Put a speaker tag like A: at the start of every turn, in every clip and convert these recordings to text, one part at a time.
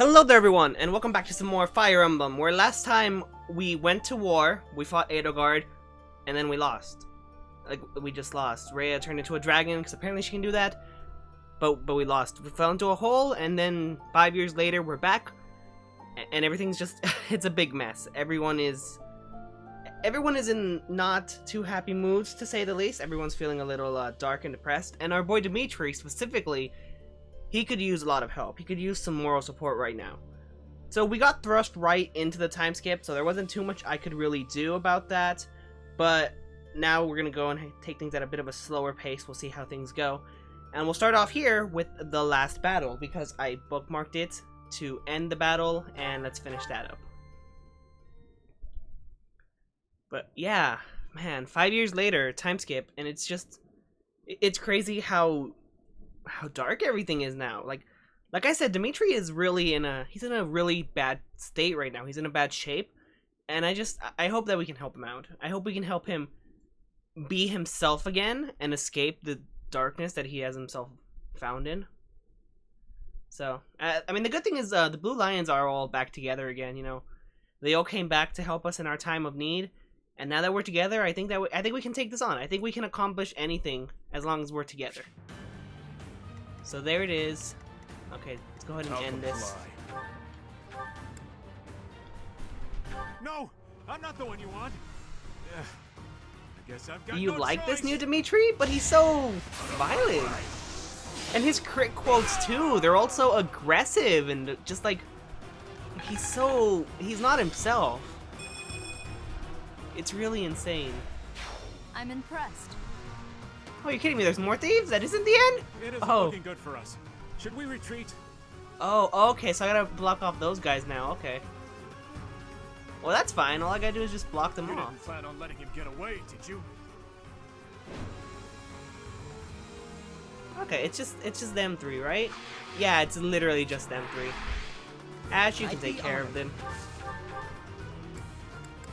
A: Hello there everyone, and welcome back to some more Fire Emblem, where last time we went to war, we fought Edelgard, and then we lost. We just lost. Rhea turned into a dragon, because apparently she can do that, but we lost. We fell into a hole, and then 5 years later, we're back, and everything's just, it's a big mess. Everyone is in not too happy moods, to say the least. Everyone's feeling a little dark and depressed, and our boy Dimitri, specifically, he could use a lot of help. He could use some moral support right now. So we got thrust right into the time skip, so there wasn't too much I could really do about that. But now we're going to go and take things at a bit of a slower pace. We'll see how things go. And we'll start off here with the last battle, because I bookmarked it to end the battle, and let's finish that up. But yeah, man, 5 years later, time skip, and it's just, it's crazy how dark everything is now. Like I said, Dimitri is really he's in a really bad state right now. He's in a bad shape, and I hope that we can help him out. I hope we can help him be himself again and escape the darkness that he has himself found in. So, I mean, the good thing is the Blue Lions are all back together again, you know. They all came back to help us in our time of need, and now that we're together, I think we can take this on. I think we can accomplish anything as long as we're together. So there it is. Okay, let's go ahead and end this.
B: No, I'm not the one you want. I guess I've got
A: You
B: no
A: like
B: choice.
A: this new Dimitri? But he's so violent. And his crit quotes too, they're also aggressive and just like, he's not himself. It's really insane.
C: I'm impressed.
A: Oh, you're kidding me, there's more thieves? That isn't the end?
B: It isn't
A: Oh.
B: looking good for us. Should we retreat?
A: Oh, okay, so I gotta block off those guys now, okay. Well, that's fine, all I gotta do is just block them
B: You
A: off.
B: didn't plan on letting him get away, did you?
A: Okay, it's just them three, right? Yeah, it's literally just them three. Ash, you can take care of them.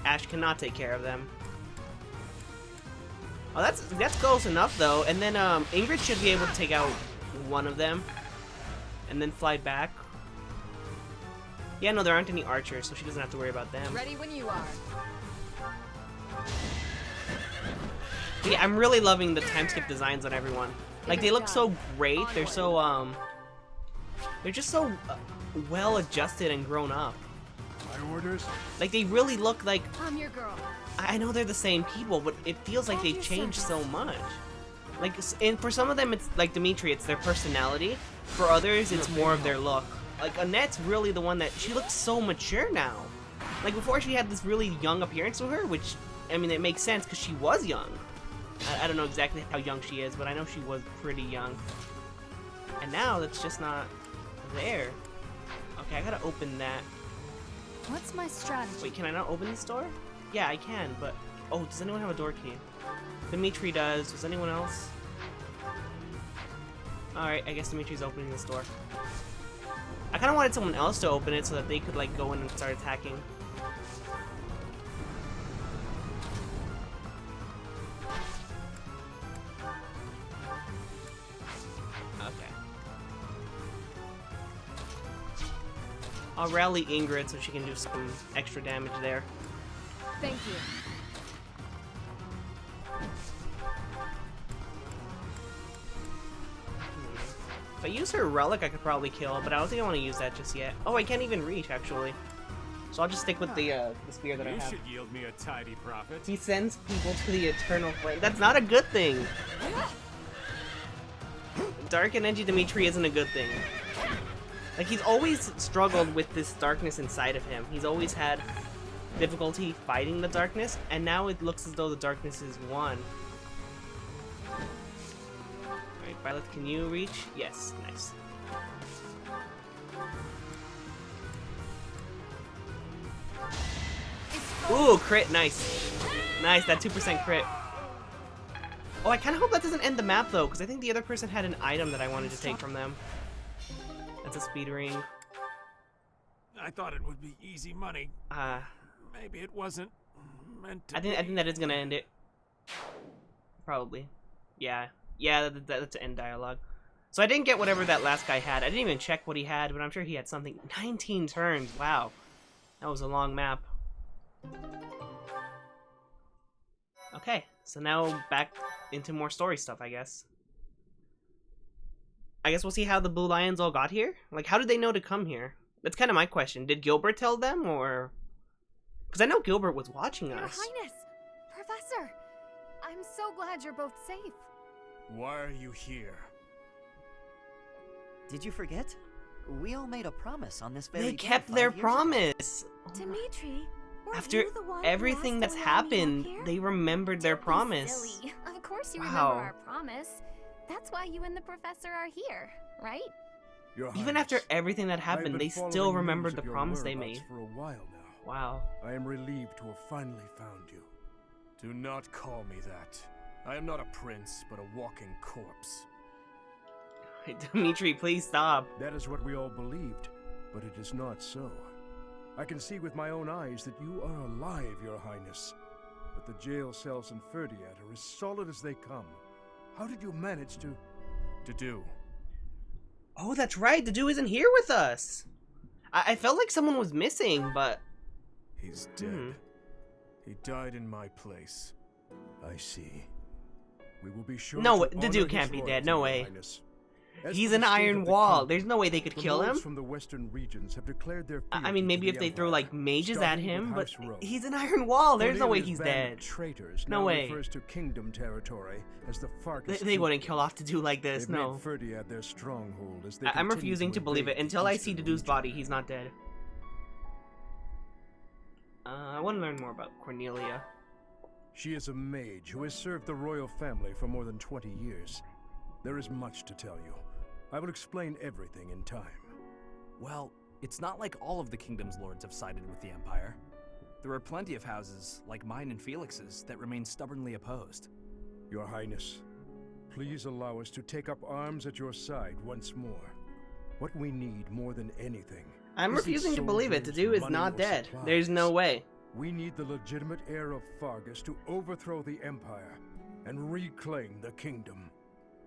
A: Ash cannot take care of them. Oh, that's close enough though. And then Ingrid should be able to take out one of them, and then fly back. Yeah, no, there aren't any archers, so she doesn't have to worry about them.
C: Ready when you are.
A: But yeah, I'm really loving the time skip designs on everyone. Like, they look so great. They're so they're just so well adjusted and grown up.
B: My orders?
A: Like, they really look like,
C: I'm your girl.
A: I know they're the same people, but it feels like they've changed so much. Like, and for some of them, it's like Dimitri, it's their personality. For others, it's more of their look. Like, Annette's really the one that, she looks so mature now. Like, before she had this really young appearance to her, which, I mean, it makes sense because she was young. I don't know exactly how young she is, but I know she was pretty young. And now, that's just not there. Okay, I gotta open that.
C: What's my strategy?
A: Wait, can I not open this door? Yeah, I can, but... Oh, does anyone have a door key? Dimitri does. Does anyone else? Alright, I guess Dimitri's opening this door. I kind of wanted someone else to open it so that they could, like, go in and start attacking. Okay. I'll rally Ingrid so she can do some extra damage there.
C: Thank you.
A: If I use her relic, I could probably kill, but I don't think I want to use that just yet. Oh, I can't even reach, actually. So I'll just stick with the spear that I
B: You
A: have.
B: should yield me a tidy profit.
A: He sends people to the eternal flame. That's not a good thing. Dark and edgy Dimitri isn't a good thing. Like, he's always struggled with this darkness inside of him. He's always had difficulty fighting the darkness, and now it looks as though the darkness is won. Alright, Violet, can you reach? Yes, nice. Ooh, crit, nice. Nice, that 2% crit. Oh, I kind of hope that doesn't end the map, though, because I think the other person had an item that I wanted to take from them. That's a speed ring.
B: I thought it would be easy money. Maybe it wasn't meant to
A: I think that is gonna end it. Probably. Yeah. Yeah, that's an end dialogue. So I didn't get whatever that last guy had. I didn't even check what he had, but I'm sure he had something. 19 turns. Wow. That was a long map. Okay, so now back into more story stuff, I guess. I guess we'll see how the Blue Lions all got here? Like, how did they know to come here? That's kind of my question. Did Gilbert tell them, or... Because I know Gilbert was watching
C: Your
A: us.
C: Highness! Professor! I'm so glad you're both safe.
B: Why are you here?
D: Did you forget? We all made a promise on this very
A: They
D: day
A: kept
D: 5
A: their
D: years
A: promise.
C: Dimitri, were
A: After
C: you the one who
A: everything
C: asked
A: that's
C: to allow me up
A: happened,
C: here?
A: they remembered their
C: Don't be
A: promise.
C: silly. Of course you
A: Wow.
C: remember our promise. That's why you and the professor are here, right?
E: Your
A: Even
E: Highness,
A: after everything that
E: I have
A: happened,
E: been
A: they
E: following
A: still
E: news
A: remembered
E: of
A: the
E: your
A: promise they
E: whereabouts
A: made.
E: for a while now.
A: Wow.
E: I am relieved to have finally found you.
B: Do not call me that. I am not a prince, but a walking corpse.
A: Dimitri, please stop.
E: That is what we all believed, but it is not so. I can see with my own eyes that you are alive, Your Highness. But the jail cells in Ferdiad are as solid as they come. How did you manage to...
B: do?
A: Oh, that's right. The dude isn't here with us. I felt like someone was missing, but...
B: He's dead. He died in my place.
E: I see. We will be sure
A: No,
E: to
A: the
E: honor
A: dude
E: his
A: can't be dead.
E: loyalty,
A: No
E: Your
A: way.
E: Highness. As
A: He's
E: for
A: an
E: the state
A: iron
E: of the
A: wall.
E: kingdom,
A: There's no way they could
E: the
A: kill him.
E: lords from the western regions have declared their
A: I mean,
E: fealty
A: maybe
E: to
A: if
E: the
A: they throw,
E: Empire,
A: like, mages at
E: starting
A: him,
E: with
A: but
E: House Rose.
A: he's an iron wall. There's no way
E: Cornelius'
A: he's
E: band of
A: dead.
E: traitors
A: No
E: now
A: way.
E: refers to kingdom territory as the Farkas.
A: They wouldn't kill off to do like this,
E: They've
A: no.
E: made Ferdiad their stronghold as they
A: I'm
E: continue
A: refusing to believe it.
E: invade the
A: Until I see
E: eastern
A: Dedue's
E: region.
A: body, he's not dead. I want to learn more about Cornelia.
E: She is a mage who has served the royal family for more than 20 years. There is much to tell you. I will explain everything in time.
F: Well, it's not like all of the kingdom's lords have sided with the Empire. There are plenty of houses, like mine and Felix's, that remain stubbornly opposed.
E: Your Highness, please allow us to take up arms at your side once more. What we need more than anything...
A: I'm
E: isn't
A: refusing to believe it.
E: soldiers,
A: Dedue is
E: money,
A: not
E: or
A: dead.
E: supplies.
A: There's no way.
E: We need the legitimate heir of Fargus to overthrow the Empire and reclaim the kingdom.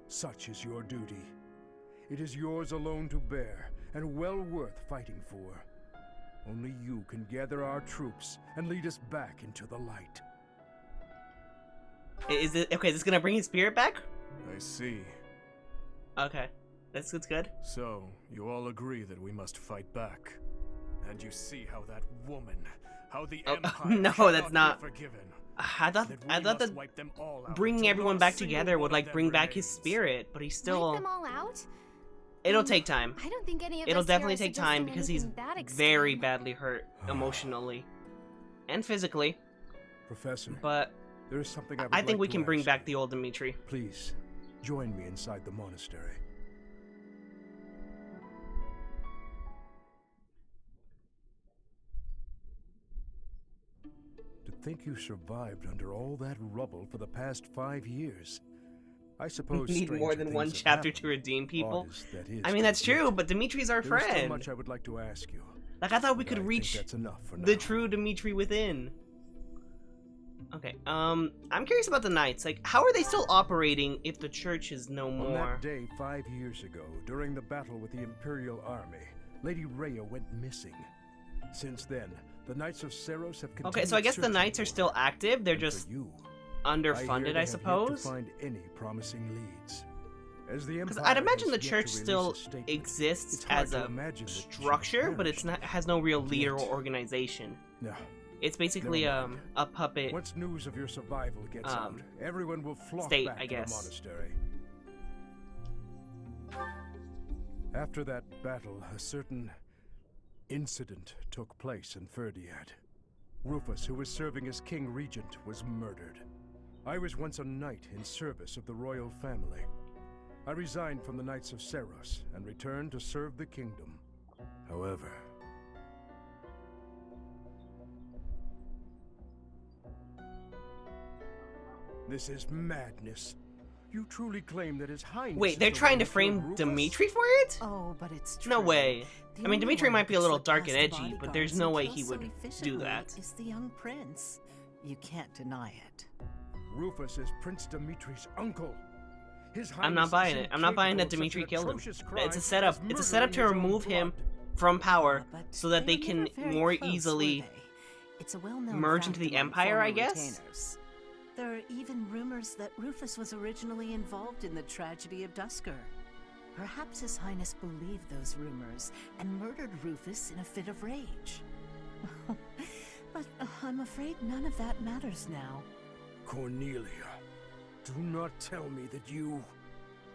E: Such is your duty. It is yours alone to bear, and well worth fighting for. Only you can gather our troops and lead us back into the light.
A: Is it okay? Is this gonna bring his spirit back?
B: I see.
A: Okay, that's good.
B: So, you all agree that we must fight back. And you see how that woman, how the
A: Oh,
B: Empire
A: no,
B: cannot
A: that's
B: be
A: not-
B: forgiven.
A: I thought
B: That we
A: that
B: must wipe them all out
A: bringing
B: until
A: everyone
B: not a
A: back
B: single
A: together would
B: one of
A: like
B: them
A: bring back his
B: remains.
A: spirit, but he's
C: Wipe
A: still.
C: them all out?
A: It'll take time.
C: I don't think any of
A: It'll
C: us here
A: definitely
C: are
A: take time
C: suggesting
A: because he's
C: anything that
A: very
C: extreme.
A: badly hurt emotionally and physically.
E: Professor,
A: But
E: there is something I would
A: I think
E: like
A: we
E: to
A: can bring
E: ask
A: back
E: you.
A: the old Dimitri.
E: Please, join me inside the monastery. To think you survived under all that rubble for the past 5 years. I suppose
A: We need more
E: stranger
A: than one
E: things have
A: chapter
E: happened.
A: to redeem people.
E: Odd as that is
A: I mean,
E: to
A: that's
E: admit.
A: true, but Dimitri's our
E: There is still
A: friend.
E: much I would like to ask you.
A: Like, I thought we
E: but
A: could
E: I think
A: reach
E: that's enough for
A: the
E: now.
A: true Dimitri within. Okay, I'm curious about the Knights. Like, how are they still operating if the church is no
E: On
A: more?
E: that day 5 years ago, during the battle with the Imperial Army, Lady Rhea went missing. Since then, the Knights of Seros have continued
A: Okay, so I guess the
E: searching
A: Knights are
E: for
A: still
E: her.
A: active. They're
E: And for
A: just
E: you,
A: underfunded, I
E: Yet
A: suppose.
E: to find any promising leads. As the
A: Because
E: Empire
A: I'd imagine
E: has
A: the
E: yet
A: church
E: to release
A: still
E: a statement,
A: exists
E: it's hard
A: as
E: to
A: a
E: imagine that she has
A: structure, but it's
E: perished.
A: not has no real leader or
E: Yet.
A: organization.
E: No.
A: It's basically
E: Never mind.
A: a puppet.
E: Once news of your survival gets out, everyone will flock
A: state,
E: back
A: I
E: to
A: guess.
E: the monastery. After that battle, a certain incident took place in Ferdiad. Rufus, who was serving as King Regent, was murdered. I was once a knight in service of the royal family. I resigned from the Knights of Seros and returned to serve the kingdom. However, this is madness. You truly claim that His Highness
A: Wait,
E: is
A: they're
E: the
A: trying
E: one
A: to
E: who killed
A: frame
E: Rufus?
A: Dimitri for it?
D: Oh, but it's true.
A: No way.
D: The
A: I mean,
D: only
A: Dimitri
D: one
A: might be a
D: who
A: little
D: slipped
A: dark
D: past
A: and
D: the
A: edgy, but there's
D: bodyguards
A: no
D: and
A: way
D: kills
A: he
D: so
A: would do
D: efficiently
A: that.
D: Is the young prince. You can't deny it.
E: Rufus is Prince Dimitri's uncle.
A: I'm not buying it. I'm not buying that Dimitri killed him. It's a setup. It's a setup to remove him from power so that they can more easily
G: It's a well-known
A: merge into the
G: fact among
A: Empire, I
G: former
A: guess?
G: retainers. There are even rumors that Rufus was originally involved in the tragedy of Dusker. Perhaps His Highness believed those rumors and murdered Rufus in a fit of rage. But I'm afraid none of that matters now.
E: Cornelia, do not tell me that you...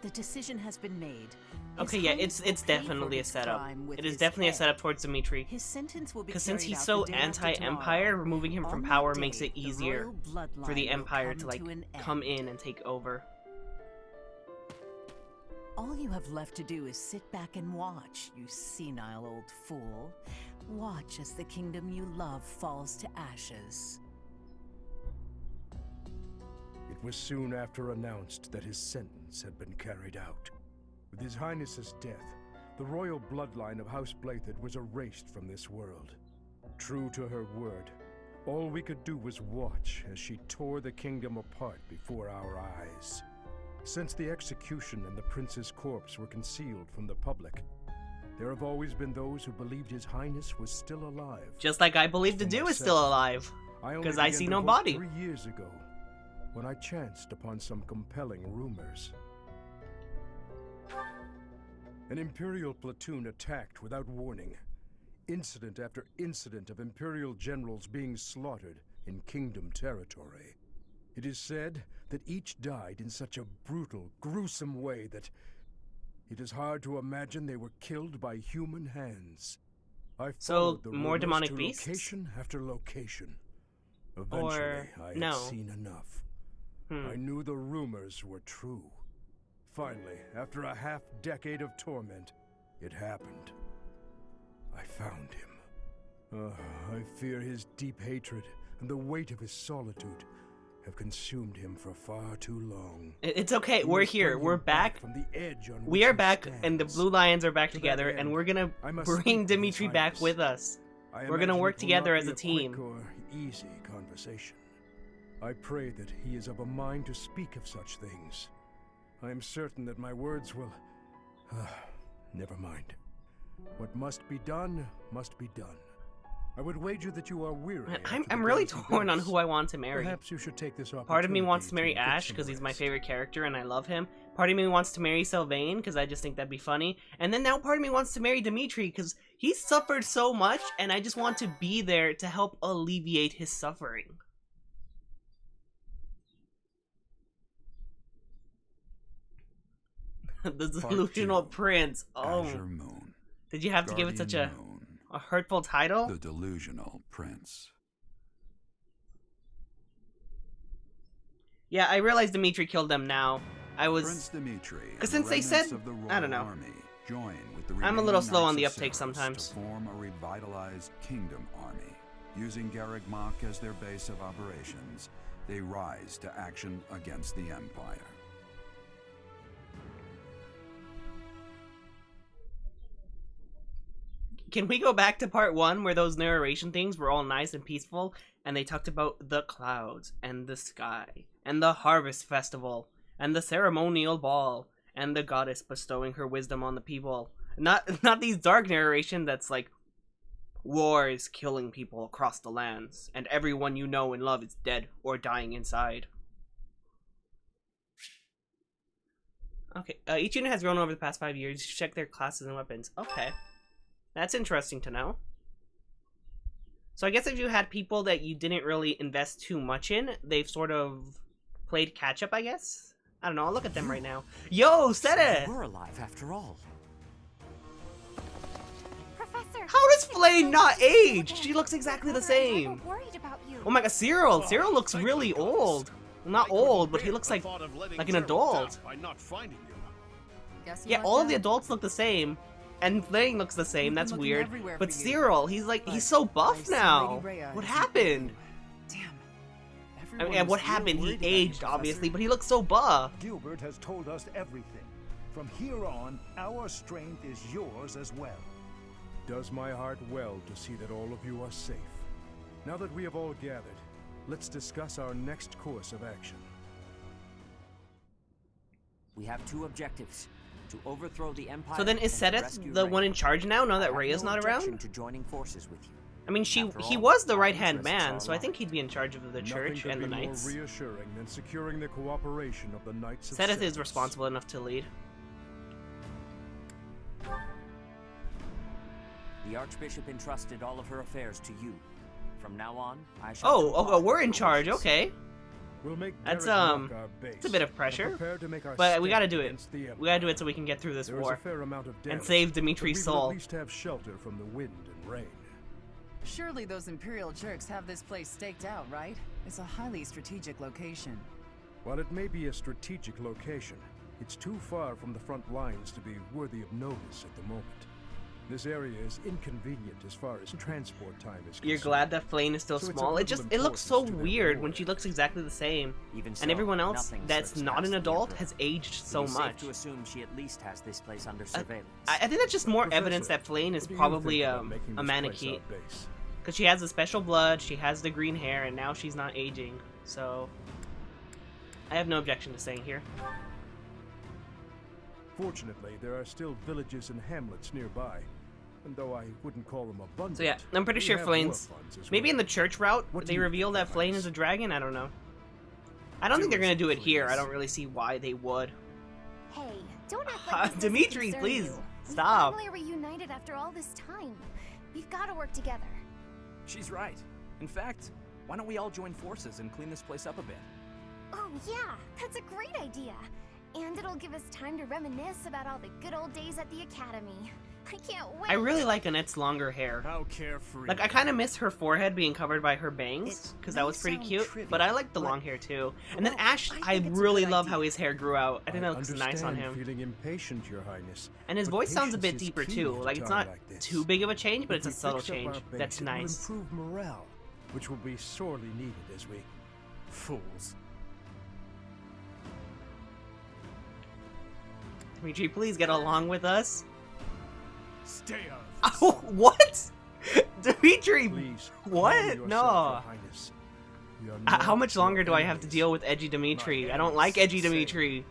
G: The decision has been made.
A: Okay,
G: His
A: yeah,
G: Highness
A: it's
G: will pay
A: definitely
G: for
A: a
G: his
A: setup.
G: crime with
A: It is
G: his
A: definitely a
G: head.
A: setup towards Dimitri.
G: His sentence will be
A: Because since
G: carried
A: he's
G: out
A: so
G: the day after
A: anti-Empire,
G: tomorrow.
A: removing him from
G: On
A: power
G: that
A: makes
G: day,
A: it
G: the
A: easier
G: royal
A: for the
G: bloodline will
A: Empire
G: come
A: to, like,
G: an
A: come
G: end.
A: in and take over.
G: All you have left to do is sit back and watch, you senile old fool. Watch as the kingdom you love falls to ashes.
E: It was soon after announced that his sentence had been carried out. With His Highness's death, the royal bloodline of House Blathid was erased from this world. True to her word, all we could do was watch as she tore the kingdom apart before our eyes. Since the execution and the prince's corpse were concealed from the public, there have always been those who believed His Highness was still alive.
A: Just like I believe the
E: For
A: Dew is
E: myself,
A: still alive.
E: only
A: 'Cause I
E: began
A: see
E: to
A: no
E: hope
A: body.
E: 3 years ago, when I chanced upon some compelling rumors. An Imperial platoon attacked without warning. Incident after incident of Imperial generals being slaughtered in Kingdom territory. It is said that each died in such a brutal, gruesome way that it is hard to imagine they were killed by human hands. I followed the
A: more
E: rumors
A: demonic
E: to
A: beasts?
E: location after location. Eventually, I had
A: no.
E: seen enough. I knew the rumors were true. Finally, after a half-decade of torment, it happened. I found him. I fear his deep hatred and the weight of his solitude have consumed him for far too long.
A: It's okay.
E: We
A: We're
E: must
A: here.
E: bring
A: We're
E: him
A: back.
E: from the edge on
A: We
E: which
A: are
E: he
A: back, and the
E: stands.
A: Blue Lions are back
E: To that
A: together, and
E: end,
A: we're gonna
E: I must
A: bring
E: speak with
A: Dimitri
E: His
A: back
E: Highness.
A: with us.
E: I
A: We're gonna
E: imagine
A: work
E: it will
A: together
E: not
A: as
E: be
A: a team.
E: Quick or easy conversation. I pray that he is of a mind to speak of such things. I am certain that my words will... never mind. What must be done, must be done. I would wager that you are weary.
A: I'm
E: after the
A: really
E: day's
A: torn on
E: events.
A: who I want to marry.
E: Perhaps you should take this opportunity.
A: Part of me wants to marry
E: get
A: Ash
E: some
A: because he's my
E: rest.
A: favorite character and I love him. Part of me wants to marry Sylvain because I just think that'd be funny. And then now part of me wants to marry Dimitri because he suffered so much and I just want to be there to help alleviate his suffering. The delusional prince. Oh,
H: Azure Moon.
A: did you have to give it such
H: Guardian Moon.
A: a hurtful title?
H: The delusional prince.
A: Yeah, I realized Dimitri killed them now. I was...
H: Prince Dimitri.
A: Because
H: and
A: since
H: the
A: they said...
H: remnants of the
A: I don't
H: Royal
A: know.
H: Army join with the
A: I'm a little
H: remaining
A: slow on
H: Knights
A: the
H: of
A: uptake
H: Ceres
A: sometimes.
H: To form a revitalized kingdom army. Using Garreg Mach as their base of operations, they rise to action against the Empire.
A: Can we go back to part 1 where those narration things were all nice and peaceful and they talked about the clouds and the sky and the harvest festival and the ceremonial ball and the goddess bestowing her wisdom on the people? Not these dark narration that's like war is killing people across the lands and everyone you know and love is dead or dying inside. Okay, each unit has grown over the past 5 years. You should check their classes and weapons. Okay. That's interesting to know. So I guess if you had people that you didn't really invest too much in, they've sort of played catch up, I guess? I don't know, I'll look at them right now. Yo, Seta!
D: We're alive after all.
C: Professor!
A: How does Flay not age? She looks exactly the same.
C: I'm worried about you.
A: Oh my god, Cyril! Cyril looks really old. Well, not old, but he looks like an adult.
B: By not finding you.
C: Guess you
A: Yeah,
C: like
A: all of the
C: that?
A: adults look the same. And Flame looks the same,
G: We've been
A: that's
G: looking
A: weird.
G: everywhere
A: But
G: for you.
A: Cyril, he's like, he's so
G: I
A: buff
G: see
A: now.
G: Lady Rhea
A: What
G: has
A: happened?
D: Damn.
A: I
D: Everyone
A: mean, what
D: was real
A: happened? He
D: worried about you,
A: aged,
D: Professor.
A: obviously, but he looks so buff.
I: Gilbert has told us everything. From here on, our strength is yours as well.
E: Does my heart well to see that all of you are safe. Now that we have all gathered, let's discuss our next course of action.
J: We have two objectives: to overthrow the Empire.
A: So then is
J: and to
A: Seteth
J: rescue
A: the
J: Rhea.
A: one in charge now that
J: I have
A: Rhea's
J: no
A: not
J: objection
A: around?
J: to joining forces with you.
A: I mean, he
J: After all,
A: was the
J: our
A: right-hand
J: interests
A: man,
J: are
A: so I think
J: aligned.
A: he'd be in charge of the church and the
E: Nothing
A: knights.
E: could be more reassuring than securing the cooperation of the Knights of
A: Seteth is
E: Seteth.
A: responsible enough to lead.
J: The Archbishop entrusted all of her affairs to you. From now on, I shall.
A: Oh,
J: comply
A: we're
J: with
A: in
J: her
A: charge.
J: wishes.
A: Okay,
E: We'll make
A: That's,
E: Garreg Mach our
A: it's a bit of
E: base,
A: pressure,
E: and prepare to make our
A: but we
E: stand
A: gotta do it.
E: against the
A: We gotta do
E: Empire.
A: it so we can get through this
E: There is
A: war
E: a fair amount of
A: and
E: damage,
A: save
E: but
A: Dimitri's
E: we will
A: soul.
E: at least have shelter from the wind and rain.
K: Surely those Imperial jerks have this place staked out, right? It's a highly strategic location.
E: While it may be a strategic location, it's too far from the front lines to be worthy of notice at the moment. This area is inconvenient as far as transport time is concerned.
A: You're glad that Flane is still
E: So it's of
A: small? It
E: little
A: looks so
E: importance to their
A: weird when
E: lore.
A: she looks exactly the same.
J: Even so,
A: And everyone else
J: nothing
A: that's
J: slips
A: not
J: past
A: an
J: the
A: adult
J: Emperor.
A: has aged
J: It
A: so
J: is
A: much.
J: safe to assume she at least has this place under surveillance.
A: I think that's just more
E: Professor,
A: evidence that Flane is
E: what do you
A: probably
E: think about making
A: a
E: this place
A: Manakete.
E: our base?
A: Because she has the special blood, she has the green hair, and now she's not aging. So, I have no objection to staying here.
E: Fortunately, there are still villages and hamlets nearby, and though I wouldn't call them abundant.
A: So yeah, I'm pretty
E: we
A: sure
E: have
A: Flane's...
E: war funds as
A: Maybe
E: well.
A: in the church route,
E: What do
A: they
E: you
A: reveal
E: think,
A: that Flane
E: Highness?
A: is a dragon? I don't know. I don't think they're
E: Do
A: gonna
E: as
A: do
E: you
A: it here. I
E: please.
A: don't really see why they would.
C: Hey, don't act like this doesn't
A: Dimitri,
C: concern
A: please,
C: you.
A: stop.
C: We finally reunited after all this time. We've got to work together.
F: She's right. In fact, why don't we all join forces and clean this place up a bit?
C: Oh yeah, that's a great idea. And it'll give us time to reminisce about all the good old days at the academy. I can't wait.
A: I really like Annette's longer hair.
B: How carefree.
A: Like, I kind of miss her forehead being covered by her bangs,
D: It
A: because that
D: may
A: was pretty
D: sound
A: cute,
D: trivial,
A: but I like the
D: but-
A: long hair too. And then
D: well,
A: Ash,
D: I
A: I
D: think it's a
A: really
D: good
A: love how
D: idea.
A: his hair grew out. I think that
E: I
A: looks nice on
E: understand
A: him.
E: feeling impatient, Your Highness.
A: And his
E: but
A: voice sounds a
E: patience
A: bit
E: is
A: deeper
E: key
A: too.
E: at
A: Like,
E: a
A: it's
E: time
A: not
E: like this.
A: too big of a change, but
E: If
A: it's a
E: we
A: subtle
E: fix up our
A: change.
E: base,
A: That's
E: it
A: nice.
E: will improve morale, which will be sorely needed as we...
B: Fools.
A: Dimitri, please get along with us.
B: Stay out.
A: Oh, what? Dimitri,
E: Please,
A: what?
E: calm yourself,
A: No.
E: Your Highness. We are
A: How
E: not
A: much
E: your
A: longer do I have to
E: enemies.
A: deal with edgy Dimitri?
B: My
A: I don't
B: enemies
A: like edgy
B: say-
A: Dimitri.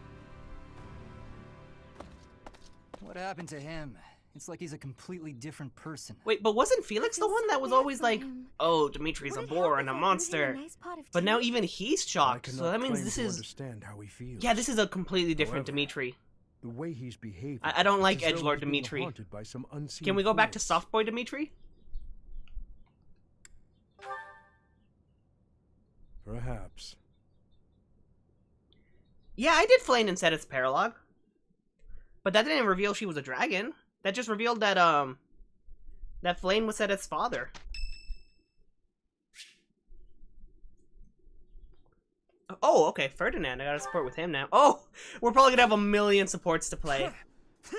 L: What happened to him? It's like he's a completely different person.
A: Wait, but wasn't Felix the
C: Feels
A: one that
C: so
A: was
C: bad
A: always
C: for
A: like,
C: him.
A: oh, Dimitri's a
C: Would it
A: boar
C: help
A: and a
C: if I brewed him
A: monster?
C: nice pot of
A: But now
C: tea?
A: even he's
E: I
A: shocked, so
E: cannot
A: that means
E: claim
A: this
E: to
A: is...
E: understand how he feels.
A: Yeah, this is a completely different
E: However,
A: Dimitri.
E: The way he's behaving.
A: I don't like
E: it's as though
A: edgelord
E: he's being
A: Dimitri.
E: haunted by some unseen
A: Can we go back to
E: force.
A: Softboy Dimitri?
E: Perhaps.
A: Yeah, I did Flane and Seteth's paralogue. But that didn't reveal she was a dragon. That just revealed that, that Flane was Seteth's father. Oh, okay, Ferdinand. I gotta support with him now. Oh, we're probably gonna have a million supports to play.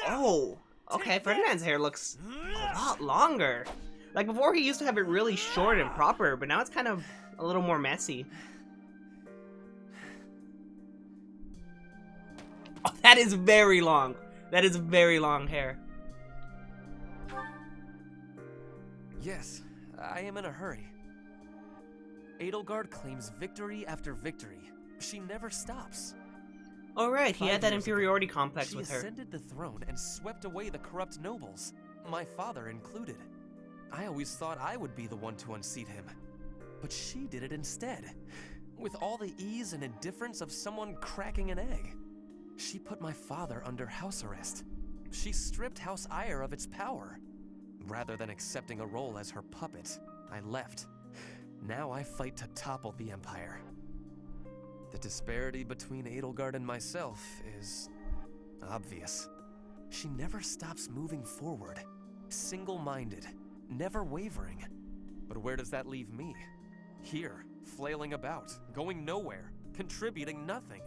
A: Oh, okay, Ferdinand's hair looks a lot longer. Like, before he used to have it really short and proper, but now it's kind of a little more messy. Oh, that is very long. That is very long hair.
M: Yes, I am in a hurry. Edelgard claims victory after victory. She never stops.
A: Oh right, he had
M: 5
A: that
M: years ago,
A: inferiority complex
M: she
A: with her.
M: ascended the throne and swept away the corrupt nobles, my father included. I always thought I would be the one to unseat him. But she did it instead, with all the ease and indifference of someone cracking an egg. She put my father under house arrest. She stripped House Ire of its power. Rather than accepting a role as her puppet, I left. Now I fight to topple the Empire. The disparity between Edelgard and myself is obvious. She never stops moving forward, single-minded, never wavering. But where does that leave me? Here, flailing about, going nowhere, contributing nothing.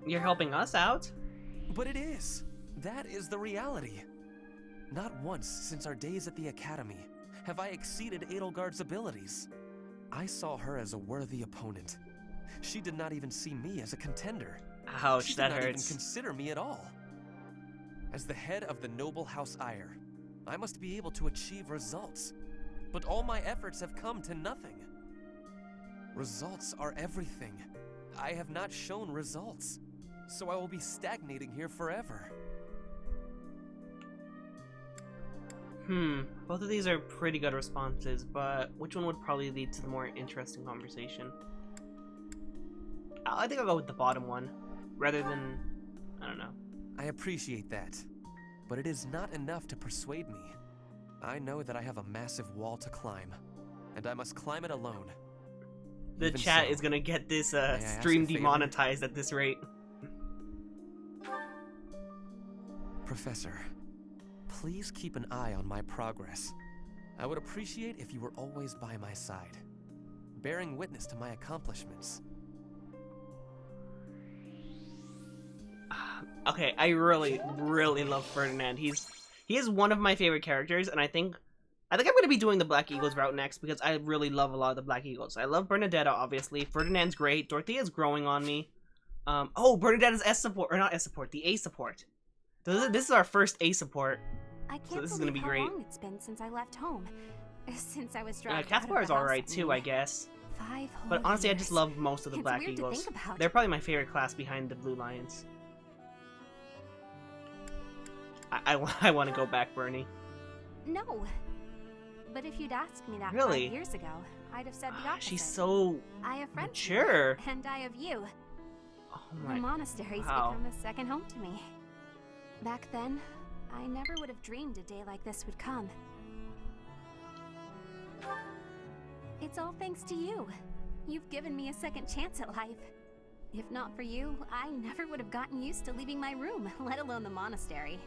A: You're helping us out?
M: But it is. That is the reality. Not once since our days at the Academy have I exceeded Edelgard's abilities. I saw her as a worthy opponent. She did not even see me as a contender.
A: Ouch,
M: She
A: that
M: did not even
A: hurts.
M: consider me at all. As the head of the noble House Ire, I must be able to achieve results. But all my efforts have come to nothing. Results are everything. I have not shown results. so I will be stagnating here forever.
A: Both of these are pretty good responses, but which one would probably lead to the more interesting conversation? I think I'll go with the bottom one, rather than, I don't know.
M: I appreciate that, but it is not enough to persuade me. I know that I have a massive wall to climb, and I must climb it alone.
A: The
M: Even
A: chat
M: so,
A: is gonna get this
M: may I ask
A: stream
M: a favor?
A: demonetized at this rate.
M: Professor, please keep an eye on my progress. I would appreciate if you were always by my side, bearing witness to my accomplishments.
A: Okay, I really love Ferdinand. He is one of my favorite characters, and I think I'm gonna be doing the Black Eagles route next because I really love a lot of the Black Eagles. I love Bernadetta, obviously. Ferdinand's great. Dorothea's growing on me. Oh, Bernadetta's S support, or not S support, the A support. This is our first A support.
C: I can't
A: So this is gonna be
C: believe
A: great.
C: how long it's been since I left home. Since I was dragged out of
A: Caspar
C: the
A: is
C: house.
A: alright too, I guess.
C: 5 whole
A: But honestly, I
C: years.
A: just love most of the
C: It's
A: Black
C: weird to
A: Eagles.
C: think about.
A: They're probably my favorite class behind the Blue Lions. I want to go back, Bernie.
C: No. But if you'd asked me that
A: Really?
C: 5 years ago, I'd have said the opposite.
A: She's so
C: I have friends
A: mature.
C: here, and I have you.
A: Oh
C: The
A: my.
C: monastery's
A: Wow.
C: become a second home to me. Back then, I never would have dreamed a day like this would come. It's all thanks to you. You've given me a second chance at life. If not for you, I never would have gotten used to leaving my room, let alone the monastery.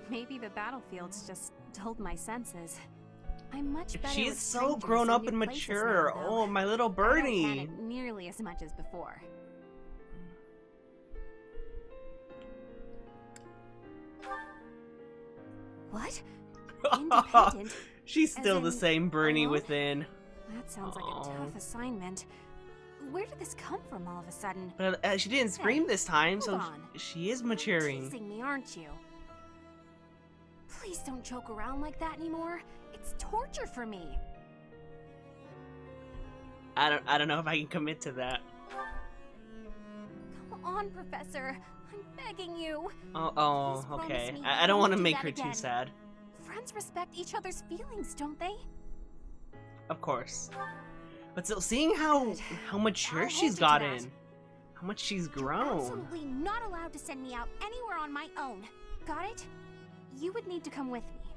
C: Maybe the battlefields just dulled my senses. I'm much better
A: She's
C: with
A: so
C: strangers
A: grown up
C: new
A: and
C: places
A: mature.
C: now, though.
A: Oh, my little
C: I don't
A: Bernie.
C: panic nearly as much as before. What? Independent?
A: She's
C: As
A: still the
C: in
A: same Bernie
C: alone?
A: within.
C: That sounds like a
A: Oh.
C: tough assignment. Where did this come from all of a sudden?
A: But she didn't scream this time, so
C: hold on.
A: she is
C: You're
A: maturing.
C: teasing me, aren't you? Please don't joke around like that anymore. It's torture for me.
A: I don't know if I can commit to that.
C: Come on, Professor. I'm begging you.
A: Oh,
C: Please promise
A: okay.
C: me
A: I
C: you
A: don't
C: won't
A: want to
C: do
A: make
C: that
A: her too
C: again.
A: sad.
C: Friends respect each other's feelings, don't they?
A: Of course. But still, seeing how mature
C: I'll
A: she's
C: hold you to
A: gotten,
C: that.
A: how much she's grown.
C: Absolutely not allowed to send me out anywhere on my own. Got it? You would need to come with me.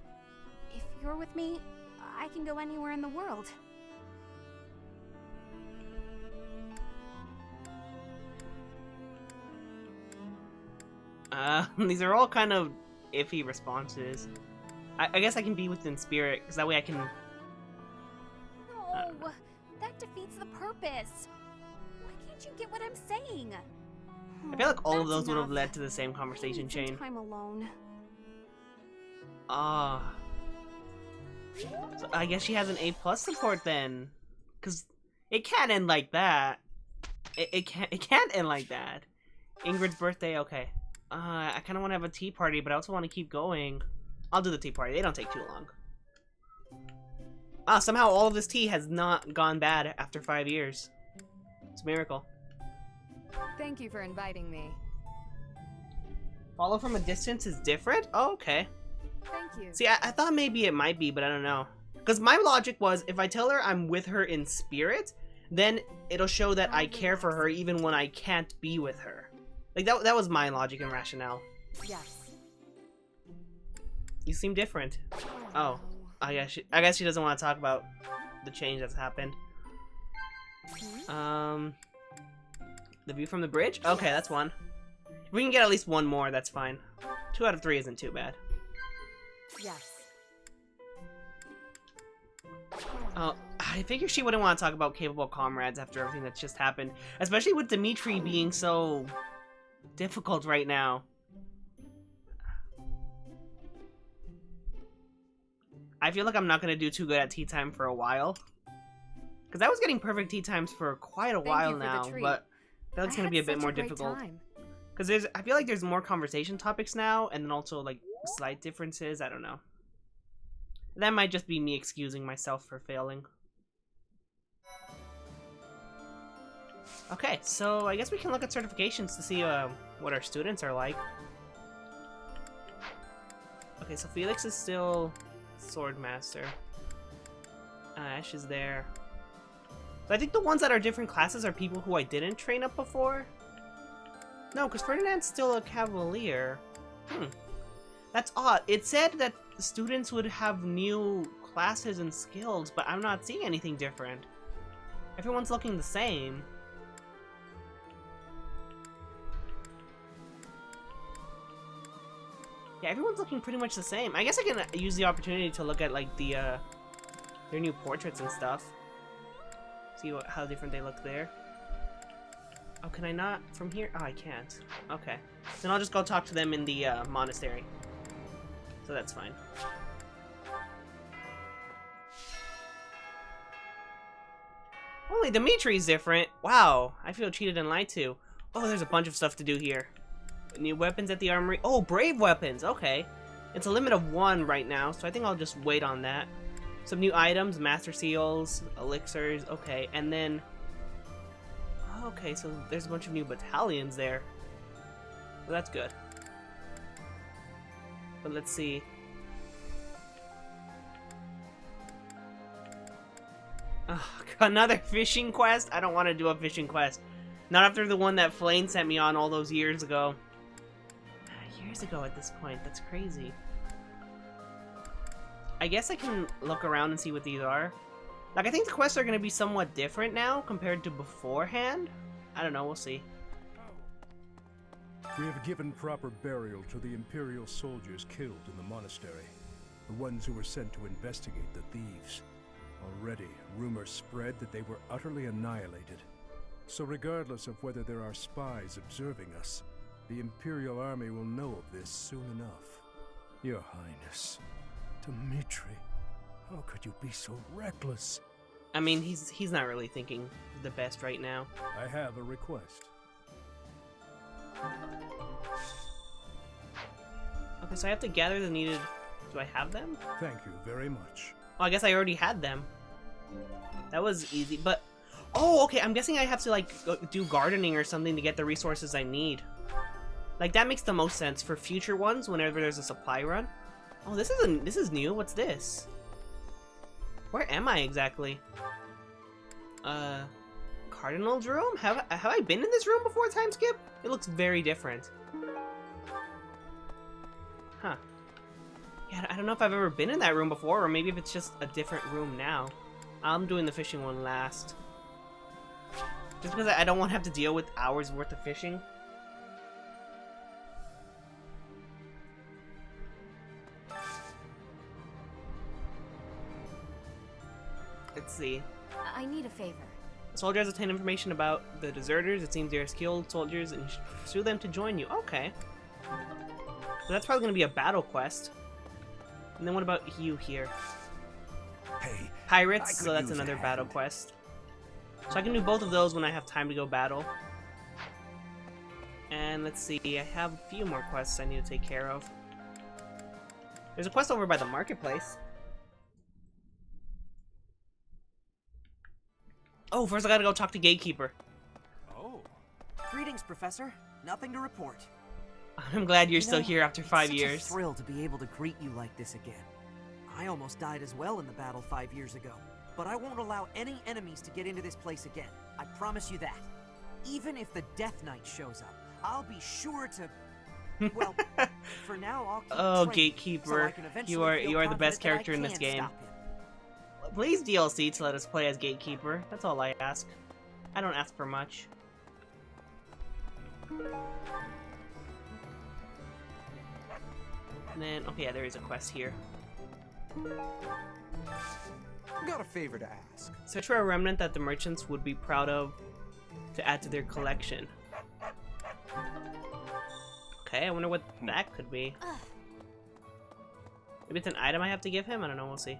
C: If you're with me, I can go anywhere in the world.
A: These are all kind of iffy responses. I guess I can be within spirit, because that way I can...
C: No, that defeats the purpose. Why can't you get what I'm saying?
A: I feel like all of
C: That's
A: those would have
C: enough.
A: led to the same
C: I
A: conversation
C: need some
A: chain.
C: time alone.
A: Ah. So I guess she has an A+ support then. Because it can't end like that. It can't end like that. Ingrid's birthday, okay. I kind of want to have a tea party, but I also want to keep going. I'll do the tea party. They don't take too long. Ah, somehow all of this tea has not gone bad after 5 years. It's a miracle.
K: Thank you for inviting me.
A: Follow from a distance is different? Oh, okay.
K: Thank you.
A: See, I thought maybe it might be, but I don't know. Because my logic was, if I tell her I'm with her in spirit, then it'll show that I care for her even when I can't be with her. Like, that was my logic and rationale.
K: Yes.
A: You seem different. Oh, I guess she doesn't want to talk about the change that's happened. The view from the bridge? Okay, that's one. If we can get at least one more, that's fine. 2 out of 3 isn't too bad.
K: Yes.
A: Oh, I figure she wouldn't want to talk about capable comrades after everything that's just happened. Especially with Dimitri being so difficult right now. I feel like I'm not going to do too good at tea time for a while. Because I was getting perfect tea times for quite a while now, but I feel like it's going to be a bit more difficult. Because I feel like there's more conversation topics now, and then also like slight differences. I don't know. That might just be me excusing myself for failing. Okay, so I guess we can look at certifications to see what our students are like. Okay, so Felix is still Sword Master. Ash is there. So I think the ones that are different classes are people who I didn't train up before. No, because Ferdinand's still a Cavalier. That's odd. It said that the students would have new classes and skills, but I'm not seeing anything different. Everyone's looking the same. Yeah, everyone's looking pretty much the same. I guess I can use the opportunity to look at like the their new portraits and stuff. See how different they look there. Oh, can I not from here? Oh, I can't. Okay. Then I'll just go talk to them in the monastery. So that's fine. Only Dimitri's different. Wow, I feel cheated and lied to. Oh, there's a bunch of stuff to do here. New weapons at the armory. Oh, brave weapons. Okay. It's a limit of 1 right now, so I think I'll just wait on that. Some new items, master seals, elixirs. Okay, and then... Okay, so there's a bunch of new battalions there. Well, that's good. But let's see. Oh, another fishing quest? I don't want to do a fishing quest. Not after the one that Flane sent me on all those years ago. Years ago at this point. That's crazy. I guess I can look around and see what these are. Like, I think the quests are going to be somewhat different now compared to beforehand. I don't know. We'll see.
E: We have given proper burial to the Imperial soldiers killed in the monastery. The ones who were sent to investigate the thieves. Already, rumors spread that they were utterly annihilated. So regardless of whether there are spies observing us, the Imperial army will know of this soon enough. Your Highness, Dimitri, how could you be so reckless?
A: I mean, he's not really thinking the best right now.
E: I have a request.
A: Okay, so I have to gather the needed... Do I have them?
E: Thank you very much.
A: Oh, I guess I already had them. That was easy, but... Oh, okay, I'm guessing I have to, like, do gardening or something to get the resources I need. Like, that makes the most sense for future ones whenever there's a supply run. Oh, this is new. What's this? Where am I exactly? Cardinal's room? Have I been in this room before, time skip? It looks very different. Huh. Yeah, I don't know if I've ever been in that room before, or maybe if it's just a different room now. I'm doing the fishing one last. Just because I don't want to have to deal with hours worth of fishing. Let's see.
C: I need a favor.
A: The soldier has obtained information about the deserters. It seems they are skilled soldiers and you should pursue them to join you. Okay. So that's probably going to be a battle quest. And then what about you here?
H: Hey,
A: Pirates, so that's another battle quest. So I can do both of those when I have time to go battle. And let's see, I have a few more quests I need to take care of. There's a quest over by the marketplace. Oh, first I gotta go talk to Gatekeeper.
J: Oh. Greetings, Professor. Nothing to report.
A: I'm glad you're still here after 5
J: It's
A: years.
J: such a thrill to be able to greet you like this again. I almost died as well in the battle 5 years ago, but I won't allow any enemies to get into this place again. I promise you that. Even if the Death Knight shows up, I'll be sure to. Well, for now I'll keep
A: Oh,
J: training,
A: Gatekeeper,
J: so I can eventually
A: you are
J: feel
A: the best
J: confident that I
A: character in this
J: can
A: game.
J: stop him.
A: Please DLC to let us play as Gatekeeper. That's all I ask. I don't ask for much. And then, okay, yeah, there is a quest here.
N: Got a favor to ask.
A: Search for a remnant that the merchants would be proud of to add to their collection. Okay, I wonder what that could be. Maybe it's an item I have to give him? I don't know, we'll see.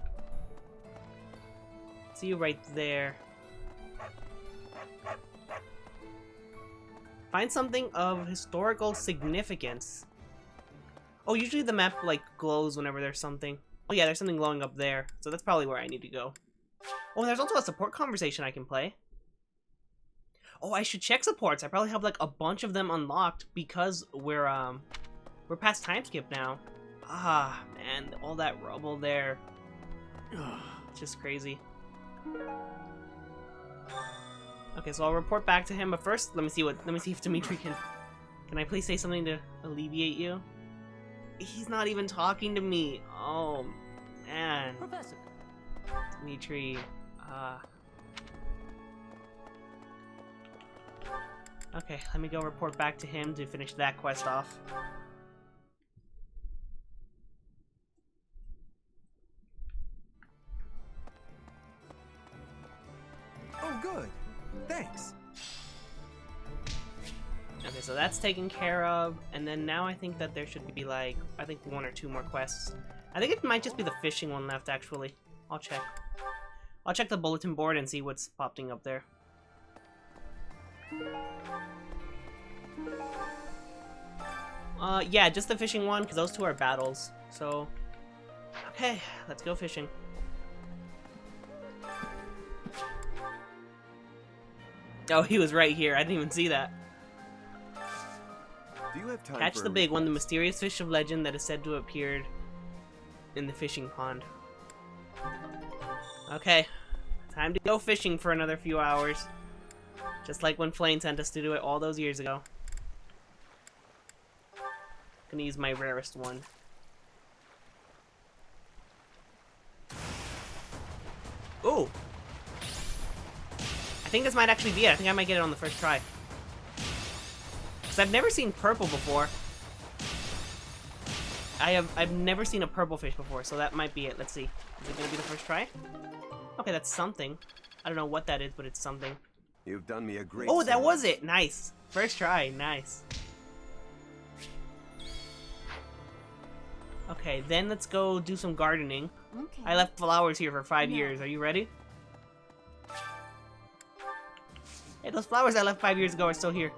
A: See you right there. Find something of historical significance. Oh, usually the map, like, glows whenever there's something. Oh yeah, there's something glowing up there. So that's probably where I need to go. Oh, there's also a support conversation I can play. Oh, I should check supports. I probably have like a bunch of them unlocked because we're past time skip now. Ah, man, all that rubble there. It's just crazy. Okay, so I'll report back to him, but first, let me see if Dimitri can I please say something to alleviate you? He's not even talking to me. Oh, man.
J: Professor.
A: Dimitri, okay, let me go report back to him to finish that quest off.
N: Oh, good. Thanks.
A: Okay, so that's taken care of, and then now I think that there should be like, I think 1 or 2 more quests. I think it might just be the fishing one left, actually. I'll check. I'll check the bulletin board and see what's popping up there. Yeah, just the fishing one, because those 2 are battles. So, okay, let's go fishing. Oh, he was right here. I didn't even see that.
O: Do you have time
A: Catch
O: for
A: the big one, the mysterious fish of legend that is said to have appeared in the fishing pond. Okay, time to go fishing for another few hours. Just like when Flame sent us to do it all those years ago. Gonna use my rarest one. Ooh! I think this might actually be it. I think I might get it on the first try. Because I've never seen purple before. I've never seen a purple fish before, so that might be it. Let's see. Is it gonna be the first try? Okay, that's something. I don't know what that is, but it's something.
O: You've done me a great
A: Oh, that
O: service.
A: was it! Nice! First try, nice. Okay, then let's go do some gardening.
C: Okay.
A: I left flowers here for 5 years. Are you ready? Hey, those flowers I left 5 years ago are still here.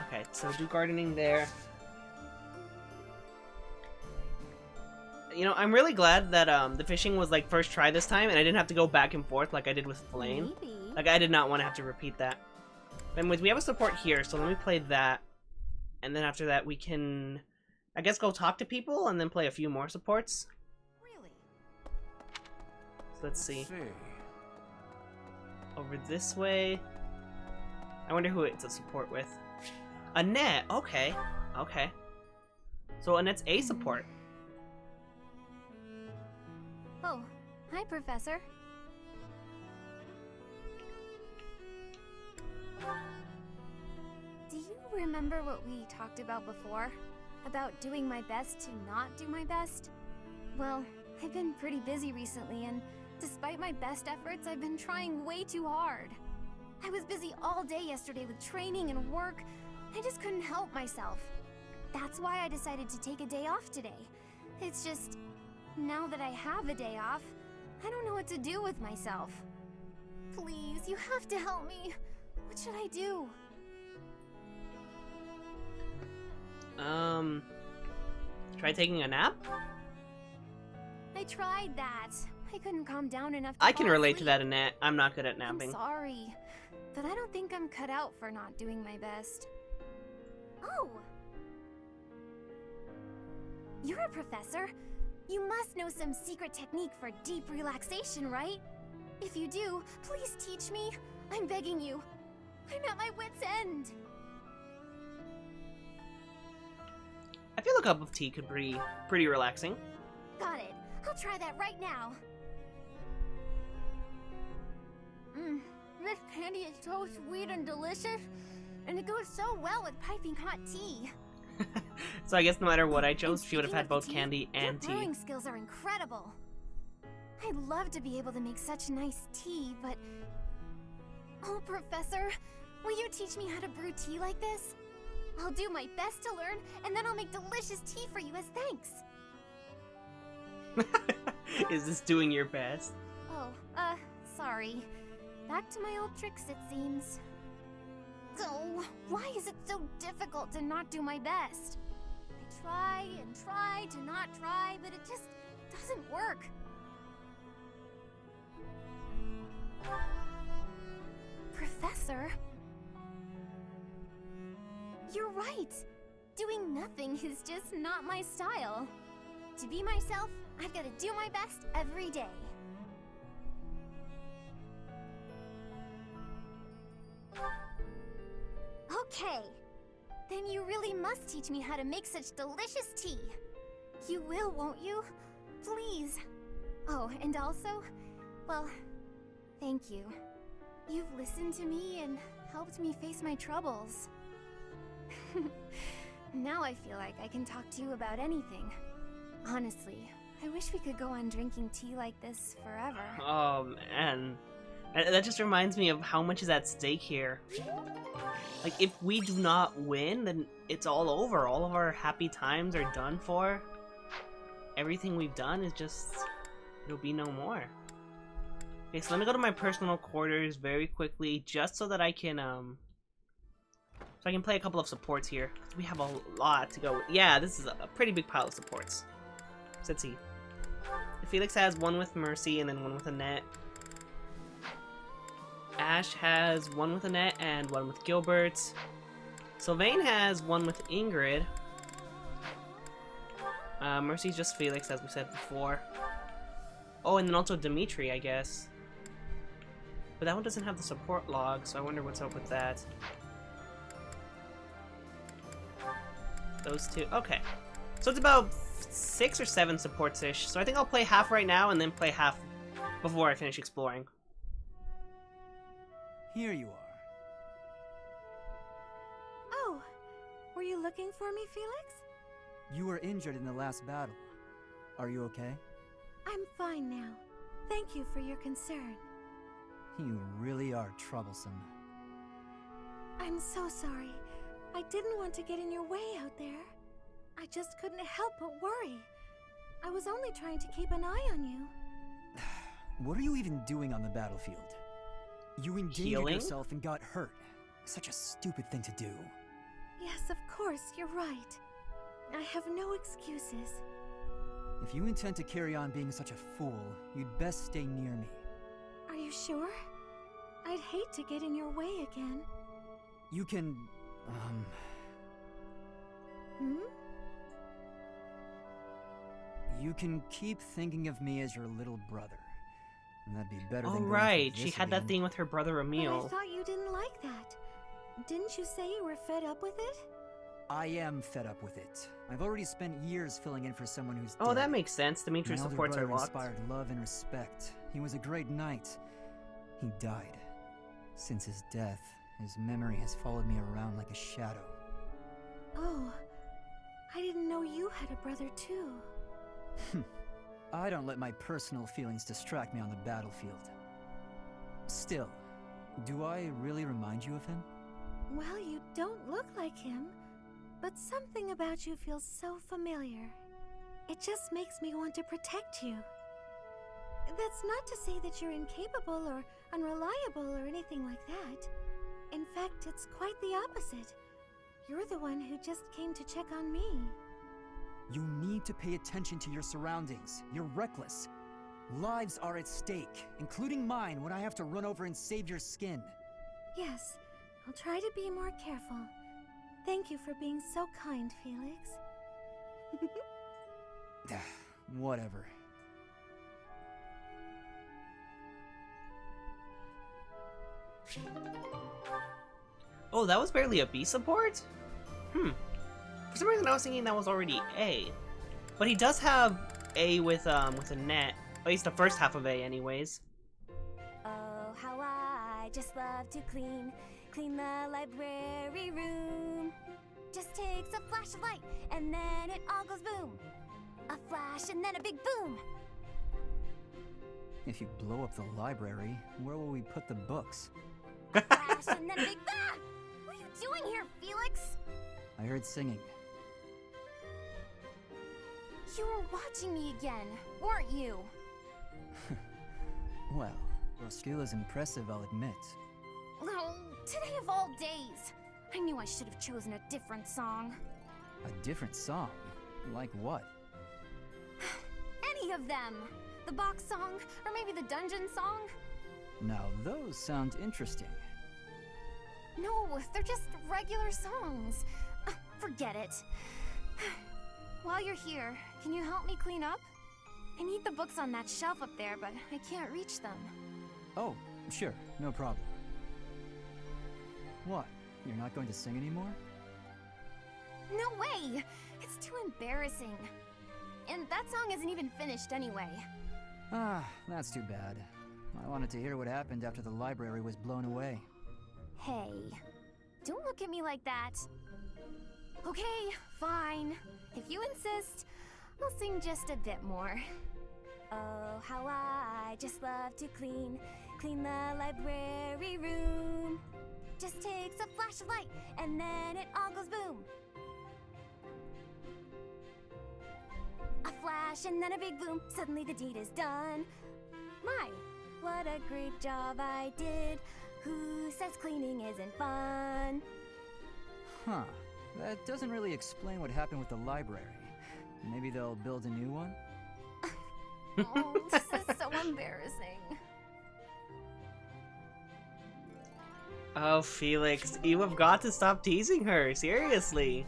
A: Okay, so do gardening there. You know, I'm really glad that the fishing was like first try this time, and I didn't have to go back and forth like I did with Flame.
C: Maybe.
A: Like I did not want to have to repeat that. Anyways, we have a support here, so let me play that, and then after that we can, I guess, go talk to people and then play a few more supports.
C: Really?
A: So let's see. Over this way. I wonder who it's a support with. Annette. Okay. Okay. So Annette's a support.
C: Oh, hi, Professor. Do you remember what we talked about before? About doing my best to not do my best? Well, I've been pretty busy recently, and despite my best efforts, I've been trying way too hard. I was busy all day yesterday with training and work. I just couldn't help myself. That's why I decided to take a day off today. It's just, now that I have a day off, I don't know what to do with myself. Please, you have to help me. What should I do?
A: Try taking a nap?
C: I tried that. I couldn't calm down enough to
A: I can
C: fall
A: relate to
C: asleep.
A: that, Annette. I'm not good at napping.
C: I'm sorry, but I don't think I'm cut out for not doing my best. Oh! You're a professor. You must know some secret technique for deep relaxation, right? If you do, please teach me. I'm begging you. I'm at my wit's end.
A: I feel a cup of tea could be pretty relaxing.
C: Got it. I'll try that right now. This candy is so sweet and delicious, and it goes so well with piping hot tea.
A: So I guess no matter what I chose, she would have had both candy and
C: Your
A: tea.
C: brewing skills are incredible. I'd love to be able to make such nice tea, but... Oh, Professor, will you teach me how to brew tea like this? I'll do my best to learn, and then I'll make delicious tea for you as thanks.
A: Is this doing your best?
C: Oh, sorry. Back to my old tricks, it seems. Oh, why is it so difficult to not do my best? try to not try, but it just doesn't work. Professor? You're right. Doing nothing is just not my style. To be myself, I've got to do my best every day. Okay. Then you really must teach me how to make such delicious tea. You will, won't you? Please. Oh, and also, well, thank you. You've listened to me and helped me face my troubles. Now I feel like I can talk to you about anything. Honestly, I wish we could go on drinking tea like this forever.
A: Oh man, that just reminds me of how much is at stake here. Like, if we do not win, then it's all over. All of our happy times are done for. Everything we've done is just, it'll be no more. Okay, so let me go to my personal quarters very quickly, just so that I can play a couple of supports here. We have a lot to go with. Yeah, this is a pretty big pile of supports. So let's see. Felix has one with Mercy and then one with Annette. Ash has one with Annette and one with Gilbert. Sylvain has one with Ingrid. Mercy's just Felix, as we said before. Oh, and then also Dimitri, I guess. But that one doesn't have the support log, so I wonder what's up with that. Those two. Okay. So it's about 6 or 7 supports-ish. So I think I'll play half right now and then play half before I finish exploring.
L: Here you are.
C: Oh, were you looking for me, Felix?
L: You were injured in the last battle. Are you okay?
C: I'm fine now. Thank you for your concern.
L: You really are troublesome.
C: I'm so sorry. I didn't want to get in your way out there. I just couldn't help but worry. I was only trying to keep an eye on you.
L: What are you even doing on the battlefield? You endangered yourself and got hurt. Such a stupid thing to do.
C: Yes, of course, you're right. I have no excuses.
L: If you intend to carry on being such a fool, you'd best stay near me.
C: Are you sure? I'd hate to get in your way again.
L: You can, You can keep thinking of me as your little brother. And that'd be better than going through
A: right,
L: this
A: she had
L: again.
A: that thing with her brother Emil.
C: But I thought you didn't like that. Didn't you say you were fed up with it?
L: I am fed up with it. I've already spent years filling in for someone who's
A: Oh,
L: dead.
A: that makes sense. Dimitri
L: My elder
A: supports our
L: brother
A: lot.
L: inspired love and respect. He was a great knight. He died. Since his death, his memory has followed me around like a shadow.
C: Oh, I didn't know you had a brother too.
L: I don't let my personal feelings distract me on the battlefield. Still, do I really remind you of him?
C: Well, you don't look like him, but something about you feels so familiar. It just makes me want to protect you. That's not to say that you're incapable or unreliable or anything like that. In fact, it's quite the opposite. You're the one who just came to check on me.
L: You need to pay attention to your surroundings. You're reckless. Lives are at stake, including mine when I have to run over and save your skin.
C: Yes, I'll try to be more careful. Thank you for being so kind, Felix.
L: Whatever.
A: Oh, that was barely a B support? For some reason I was thinking that was already A. But he does have A with a net. At least the first half of A anyways.
C: Oh, how I just love to clean the library room. Just takes a flash of light and then it all goes boom. A flash and then a big boom.
L: If you blow up the library, where will we put the books?
C: Flash and then a big bang! What are you doing here, Felix?
L: I heard singing.
C: You were watching me again, weren't you?
L: Well, your skill is impressive, I'll admit.
C: Oh, today of all days. I knew I should have chosen a different song.
L: A different song? Like what?
C: Any of them! The box song, or maybe the dungeon song?
L: Now those sound interesting.
C: No, they're just regular songs. Forget it. While you're here, can you help me clean up? I need the books on that shelf up there, but I can't reach them.
L: Oh, sure, no problem. What? You're not going to sing anymore?
C: No way! It's too embarrassing. And that song isn't even finished anyway.
L: Ah, that's too bad. I wanted to hear what happened after the library was blown away.
C: Hey, don't look at me like that. Okay, fine. If you insist, I'll sing just a bit more. Oh, how I just love to clean the library room. Just takes a flash of light, and then it all goes boom. A flash and then a big boom, suddenly the deed is done. My, what a great job I did. Who says cleaning isn't fun?
L: Huh. That doesn't really explain what happened with the library. Maybe they'll build a new one?
C: Oh, this is so embarrassing.
A: Oh, Felix, you have got to stop teasing her. Seriously.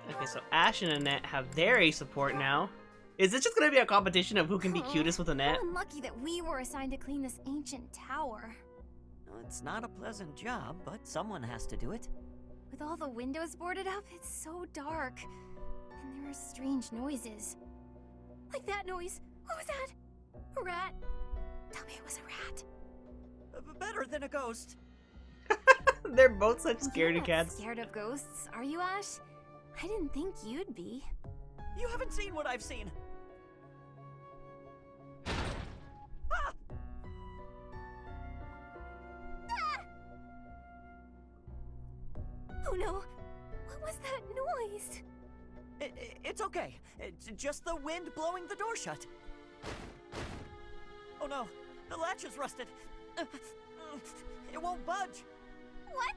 A: Okay, so Ash and Annette have their A support now. Is this just gonna be a competition of who can be cutest with Annette?
C: How unlucky that we were assigned to clean this ancient tower.
D: It's not a pleasant job, but someone has to do it.
C: With all the windows boarded up, it's so dark. And there are strange noises. Like that noise. What was that? A rat? Tell me it was a rat.
D: Better than a ghost.
A: They're both such
C: You're
A: scaredy
C: not
A: cats.
C: Scared of ghosts, are you, Ash? I didn't think you'd be.
D: You haven't seen what I've seen.
C: Oh no! What was that noise?
D: It's okay. It's just the wind blowing the door shut. Oh no, the latch is rusted. It won't budge.
C: What?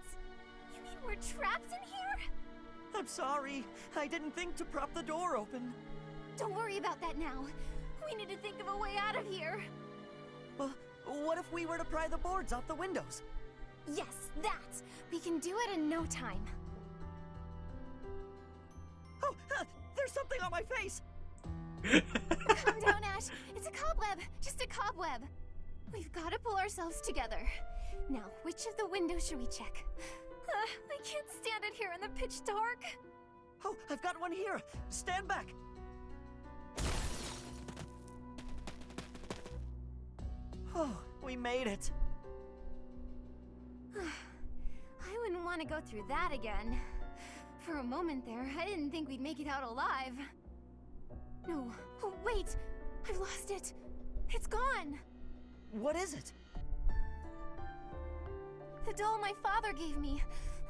C: You mean we're trapped in here?
D: I'm sorry. I didn't think to prop the door open.
C: Don't worry about that now. We need to think of a way out of here.
D: Well, what if we were to pry the boards off the windows?
C: Yes, that! We can do it in no time.
D: Oh, there's something on my face!
C: Calm down, Ash. It's a cobweb. Just a cobweb. We've got to pull ourselves together. Now, which of the windows should we check? I can't stand it here in the pitch dark.
D: Oh, I've got one here. Stand back. Oh, we made it.
C: I wouldn't want to go through that again. For a moment there, I didn't think we'd make it out alive. No. Oh, wait! I've lost it. It's gone.
D: What is it?
C: The doll my father gave me.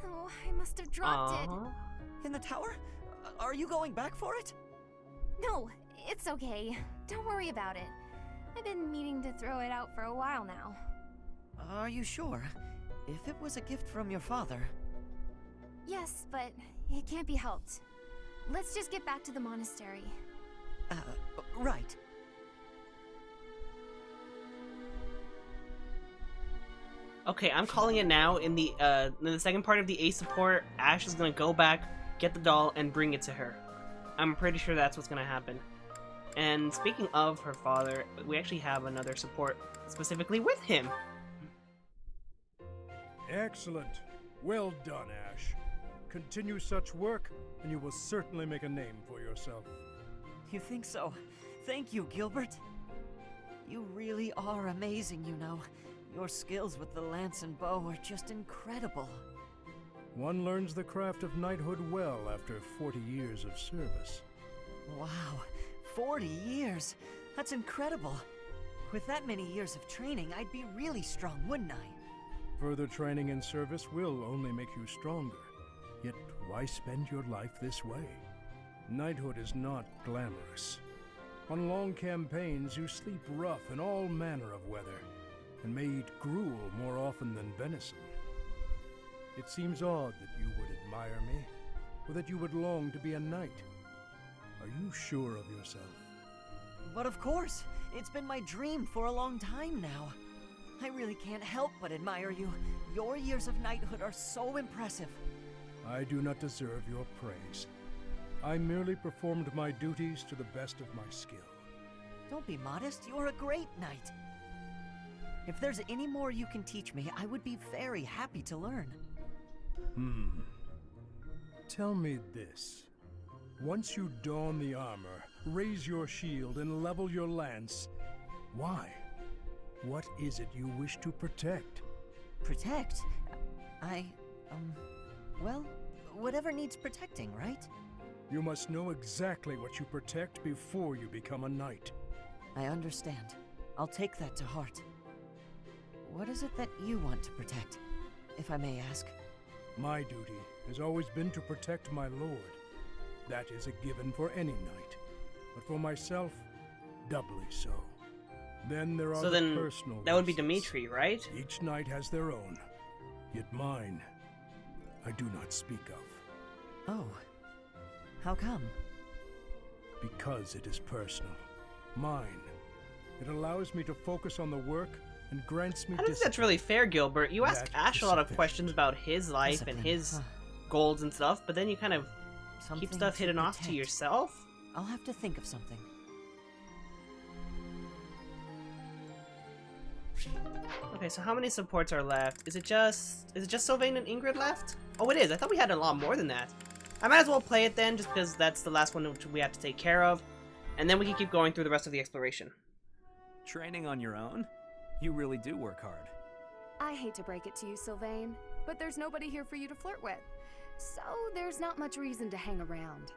C: Oh, I must have dropped it.
D: In the tower? Are you going back for it?
C: No, it's okay. Don't worry about it. I've been meaning to throw it out for a while now.
D: Are you sure? If it was a gift from your father...
C: Yes, but it can't be helped. Let's just get back to the monastery.
D: Right.
A: Okay, I'm calling it now. In the second part of the A support, Ash is gonna go back, get the doll, and bring it to her. I'm pretty sure that's what's gonna happen. And speaking of her father, we actually have another support specifically with him.
E: Excellent. Well done, Ash. Continue such work, and you will certainly make a name for yourself.
D: You think so? Thank you, Gilbert. You really are amazing, you know. Your skills with the lance and bow are just incredible.
E: One learns the craft of knighthood well after 40 years of service.
D: Wow, 40 years? That's incredible. With that many years of training, I'd be really strong, wouldn't I?
E: Further training and service will only make you stronger. Yet, why spend your life this way? Knighthood is not glamorous. On long campaigns, you sleep rough in all manner of weather, and may eat gruel more often than venison. It seems odd that you would admire me, or that you would long to be a knight. Are you sure of yourself?
D: But of course, it's been my dream for a long time now. I really can't help but admire you. Your years of knighthood are so impressive.
E: I do not deserve your praise. I merely performed my duties to the best of my skill.
D: Don't be modest, you're a great knight. If there's any more you can teach me, I would be very happy to learn.
E: Tell me this. Once you don the armor, raise your shield, and level your lance, why? What is it you wish to protect?
D: Protect? Well, whatever needs protecting, right?
E: You must know exactly what you protect before you become a knight.
D: I understand. I'll take that to heart. What is it that you want to protect, if I may ask?
E: My duty has always been to protect my lord. That is a given for any knight. But for myself, doubly so. Then there are
A: so
E: the
A: then
E: personal
A: that would be
E: reasons.
A: Dimitri, right?
E: Each knight has their own. Yet mine, I do not speak of.
D: Oh. How come?
E: Because it is personal. Mine. It allows me to focus on the work and grants me
A: I don't think that's really fair, Gilbert. You ask
E: That
A: Ash
E: is
A: a lot of
E: sufficient.
A: questions about his life
D: Discipline.
A: and his
D: Huh.
A: goals and stuff, but then you kind of
D: Something
A: keep stuff
D: to
A: hidden off to
D: protect.
A: yourself?
D: I'll have to think of something.
A: Okay, so how many supports are left? Is it just Sylvain and Ingrid left? Oh, it is. I thought we had a lot more than that. I might as well play it then, just because that's the last one which we have to take care of, and then we can keep going through the rest of the exploration.
F: Training on your own? You really do work hard.
O: I hate to break it to you, Sylvain, but there's nobody here for you to flirt with. So there's not much reason to hang around.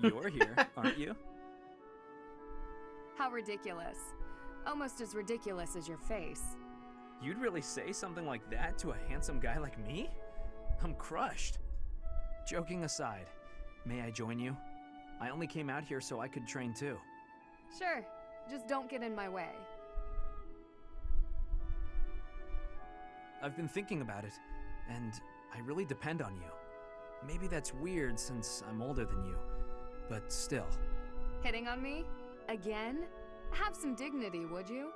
F: You're here, aren't you?
O: How ridiculous. Almost as ridiculous as your face.
F: You'd really say something like that to a handsome guy like me? I'm crushed. Joking aside, may I join you? I only came out here so I could train too.
O: Sure, just don't get in my way.
F: I've been thinking about it, and I really depend on you. Maybe that's weird since I'm older than you, but still.
O: Hitting on me? Again? Have some dignity, would you?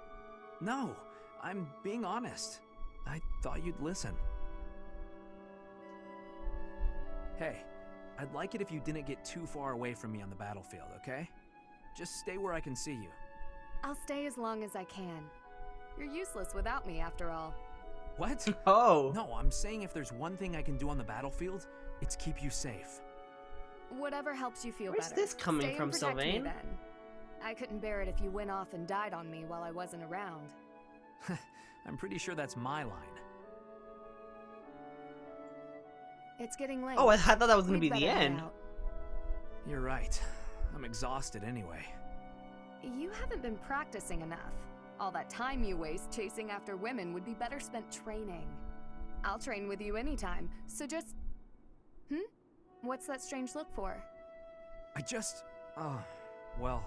F: No, I'm being honest. I thought you'd listen. Hey, I'd like it if you didn't get too far away from me on the battlefield, okay? Just stay where I can see you.
O: I'll stay as long as I can. You're useless without me, after all.
F: What?
A: Oh.
F: No, I'm saying if there's one thing I can do on the battlefield, it's keep you safe.
O: Whatever helps you feel
A: Where's
O: better.
A: this coming
O: Stay
A: from,
O: and protect me,
A: Sylvain?
O: then. I couldn't bear it if you went off and died on me while I wasn't around.
F: I'm pretty sure that's my line.
O: It's getting late.
A: Oh, I thought that was going to
O: We'd
A: be the
O: better head
A: end.
O: out.
F: You're right. I'm exhausted anyway.
O: You haven't been practicing enough. All that time you waste chasing after women would be better spent training. I'll train with you anytime, so just... What's that strange look for?
F: Well,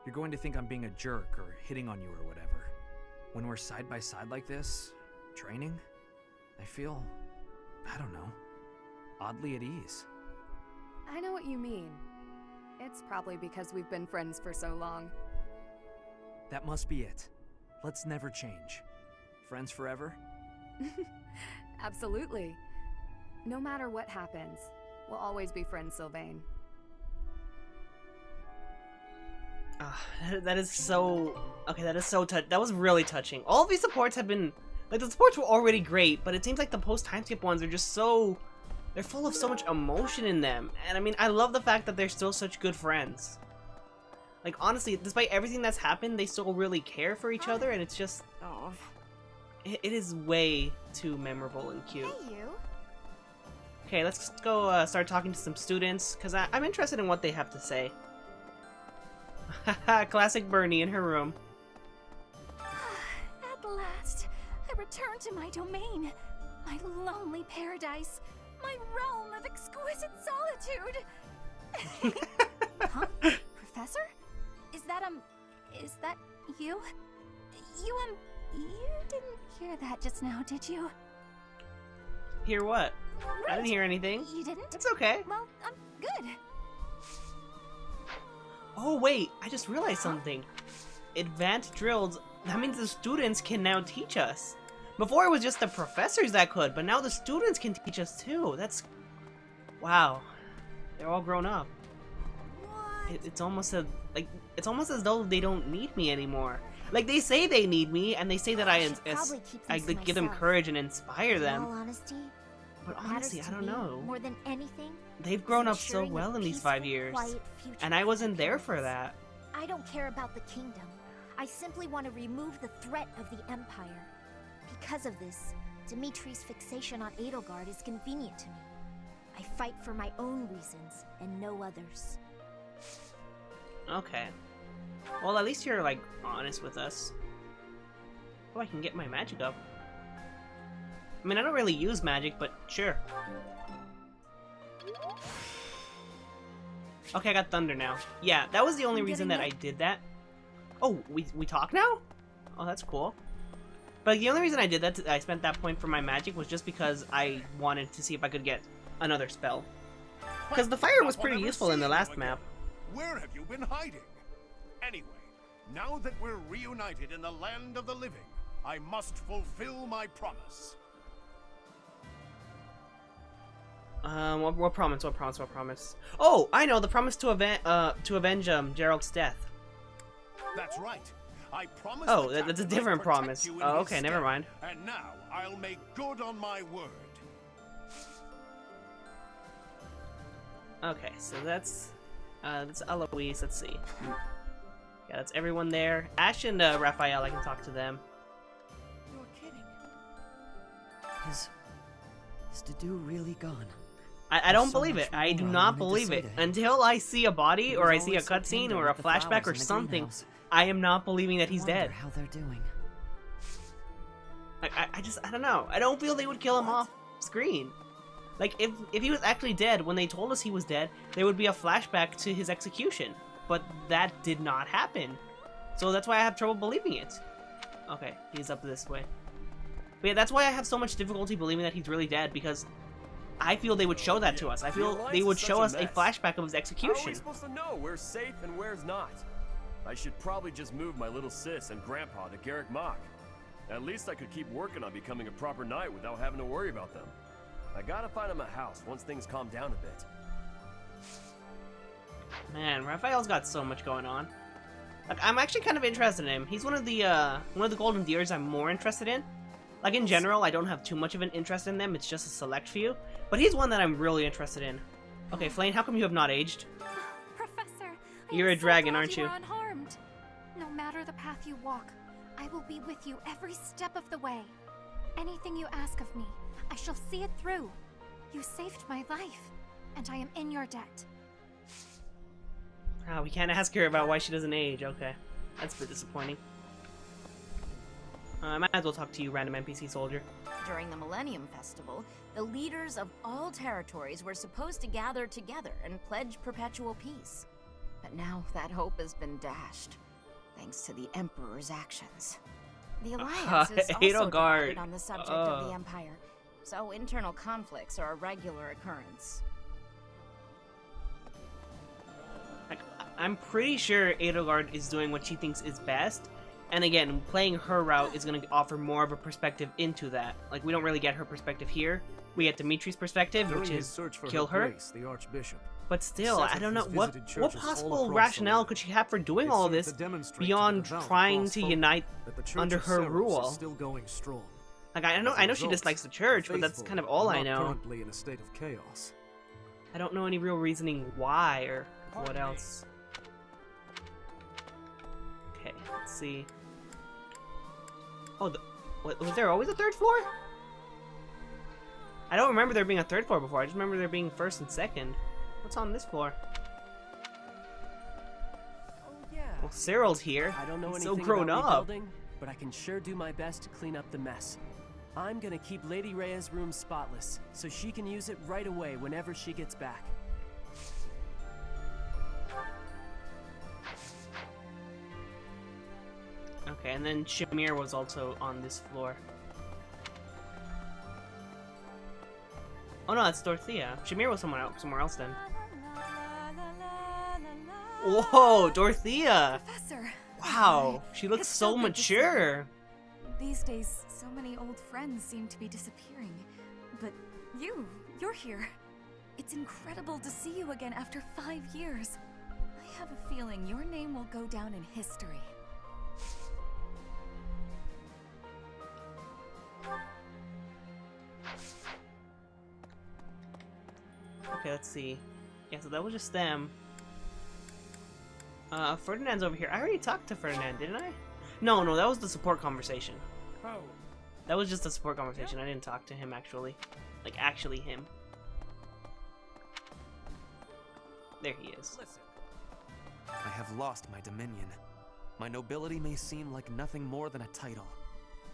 F: you're going to think I'm being a jerk or hitting on you or whatever. When we're side by side like this, training, I feel, I don't know, oddly at ease.
O: I know what you mean. It's probably because we've been friends for so long.
F: That must be it. Let's never change. Friends forever?
O: Absolutely. No matter what happens, we'll always be friends, Sylvain.
A: That is so... Okay, that is so that was really touching. All of these supports have been... Like, the supports were already great, but it seems like the post-time skip ones are just so... They're full of so much emotion in them. And I mean, I love the fact that they're still such good friends. Like, honestly, despite everything that's happened, they still really care for each other, and it's just... Oh, it is way too memorable and cute.
C: Hey, you.
A: Okay, let's go start talking to some students, because I'm interested in what they have to say. Classic Bernie in her room.
C: At last, I return to my domain, my lonely paradise, my realm of exquisite solitude. Huh? Professor? Is that you? You didn't hear that just now, did you?
A: Hear what? I didn't hear anything.
C: You didn't?
A: It's okay.
C: Well, good.
A: Oh wait, I just realized something. Advanced drills, that means the students can now teach us. Before it was just the professors that could, but now the students can teach us too. That's... wow. They're all grown up. It's almost as though they don't need me anymore. Like, they say they need me, and they say that I like, give them courage and inspire them.
P: In all honesty,
A: but honestly, I don't know.
P: More than anything,
A: they've grown up so well in these 5 years, and I wasn't there for that.
P: I don't care about the kingdom. I simply want to remove the threat of the Empire. Because of this, Dimitri's fixation on Edelgard is convenient to me. I fight for my own reasons and no others.
A: Okay. Well, at least you're, like, honest with us. Oh, I can get my magic up. I mean, I don't really use magic, but sure. Okay, I got thunder now. Yeah, that was the only reason that I did that. Oh, we talk now? Oh, that's cool. But the only reason I did that, I spent that point for my magic, was just because I wanted to see if I could get another spell. Because the fire was pretty useful in the last map.
I: Where have you been hiding? Anyway, now that we're reunited in the land of the living, I must fulfill my promise.
A: What promise? What promise? What promise? Oh, I know, the promise to avenge Gerald's death.
I: That's right. I promise.
A: Oh, that's a different promise. Oh, okay, never mind.
I: And now I'll make good on my word.
A: Okay, so that's Eloise. Let's see. Yeah, that's everyone there. Ash and Raphael, I can talk to them.
J: You're kidding. Is Dedue really gone?
A: I don't believe it. I do not believe it. Until I see a body, or I see a cutscene, or a flashback, or something, I am not believing that he's dead.
J: How they're doing.
A: I don't know. I don't feel they would kill him off screen. Like, if he was actually dead, when they told us he was dead, there would be a flashback to his execution. But that did not happen. So that's why I have trouble believing it. Okay, he's up this way. But yeah, that's why I have so much difficulty believing that he's really dead, because I feel they would show that to us. I feel they would show us a flashback of his execution.
Q: How are we supposed to know where's safe and where's not? I should probably just move my little sis and grandpa to Garrick Mach. At least I could keep working on becoming a proper knight without having to worry about them. I gotta find him a house once things calm down a bit.
A: Man, Raphael's got so much going on. Like, I'm actually kind of interested in him. He's one of the golden deers I'm more interested in. Like, in general, I don't have too much of an interest in them. It's just a select few. But he's one that I'm really interested in. Okay, Flane, how come you have not aged?
C: Professor,
A: you're a dragon, aren't you?
C: Unharmed. No matter the path you walk, I will be with you every step of the way. Anything you ask of me, I shall see it through. You saved my life, and I am in your debt.
A: Oh, we can't ask her about why she doesn't age. Okay. That's a bit disappointing. I might as well talk to you, random NPC soldier.
R: During the Millennium Festival, the leaders of all territories were supposed to gather together and pledge perpetual peace. But now that hope has been dashed, thanks to the Emperor's actions. The Alliance is also divided on the subject of the Empire, so internal conflicts are a regular occurrence.
A: I'm pretty sure Edelgard is doing what she thinks is best, and again, playing her route is going to offer more of a perspective into that. Like, we don't really get her perspective here. We get Dimitri's perspective, which is kill her.
S: The Archbishop.
A: But still, I don't know, what possible rationale could she have for doing all of this beyond trying to unite under her rule?
S: Still going strong.
A: Like, I know she dislikes the church, but that's kind of all I know.
S: Currently in a state of chaos.
A: I don't know any real reasoning why or what else. Okay, let's see. Oh, was there always a third floor? I don't remember there being a third floor before. I just remember there being first and second. What's on this floor?
M: Oh yeah.
A: Well, Cyril's here.
M: I don't know
A: He's
M: anything
A: so grown
M: about
A: up.
M: rebuilding, but I can sure do my best to clean up the mess. I'm gonna keep Lady Rhea's room spotless, so she can use it right away whenever she gets back.
A: Okay, and then Shamir was also on this floor. Oh no, that's Dorothea. Shamir was somewhere else then. Whoa, Dorothea!
O: Professor!
A: Wow, she looks
O: It's
A: so
O: good to see you.
A: mature.
O: These days, so many old friends seem to be disappearing. But you're here. It's incredible to see you again after 5 years. I have a feeling your name will go down in history.
A: Okay, let's see. Yeah, so that was just them. Ferdinand's over here. I already talked to Ferdinand, didn't I? No, that was the support conversation.
B: Oh.
A: That was just a support conversation. I didn't talk to him, actually. Like, actually him. There he is.
M: Listen. I have lost my dominion. My nobility may seem like nothing more than a title,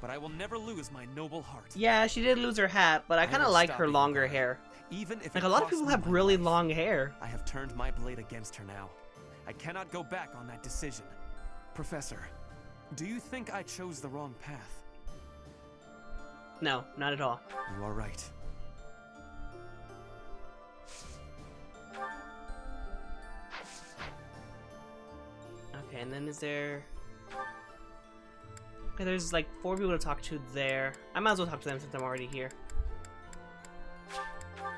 M: but I will never lose my noble heart.
A: Yeah, she did lose her hat, but I kind of
M: will
A: like
M: stop
A: her
M: being
A: longer
M: blind.
A: hair.
M: Even if
A: Like,
M: it
A: a lot of
M: costs
A: people
M: me
A: have
M: my
A: really
M: life,
A: long hair.
M: I have turned my blade against her now. I cannot go back on that decision. Professor, do you think I chose the wrong path?
A: No, not at all.
M: You are right.
A: Okay, and then is there... Okay, there's like 4 people to talk to there. I might as well talk to them since I'm already here.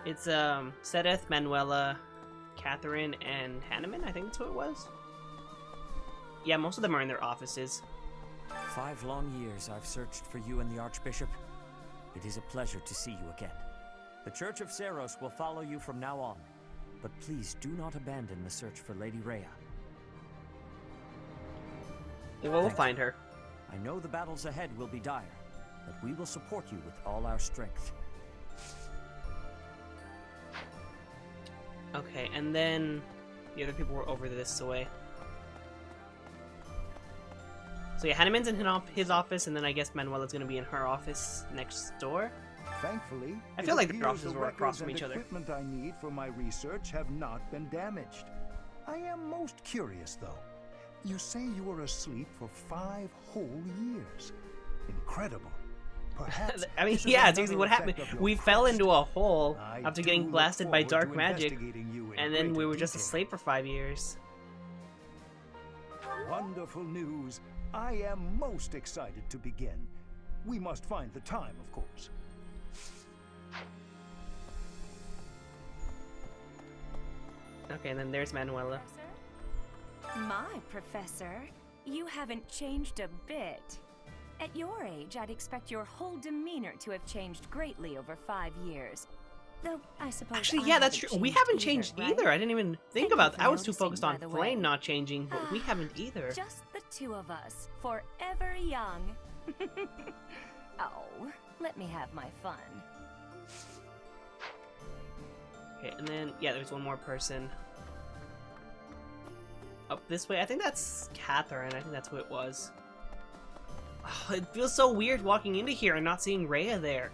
A: It's Sedeth, Manuela, Catherine, and Hanneman, I think that's who it was. Yeah, most of them are in their offices.
T: 5 long years I've searched for you and the Archbishop. It is a pleasure to see you again. The Church of Seros will follow you from now on, but please do not abandon the search for Lady Rhea.
A: We'll find her.
T: I know the battles ahead will be dire, but we will support you with all our strength.
A: Okay, and then the other people were over this way. So yeah, Hanneman's in his office, and then I guess Manuela's gonna be in her office next door.
U: Thankfully,
A: I feel like their
U: appears
A: offices
U: the
A: were across
U: records
A: from
U: and
A: each other.
U: equipment I need for my research have not been damaged. I am most curious, though. You say you were asleep for 5 whole years. Incredible. Perhaps.
A: I mean,
U: this is
A: yeah,
U: another
A: seriously, what happened?
U: effect of your
A: We fell into a hole
U: I
A: after
U: do
A: getting
U: look
A: blasted by
U: forward
A: dark
U: to
A: magic,
U: investigating you in
A: and then we
U: greater
A: were just
U: detail.
A: asleep for 5 years.
U: Wonderful news. I am most excited to begin. We must find the time, of course.
A: Okay, and then there's Manuela.
V: My professor, you haven't changed a bit. At your age, I'd expect your whole demeanor to have changed greatly over 5 years. Though, I suppose
A: Actually,
V: I
A: yeah, that's
V: haven't
A: true. We
V: changed
A: haven't changed
V: right?
A: either. I didn't even think
V: Thank you
A: about
V: for
A: that. I was too
V: noticing,
A: focused on
V: by the way.
A: Flame not changing, but we haven't either.
V: Just the 2 of us, forever young. Oh, let me have my fun.
A: Okay, and then, yeah, there's one more person. Up this way. I think that's Catherine. I think that's who it was. Oh, it feels so weird walking into here and not seeing Rhea there.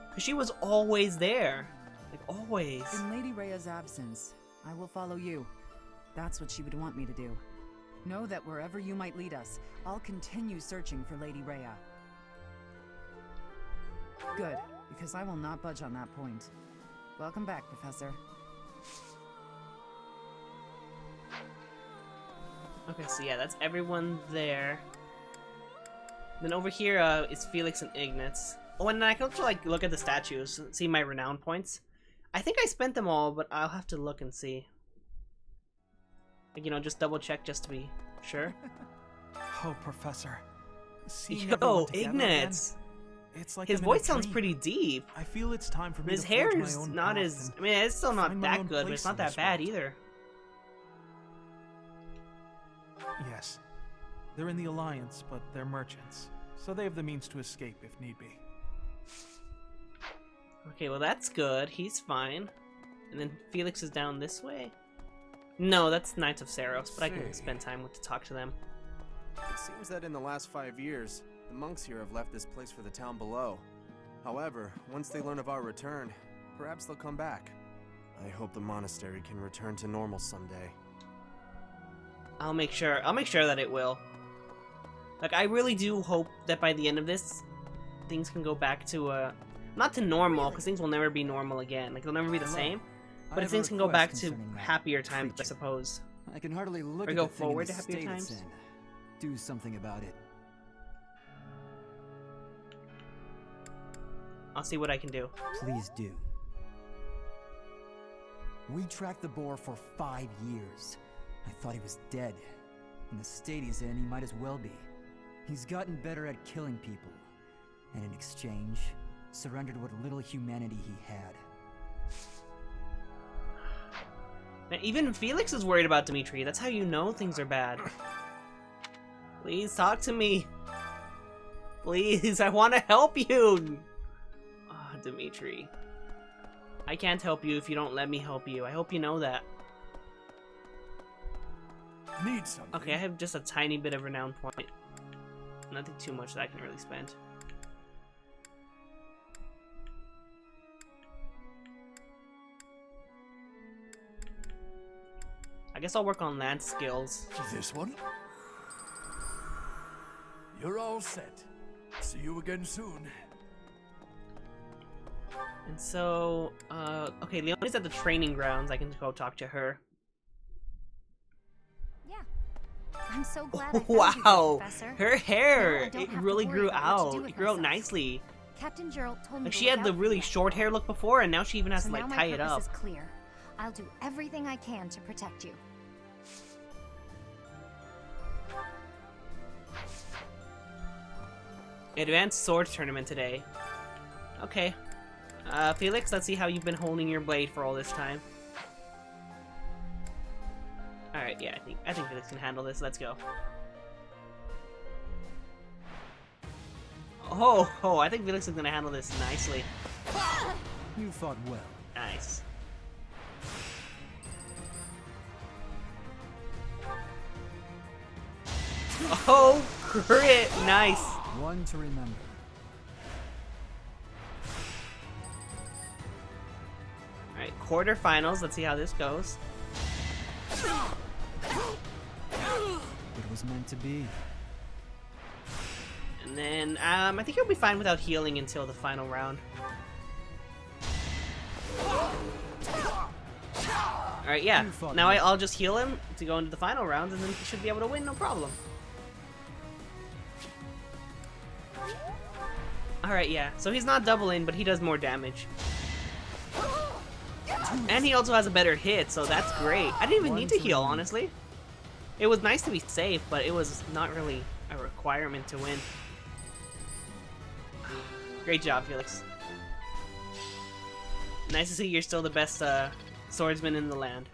A: Because she was always there. Like, always.
K: In Lady Rhea's absence, I will follow you. That's what she would want me to do. Know that wherever you might lead us, I'll continue searching for Lady Rhea. Good, because I will not budge on that point. Welcome back, Professor.
A: Okay, so yeah, that's everyone there. Then over here is Felix and Ignatz. Oh, and I can also like look at the statues, see my renown points. I think I spent them all, but I'll have to look and see. Like, you know, just double check just to be sure.
W: Oh, Professor.
A: Yo, Ignatz.
W: It's like
A: his
W: I'm in a
A: voice sounds
W: dream.
A: pretty deep.
W: I feel it's time for me
A: His
W: to
A: hair
W: forge
A: is
W: my own
A: not
W: path
A: as...
W: and
A: I mean, it's still not
W: find my
A: that
W: own
A: good, but it's
W: place
A: not
W: in
A: that
W: this
A: bad
W: world.
A: either.
W: Yes. They're in the Alliance, but they're merchants, so they have the means to escape if need be.
A: Okay, well that's good. He's fine. And then Felix is down this way? No, that's Knights of Seros, but I can spend time to talk to them.
X: It seems that in the last 5 years, the monks here have left this place for the town below. However, once they learn of our return, perhaps they'll come back. I hope the monastery can return to normal someday.
A: I'll make sure that it will. Like, I really do hope that by the end of this, things can go back to Not to normal, because things will never be normal again. Like, they'll never be the same. But things can go back to happier times, I suppose.
G: I can hardly look
A: Or
G: at
A: go
G: the thing in
A: forward
G: the
A: to happier
G: state
A: times.
G: it's in. Do something about it.
A: I'll see what I can do.
G: Please do. We tracked the boar for 5 years. I thought he was dead. In the state he's in, he might as well be. He's gotten better at killing people. And in exchange, surrendered what little humanity he had.
A: Man, even Felix is worried about Dimitri. That's how you know things are bad. Please talk to me. Please, I want to help you. Ah, Dimitri. I can't help you if you don't let me help you. I hope you know that.
I: Need something.
A: Okay, I have just a tiny bit of renown point. Nothing too much that I can really spend. I guess I'll work on land skills.
I: This one? You're all set. See you again soon.
A: And so, okay, Leonie's at the training grounds. I can go talk to her.
C: Yeah. I'm so glad I found
A: Wow,
C: you, Professor.
A: her hair,
C: Now I don't
A: it
C: have to
A: really
C: worry
A: grew
C: about what to
A: out.
C: do with
A: It grew out
C: myself.
A: nicely.
C: Captain Gerald told me
A: Like,
C: to
A: she
C: look
A: had the
C: out
A: really
C: for
A: short hair look before, and now she even has
C: so
A: to, like,
C: now
A: tie
C: my
A: it
C: purpose
A: up.
C: is clear. I'll do everything I can to protect you.
A: Advanced Swords Tournament today. Okay. Felix, let's see how you've been holding your blade for all this time. Alright, yeah, I think Felix can handle this. Let's go. Oh, I think Felix is gonna handle this nicely.
G: You fought well.
A: Nice. Oh, crit! Nice.
G: One to remember.
A: Alright, quarterfinals. Let's see how this goes.
G: It was meant to be.
A: And then, I think he'll be fine without healing until the final round. Alright, yeah. Now I'll just heal him to go into the final round, and then he should be able to win, no problem. Alright, yeah. So he's not doubling, but he does more damage. And he also has a better hit, so that's great. I didn't even need to heal, honestly. It was nice to be safe, but it was not really a requirement to win. Great job, Felix. Nice to see you're still the best swordsman in the land.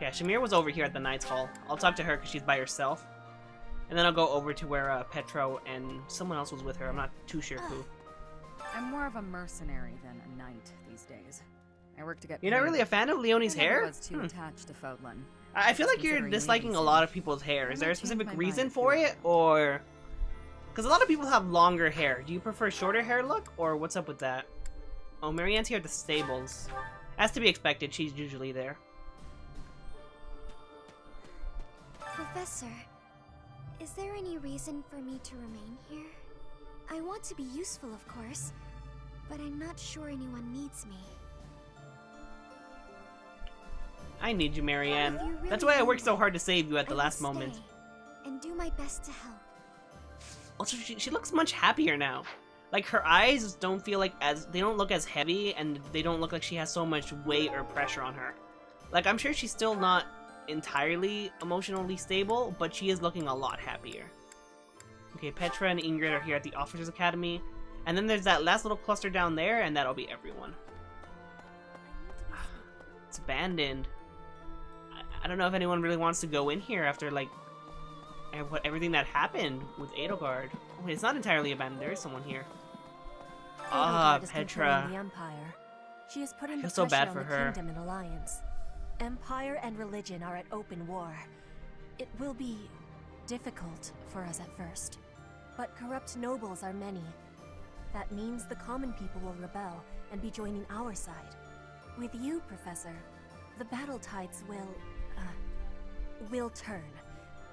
A: Yeah, Shamir was over here at the Knights Hall. I'll talk to her because she's by herself. And then I'll go over to where Petro and someone else was with her. I'm not too sure who.
K: I'm more of a mercenary than a knight these days. I work to get
A: You're not
K: paid.
A: really a fan of Leonie's
K: I never
A: hair?
K: was too attached to Fodlan.
A: I feel like you're
K: Considering
A: disliking a
K: leniency.
A: lot of people's hair. Is
K: I
A: there a
K: might change
A: specific
K: my
A: reason
K: mind
A: for
K: if you
A: it, or... Because a lot of people have longer hair. Do you prefer shorter hair look, or what's up with that? Oh, Marianne's here at the stables. As to be expected, she's usually there.
P: Professor, is there any reason for me to remain here? I want to be useful, of course, but I'm not sure anyone needs me.
A: I need you, Marianne.
P: If you really
A: That's why I
P: need
A: worked so
P: me,
A: hard to save you at the
P: I
A: last
P: will
A: moment.
P: stay and do my best to help.
A: Also, she looks much happier now. Like, her eyes don't feel like they don't look as heavy, and they don't look like she has so much weight or pressure on her. Like, I'm sure she's still not entirely emotionally stable, but she is looking a lot happier. Okay, Petra and Ingrid are here at the Officers Academy. And then there's that last little cluster down there, and that'll be everyone. It's abandoned. I don't know if anyone really wants to go in here after, like, everything that happened with Edelgard. Oh, it's not entirely abandoned. There is someone here. Ah,
H: Edelgard is
A: Petra.
H: controlling the Empire. She is putting
A: I
H: the
A: feel so
H: pressure
A: bad
H: on
A: for
H: the
A: her.
H: kingdom in alliance. Empire and religion are at open war. It will be difficult for us at first, but corrupt nobles are many. That means the common people will rebel and be joining our side. With you, Professor, the battle tides will turn.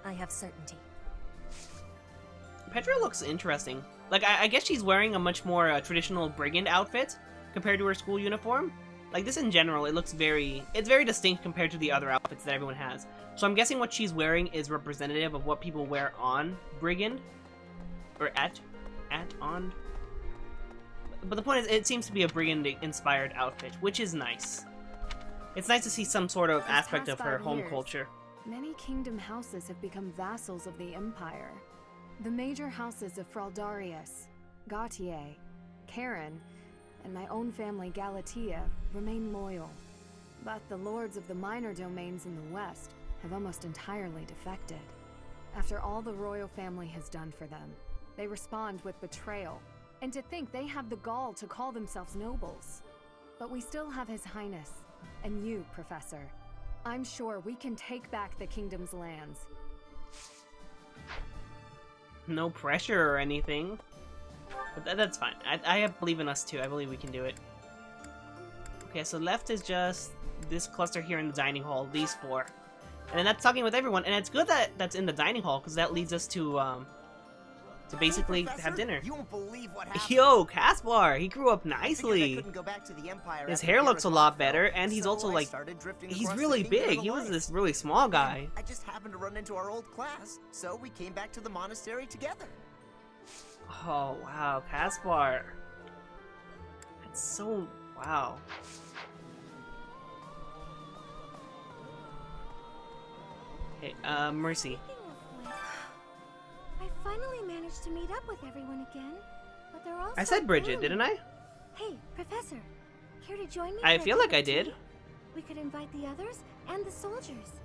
H: I have certainty.
A: Petra looks interesting. Like, I guess she's wearing a much more traditional brigand outfit compared to her school uniform. Like, this in general, it's very distinct compared to the other outfits that everyone has. So I'm guessing what she's wearing is representative of what people wear on brigand. Or on. But the point is, it seems to be a brigand-inspired outfit, which is nice. It's nice to see some sort of aspect of her home culture.
O: Many kingdom houses have become vassals of the Empire. The major houses of Fraldarius, Gautier, Karen, and my own family Galatea remain loyal. But the lords of the minor domains in the west have almost entirely defected. After all the royal family has done for them, they respond with betrayal, and to think they have the gall to call themselves nobles. But we still have His Highness, and you, Professor. I'm sure we can take back the kingdom's lands.
A: No pressure or anything. But that's fine. I believe in us too. I believe we can do it. Okay, so left is just this cluster here in the dining hall, these four. And then that's talking with everyone, and it's good that that's in the dining hall, because that leads us to basically have dinner.
D: You won't believe what happened.
A: Yo, Caspar, he grew up
D: I
A: nicely.
D: couldn't go back to the Empire
A: His
D: after
A: hair looks a
D: Garrett
A: lot
D: fell,
A: better, and he's
D: so
A: also
D: I
A: like,
D: started drifting
A: he's
D: across
A: really
D: the kingdom
A: big.
D: of
A: He was
D: Alliance.
A: this really small guy.
D: I just happened to run into our old class, so we came back to the monastery together.
A: Oh, wow, Caspar. That's so, wow. Hey, Mercy.
P: I finally managed to meet up with everyone again, but they're all
A: I
P: so
A: said Bridget,
P: gloomy.
A: didn't I?
P: Hey, Professor, here to join me?
A: I
P: for a
A: feel
P: cup
A: like I
P: of tea?
A: did.
P: We could invite the others and the soldiers.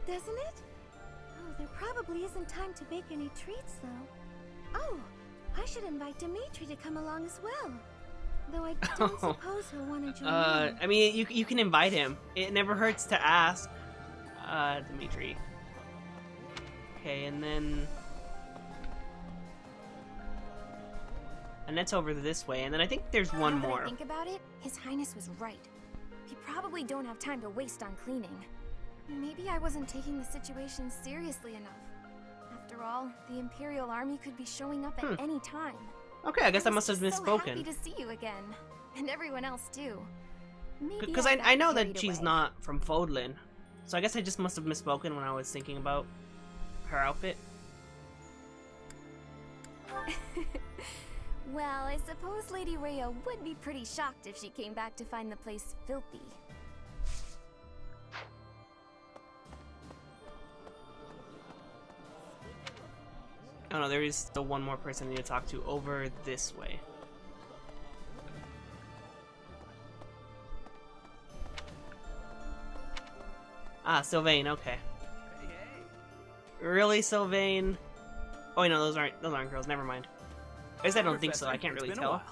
P: Doesn't it? Oh, there probably isn't time to bake any treats, though. Oh, I should invite Dimitri to come along as well. Though I don't suppose he'll want to join in.
A: I mean, you can invite him. It never hurts to ask. Dimitri. Okay, and then Annette's over this way, and then I think there's one
P: Now
A: more.
P: that I think about it, His Highness was right. We probably don't have time to waste on cleaning. Maybe I wasn't taking the situation seriously enough. After all, the Imperial Army could be showing up at any time.
A: Okay, I guess I must have
P: was just so
A: misspoken.
P: happy to see you again, and everyone else too. Maybe
A: Because
P: I
A: I
P: got
A: know
P: carried
A: that she's
P: away.
A: not from Fodlin, so I guess I just must have misspoken when I was thinking about her outfit.
P: Well, I suppose Lady Rhea would be pretty shocked if she came back to find the place filthy.
A: Oh no, there is still one more person I need to talk to over this way. Ah, Sylvain, okay. Really, Sylvain? Oh wait, no, those aren't girls, never mind. I guess I don't think so, I can't really tell.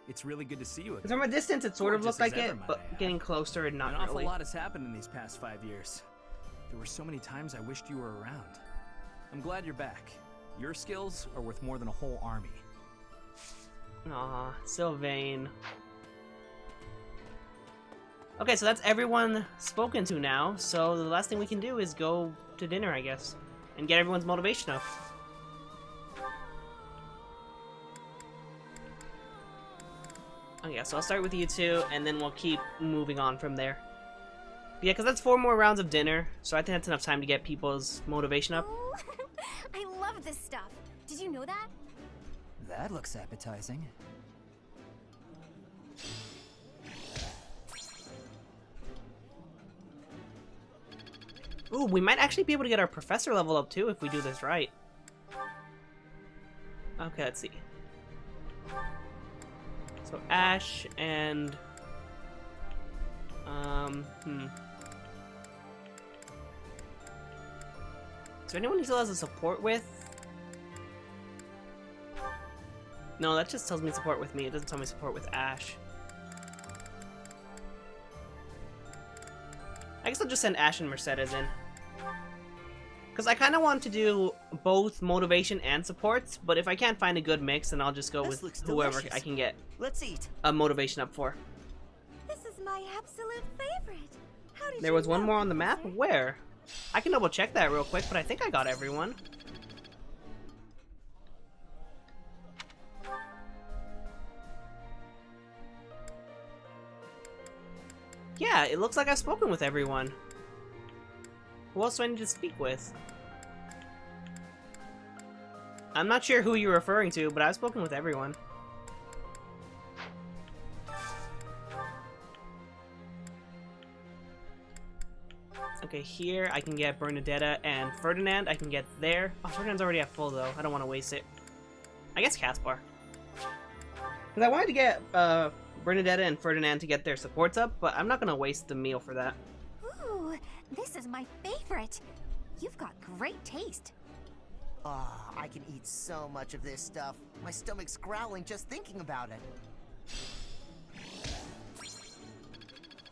F: It's really good to see you again.
A: Because from a distance it sort of
F: Gorgeous
A: looked like
F: as ever,
A: it,
F: might
A: but
F: I add.
A: getting closer and not
F: An awful
A: really.
F: lot has happened in these past 5 years. There were so many times I wished you were around. I'm glad you're back. Your skills are worth more than a whole army.
A: Aw, Sylvain. Okay, so that's everyone spoken to now, so the last thing we can do is go to dinner, I guess, and get everyone's motivation up. Oh yeah, so I'll start with you two, and then we'll keep moving on from there. Yeah, because that's 4 more rounds of dinner, so I think that's enough time to get people's motivation up.
P: I love this stuff. Did you know that?
G: That looks appetizing.
A: Ooh, we might actually be able to get our professor level up too if we do this right. Okay, let's see. So Ash and Is there anyone he still has a support with? No, that just tells me support with me. It doesn't tell me support with Ash. I guess I'll just send Ash and Mercedes in. Because I kind of want to do both motivation and supports, but if I can't find a good mix, then I'll just go
D: This
A: with
D: looks
A: whoever
D: delicious.
A: I can get
D: Let's eat.
A: a motivation up for.
P: This is my absolute favorite. How did
A: There
P: you
A: was one
P: know,
A: more on the map?
P: Professor?
A: Where? I can double check that real quick, but I think I got everyone. Yeah, it looks like I've spoken with everyone. Who else do I need to speak with? I'm not sure who you're referring to, but I've spoken with everyone. Okay, here I can get Bernadetta and Ferdinand. I can get there. Oh, Ferdinand's already at full though. I don't want to waste it. I guess Caspar. Because I wanted to get Bernadetta and Ferdinand to get their supports up, but I'm not going to waste the meal for that.
P: Ooh, this is my favorite. You've got great taste.
D: Ah, I can eat so much of this stuff. My stomach's growling just thinking about it.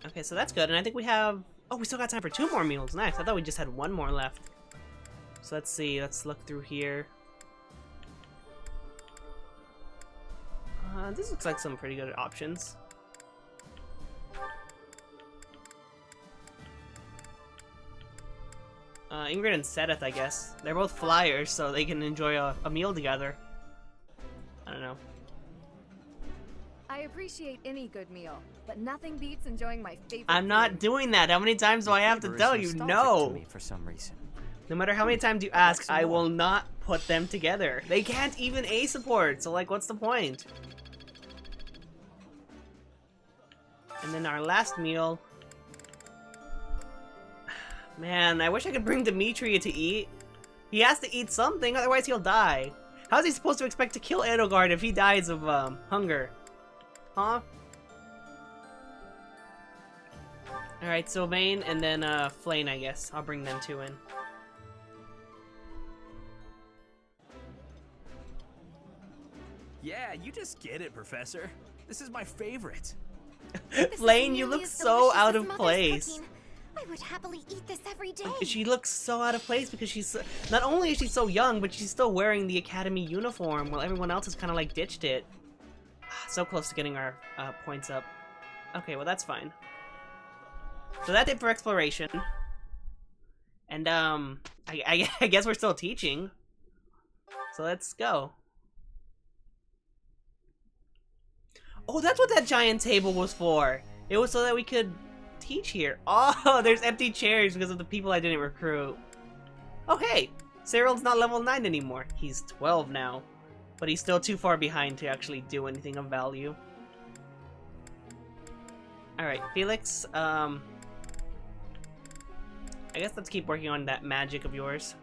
A: Okay, so that's good. And I think we have... Oh, we still got time for 2 more meals. Nice. I thought we just had 1 more left. So let's see. Let's look through here. This looks like some pretty good options. Ingrid and Sedith, I guess. They're both flyers, so they can enjoy a meal together. I don't know.
O: I appreciate any good meal, but nothing beats enjoying my favorite.
A: I'm not doing that. How many times do I have to tell you no?
T: To me for some reason.
A: No matter how many times you ask, I will not put them together. They can't even A support, so like, what's the point? And then our last meal. Man, I wish I could bring Dimitri to eat. He has to eat something, otherwise he'll die. How's he supposed to expect to kill Edelgard if he dies of hunger? Huh? Alright, Sylvain and then Flane, I guess. I'll bring them 2 in.
F: Yeah, you just get it, Professor. This is my favorite.
A: Flane, you look so out of place.
P: I would happily eat this every day.
A: She looks so out of place because she's not only is she so young, but she's still wearing the academy uniform while everyone else has kind of like ditched it. So close to getting our points up. Okay, well that's fine. So that's it for exploration. And I guess we're still teaching. So let's go. Oh, that's what that giant table was for. It was so that we could teach here. Oh, there's empty chairs because of the people I didn't recruit. Oh, hey. Cyril's not level 9 anymore. He's 12 now. But he's still too far behind to actually do anything of value. Alright, Felix. I guess let's keep working on that magic of yours.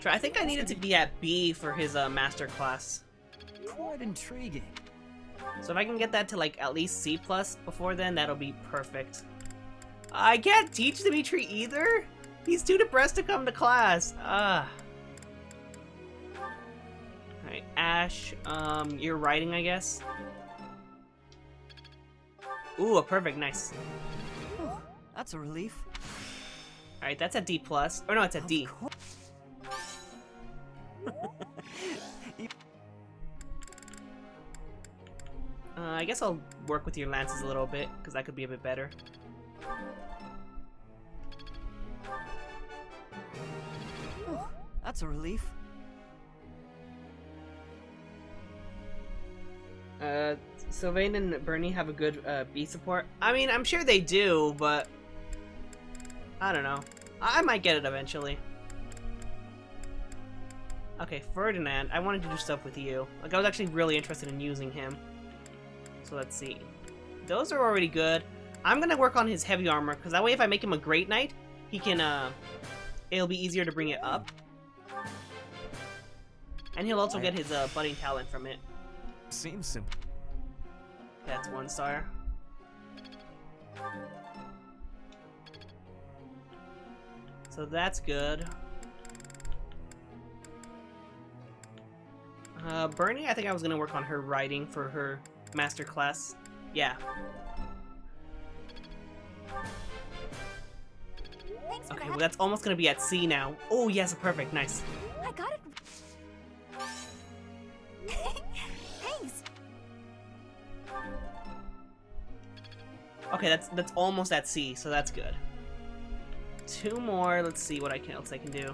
A: I think I needed to be at B for his master class.
G: Quite intriguing.
A: So if I can get that to like at least C+ before then, that'll be perfect. I can't teach Dimitri either? He's too depressed to come to class. Alright, Ash, you're writing, I guess? Ooh, a perfect, nice.
G: Oh, that's a relief.
A: Alright, that's a D+. Or no, it's a D. I guess I'll work with your lances a little bit, because that could be a bit better.
G: Oh, that's a relief.
A: Sylvain and Bernie have a good B support. I mean, I'm sure they do, but I don't know. I might get it eventually. Okay, Ferdinand, I wanted to do stuff with you. Like, I was actually really interested in using him. So let's see. Those are already good. I'm gonna work on his heavy armor, because that way if I make him a Great Knight, he can, it'll be easier to bring it up. And he'll also get his budding talent from it.
F: Seems simple.
A: That's 1 star. So that's good. Bernie, I think I was gonna work on her writing for her master class. Yeah. Okay, well that's almost gonna be at C now. Oh yes, perfect, nice.
P: I got it. Thanks.
A: Okay, that's almost at C, so that's good. 2 more. Let's see what else I can do.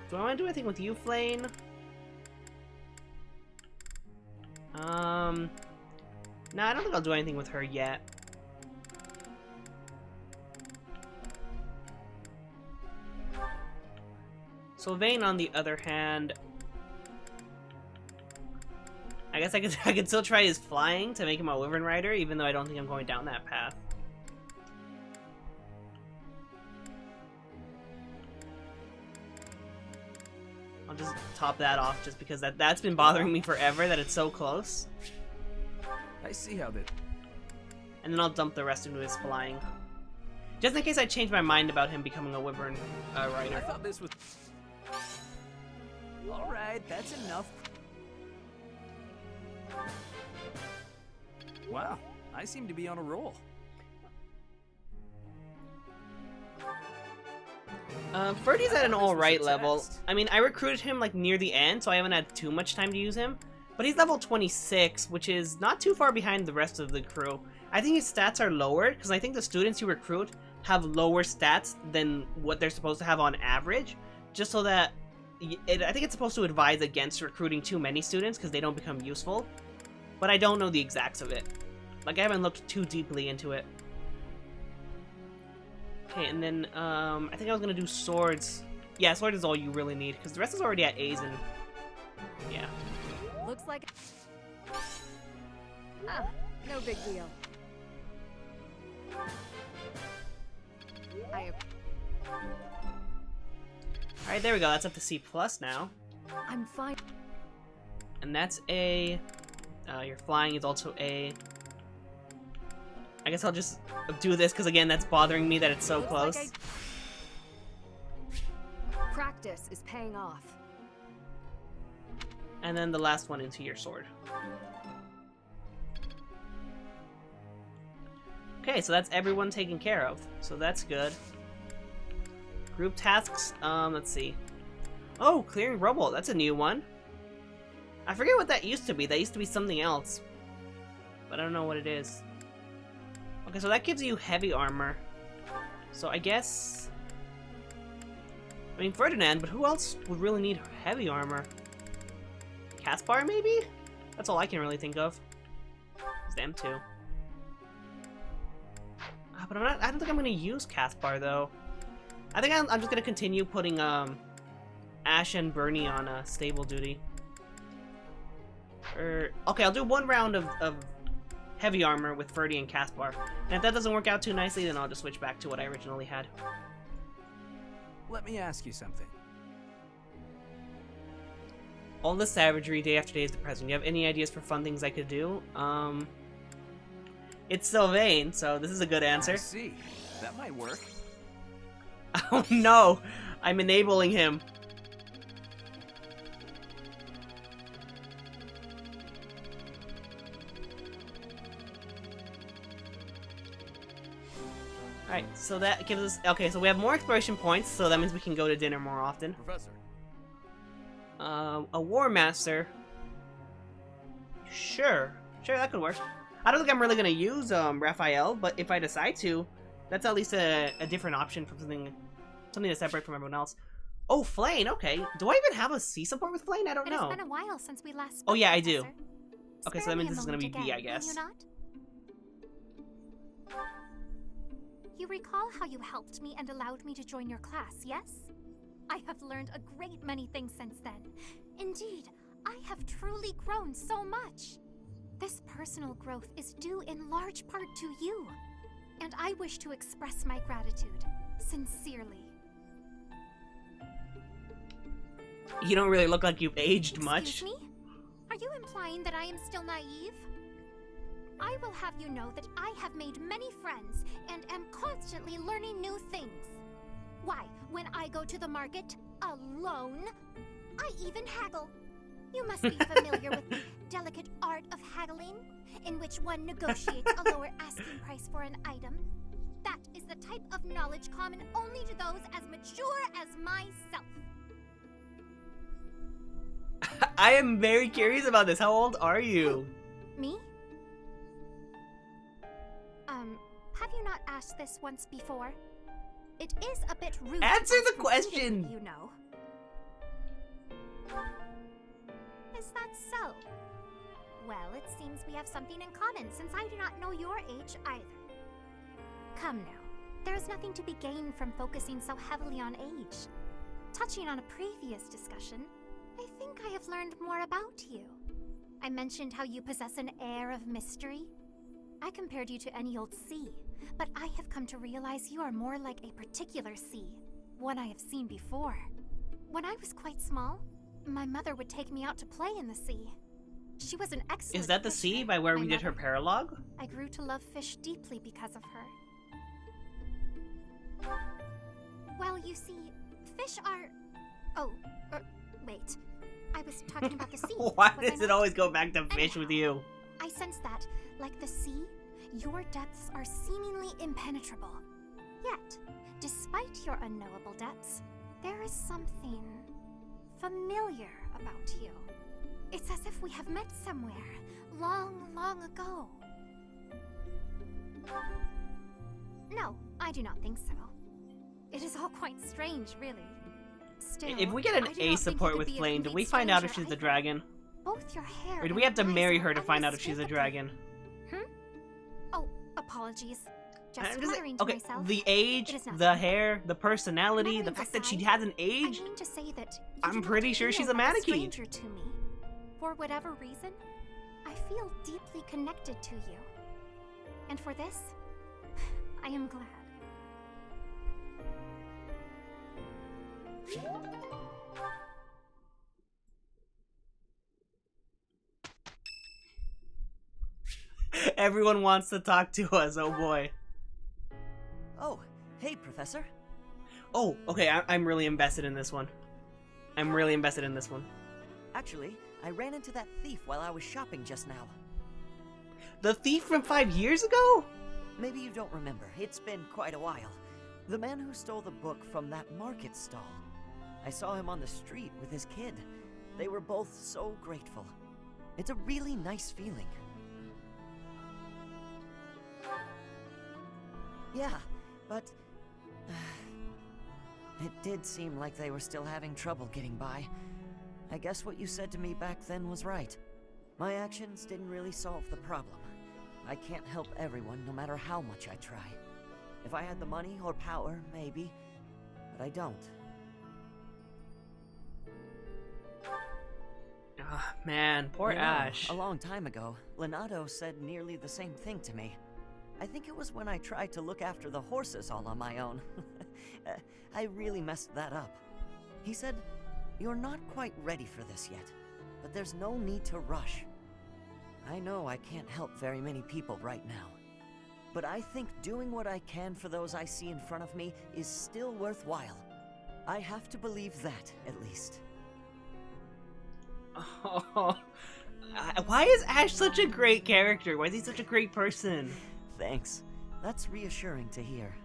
A: Do I want to do anything with you, Flane? No, I don't think I'll do anything with her yet. Sylvain, on the other hand, I guess I could still try his flying to make him a Wyvern Rider, even though I don't think I'm going down that path. I'll just top that off, just because that's been bothering me forever, that it's so close.
F: I see how that...
A: And then I'll dump the rest into his flying. Just in case I change my mind about him becoming a Wyvern Rider.
F: I thought this was... Alright, that's enough. Wow, I seem to be on a roll.
A: Ferdy's at an alright level. I mean, I recruited him like near the end, so I haven't had too much time to use him. But he's level 26, which is not too far behind the rest of the crew. I think his stats are lowered, because I think the students you recruit have lower stats than what they're supposed to have on average, just so that... I think it's supposed to advise against recruiting too many students, because they don't become useful. But I don't know the exacts of it. Like, I haven't looked too deeply into it. Okay, and then, I think I was gonna do swords. Yeah, sword is all you really need, because the rest is already at A's and... yeah.
O: Looks like... Ah, no big deal.
A: Alright, there we go. That's up to C+ now.
O: I'm fine.
A: And that's A. Your flying is also A. I guess I'll just do this, because again, that's bothering me that it's so close.
O: Like practice is paying off.
A: And then the last one into your sword. Okay, so that's everyone taken care of. So that's good. Group tasks, let's see. Oh, clearing rubble, that's a new one. I forget what that used to be. That used to be something else. But I don't know what it is. Okay, so that gives you heavy armor. So I guess... I mean, Ferdinand, but who else would really need heavy armor? Caspar, maybe? That's all I can really think of. It's them two. But I don't think I'm gonna use Caspar, though. I think I'm just gonna continue putting, Ash and Bernie on, stable duty. Okay, I'll do 1 round of heavy armor with Ferdy and Caspar. And if that doesn't work out too nicely, then I'll just switch back to what I originally had.
F: Let me ask you something.
A: All the savagery, day after day is depressing. Do you have any ideas for fun things I could do? It's Sylvain, so this is a good answer.
F: I see. That might work.
A: Oh no! I'm enabling him. Alright, so that gives us... Okay, so we have more exploration points, so that means we can go to dinner more often.
Q: Professor.
A: A War Master. Sure, that could work. I don't think I'm really gonna use Raphael, but if I decide to, that's at least a different option from something to separate from everyone else. Oh, Flane, okay. Do I even have a C support with Flane? I don't know.
P: It's been a while since we last spoke,
A: oh yeah, I do.
P: Professor.
A: Okay, so
P: Spare
A: that
P: me
A: means
P: a
A: this is gonna be
P: moment
A: B, I
P: again,
A: guess.
P: will you not? You recall how you helped me and allowed me to join your class, yes? I have learned a great many things since then. Indeed, I have truly grown so much. This personal growth is due in large part to you, and I wish to express my gratitude, sincerely.
A: You don't really look like you've aged much.
P: Excuse me? Are you implying that I am still naive? I will have you know that I have made many friends and am constantly learning new things. Why, when I go to the market, alone, I even haggle. You must be familiar with the delicate art of haggling, in which one negotiates a lower asking price for an item. That is the type of knowledge common only to those as mature as myself.
A: I am very curious about this. How old are you?
P: Me? asked this once before? It is a bit rude.
A: Answer
P: to
A: the
P: ask
A: question!
P: repeatedly, you know. Is that so? Well, it seems we have something in common since I do not know your age either. Come now, there is nothing to be gained from focusing so heavily on age. Touching on a previous discussion, I think I have learned more about you. I mentioned how you possess an air of mystery. I compared you to any old sea, but I have come to realize you are more like a particular sea, one I have seen before. When I was quite small, my mother would take me out to play in the sea. She was an excellent
A: Is that the
P: fisher,
A: sea by where
P: my
A: we did her
P: mother.
A: paralogue?
P: I grew to love fish deeply because of her. Well, you see, fish are... Oh, wait. I was talking about the sea.
A: Why
P: was I
A: does it
P: not?
A: always go back to fish with you?
P: I sense that, like the sea, your depths are seemingly impenetrable. Yet, despite your unknowable depths, there is something familiar about you. It's as if we have met somewhere, long, long ago. No, I do not think so. It is all quite strange, really. Still,
A: If we get an
P: I do
A: A
P: not think you
A: support
P: could
A: with
P: be a
A: Flame, do we
P: complete
A: find out if
P: stranger
A: she's the
P: either.
A: dragon?
P: Both your hair
A: Or do
P: and
A: we have to
P: eyes
A: marry
P: are
A: her to find out if she's a dragon?
P: Oh, apologies. Just
A: I'm just
P: muttering to
A: okay,
P: myself.
A: the age,
P: It is
A: the
P: nothing.
A: hair, the personality, the
P: Mutterings
A: fact that she
P: aside,
A: has an age.
P: I mean to say that you
A: I'm
P: do not
A: pretty sure
P: feel
A: she's a
P: like
A: mannequin.
P: stranger to me. For whatever reason, I feel deeply connected to you. And for this, I am glad.
A: Everyone wants to talk to us, oh boy.
E: Oh, hey, Professor.
A: Oh, okay, I'm really invested in this one. I'm really invested in this one.
E: Actually, I ran into that thief while I was shopping just now.
A: The thief from 5 years ago?
E: Maybe you don't remember. It's been quite a while. The man who stole the book from that market stall. I saw him on the street with his kid. They were both so grateful. It's a really nice feeling. Yeah, but it did seem like they were still having trouble getting by. I guess what you said to me back then was right. My actions didn't really solve the problem. I can't help everyone no matter how much I try. If I had the money or power, maybe, but I don't.
A: Ah, man, poor
E: You know,
A: Ash.
E: A long time ago, Leonardo said nearly the same thing to me. I think it was when I tried to look after the horses all on my own. I really messed that up. He said, "You're not quite ready for this yet, but there's no need to rush." I know I can't help very many people right now, but I think doing what I can for those I see in front of me is still worthwhile. I have to believe that, at least.
A: Oh, why is Ash such a great character? Why is he such a great person?
E: Thanks. That's reassuring to hear.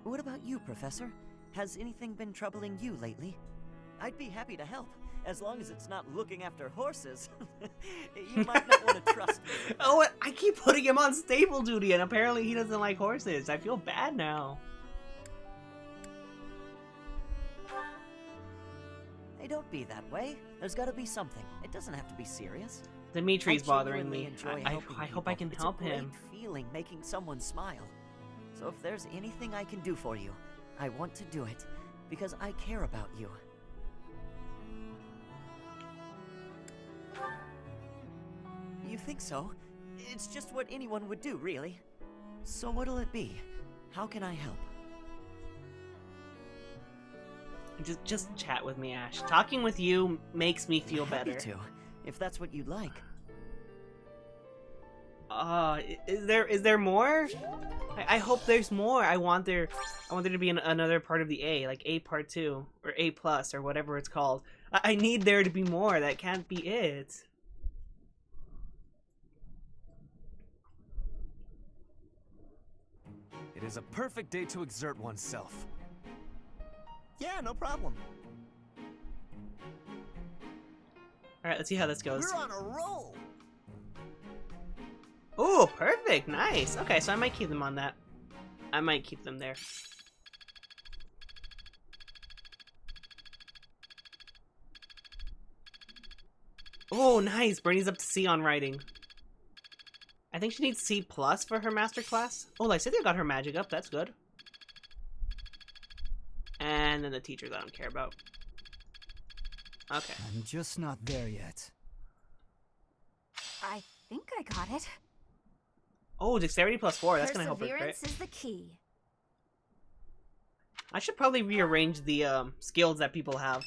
E: What about you, Professor? Has anything been troubling you lately? I'd be happy to help, as long as it's not looking after horses. You might not want to trust me.
A: Oh, I keep putting him on stable duty, and apparently he doesn't like horses. I feel bad now.
E: Hey, don't be that way. There's gotta be something. It doesn't have to be serious.
A: Dimitri's
E: I
A: bothering
E: genuinely
A: me.
E: enjoy
A: I
E: helping
A: hope I can
E: people.
A: help
E: It's a
A: him.
E: great feeling making someone smile. So if there's anything I can do for you, I want to do it, because I care about you. You think so? It's just what anyone would do, really. So what'll it be? How can I help?
A: Just chat with me, Ash. Talking with you makes me feel
E: Happy
A: better.
E: to, if that's what you'd like.
A: Is there more? I hope there's more. I want there to be another part of the A, like A part 2 or A plus or whatever it's called. I need there to be more. That can't be it.
M: It is a perfect day to exert oneself.
D: Yeah, no problem.
A: All right, let's see how this goes.
D: We're on a roll.
A: Oh, perfect. Nice. Okay, so I might keep them on that. I might keep them there. Oh, nice! Bernie's up to C on writing. I think she needs C+ for her master class. Oh, Lysithea got her magic up. That's good. And then the teachers I don't care about. Okay.
G: I'm just not there yet.
C: I think I got it.
A: Oh, dexterity +4. That's gonna help her, right?
P: Perseverance is the key.
A: I should probably rearrange the skills that people have,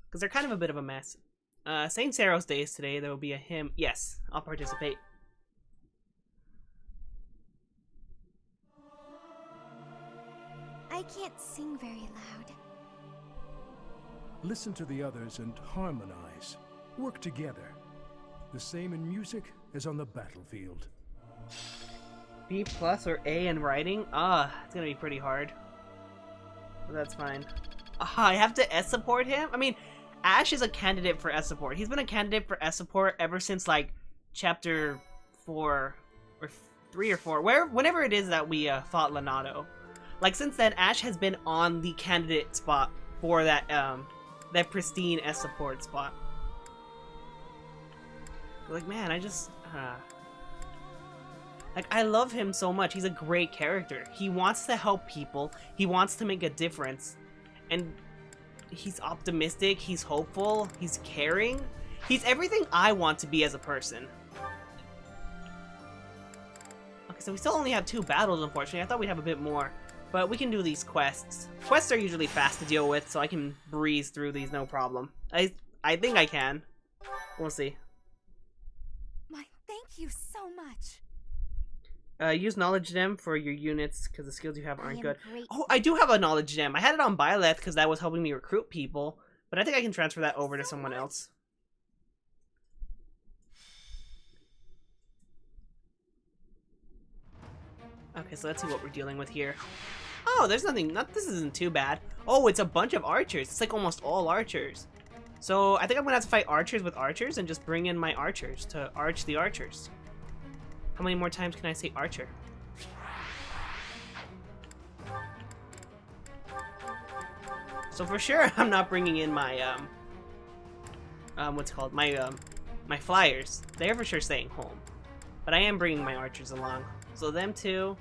A: because they're kind of a bit of a mess. St. Saros Day is today. There will be a hymn. Yes, I'll participate.
P: I can't sing very loud.
U: Listen to the others and harmonize. Work together. The same in music as on the battlefield.
A: B+ or A in writing? It's gonna be pretty hard. But that's fine. I have to S support him? I mean, Ash is a candidate for S support. He's been a candidate for S support ever since, like, chapter 4, or 3 or 4, whenever it is that we fought Lonato. Like, since then, Ash has been on the candidate spot for that, that pristine S support spot. Like, man, I just, like, I love him so much. He's a great character. He wants to help people. He wants to make a difference. And he's optimistic. He's hopeful. He's caring. He's everything I want to be as a person. Okay, so we still only have 2 battles, unfortunately. I thought we'd have a bit more. But we can do these quests. Quests are usually fast to deal with, so I can breeze through these no problem. I think I can. We'll see.
C: My thank you so much.
A: Use knowledge gem for your units because the skills you have aren't good.
P: Great.
A: Oh, I do have a knowledge gem. I had it on Byleth because that was helping me recruit people, but I think I can transfer that over to someone else. Okay, so let's see what we're dealing with here. Oh, there's nothing. This isn't too bad. Oh, it's a bunch of archers. It's like almost all archers. So I think I'm gonna have to fight archers with archers and just bring in my archers to arch the archers. How many more times can I say archer? So for sure, I'm not bringing in my what's it called, my flyers. They're for sure staying home, but I am bringing my archers along. So them two,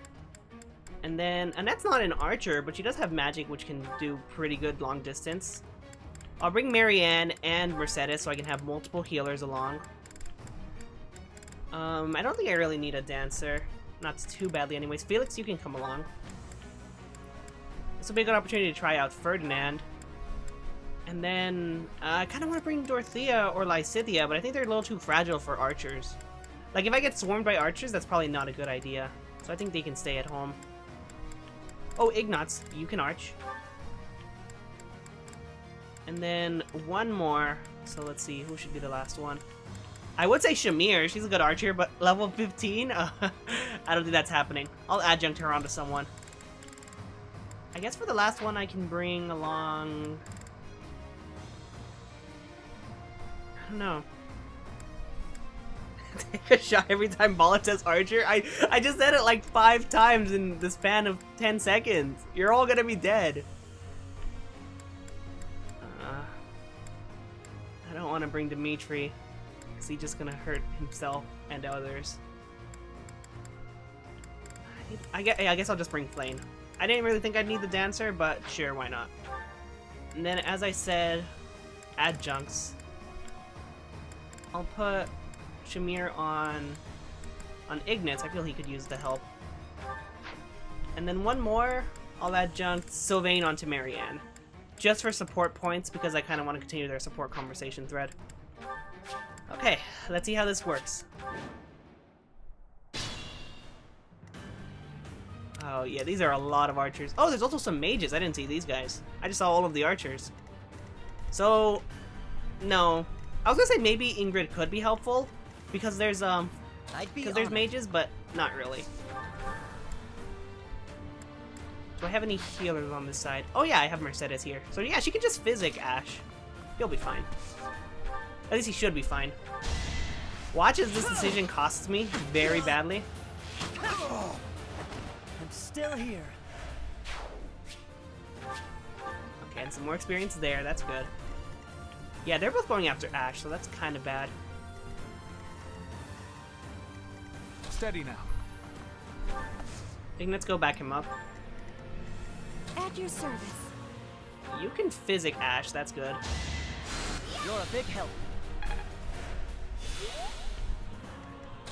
A: and then Annette's not an archer, but she does have magic, which can do pretty good long distance. I'll bring Marianne and Mercedes so I can have multiple healers along. I don't think I really need a dancer. Not too badly anyways. Felix, you can come along. This will be a good opportunity to try out Ferdinand. And then, I kind of want to bring Dorothea or Lysithea, but I think they're a little too fragile for archers. Like, if I get swarmed by archers, that's probably not a good idea. So I think they can stay at home. Oh, Ignatz, you can arch. And then one more. So let's see, who should be the last one? I would say Shamir. She's a good archer, but level 15? I don't think that's happening. I'll adjunct her onto someone. I guess for the last one, I can bring along... I don't know. Take a shot every time Bala says archer? I just said it like 5 times in the span of 10 seconds. You're all gonna be dead. I don't want to bring Dimitri. He's just gonna hurt himself and others. I guess I'll just bring Flane. I didn't really think I'd need the dancer, but sure, why not? And then, as I said, adjuncts. I'll put Shamir on Ignatz. I feel he could use the help. And then one more, I'll adjunct Sylvain onto Marianne. Just for support points, because I kind of want to continue their support conversation thread. Okay, let's see how this works. Oh yeah, these are a lot of archers. Oh, there's also some mages. I didn't see these guys. I just saw all of the archers. So, no. I was gonna say maybe Ingrid could be helpful, because there's mages, but not really. Do I have any healers on this side? Oh yeah, I have Mercedes here. So yeah, she can just physic Ash. He'll be fine. At least he should be fine. Watch as this decision costs me very badly.
E: I'm Still here.
A: Okay, and some more experience there. That's good. Yeah, they're both going after Ash, so that's kind of bad.
W: Steady now.
A: Let's go back him up.
H: At your service.
A: You can physic Ash, that's good.
E: You're a big help.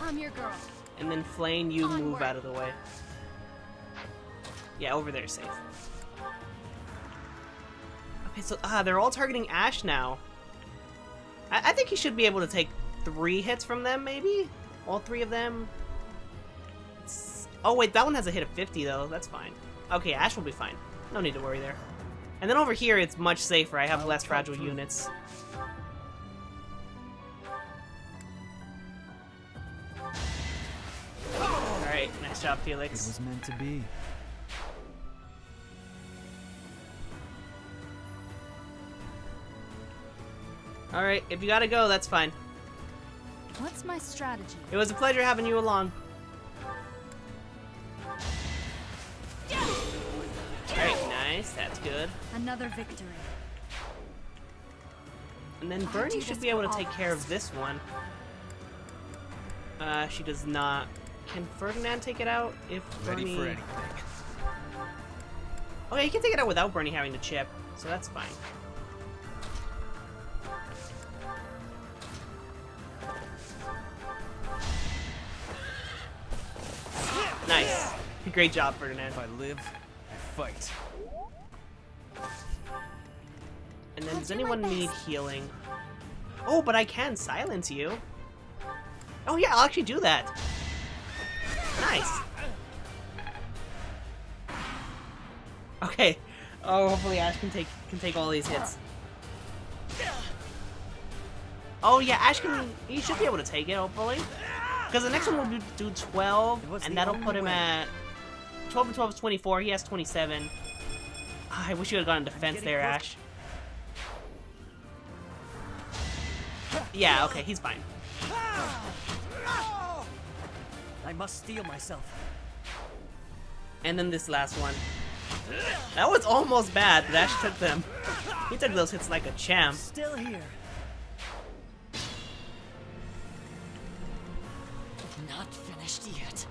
O: I'm your girl.
A: And then Flame, you move out of the way. Yeah, over there is safe. Okay, so they're all targeting Ash now. I think he should be able to take 3 hits from them, maybe? All 3 of them? Oh wait, that one has a hit of 50 though, that's fine. Okay, Ash will be fine. No need to worry there. And then over here, it's much safer. I have less fragile units. Alright, nice job, Felix.
G: It was meant to be.
A: Alright, if you gotta go, that's fine.
J: What's my strategy?
A: It was a pleasure having you along. Alright, nice, that's good.
J: Another victory.
A: And then Bernie should be able to take care of this one. She does not. Can Ferdinand take it out if Bernie...
F: Ready for anything.
A: Okay, he can take it out without Bernie having to chip, so that's fine. Nice. Great job, Ferdinand.
M: If I live, I fight.
A: And then does anyone need healing? Oh, but I can silence you. Oh yeah, I'll actually do that. Nice. Okay. Oh, hopefully Ash can take all these hits. Oh yeah, Ash can. He should be able to take it, hopefully. Because the next one will do 12, and that'll put him at 12 and 12 is 24. He has 27. I wish you had gotten defense there, Ash. Yeah, okay, he's fine.
E: I must steel myself.
A: And then this last one. That was almost bad, but Ash took them. He took those hits like a champ.
E: Still here. Not finished yet.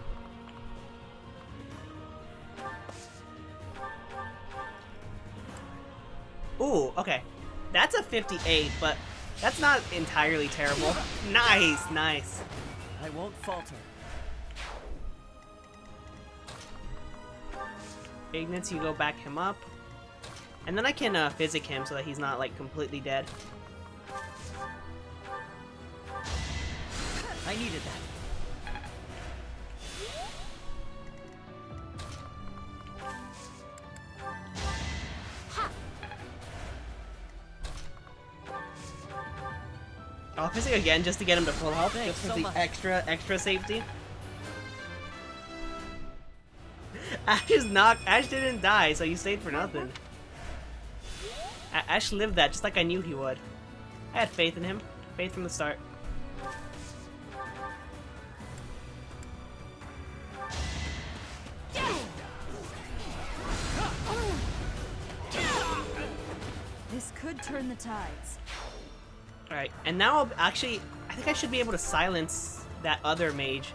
A: Ooh, okay. That's a 58, but that's not entirely terrible. Nice, nice.
E: I won't falter.
A: Ignatz, you go back him up. And then I can physic him so that he's not, like, completely dead.
E: I needed that.
A: I'll physic again just to get him to full health,
E: Thanks
A: just for
E: so
A: the
E: much.
A: extra safety. Ash didn't die, so you stayed for nothing. Ash lived that just like I knew he would. I had faith in him. Faith from the start.
J: This could turn the tides.
A: Alright, and now I think I should be able to silence that other mage.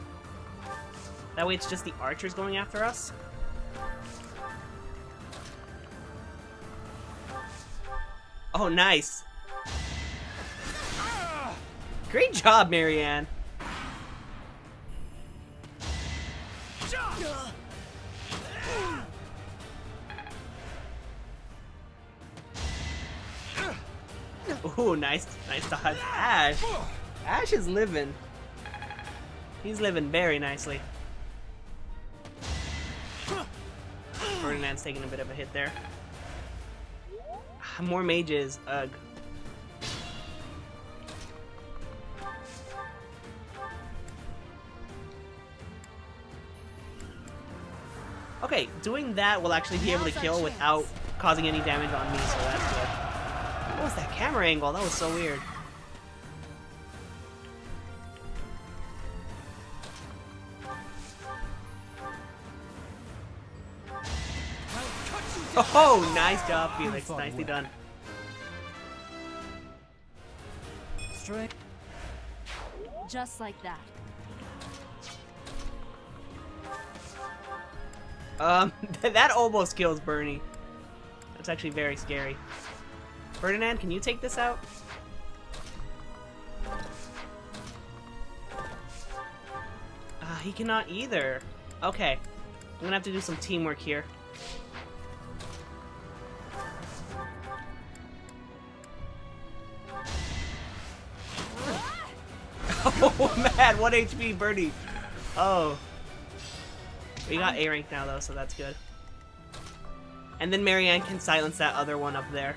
A: That way it's just the archers going after us. Oh, nice. Great job, Marianne. Ooh, nice dodge. Ash is living. He's living very nicely. Ferdinand's taking a bit of a hit there. More mages. Ugh. Okay, doing that will actually be able to kill without causing any damage on me, so that's good. What was that camera angle? That was so weird. Oh, nice job, Felix. Nicely done.
J: Straight. Just like that.
A: That almost kills Bernie. That's actually very scary. Ferdinand, can you take this out? He cannot either. Okay. I'm gonna have to do some teamwork here. Oh man, 1 HP, Bernie. Oh. We got A rank now though, so that's good. And then Marianne can silence that other one up there.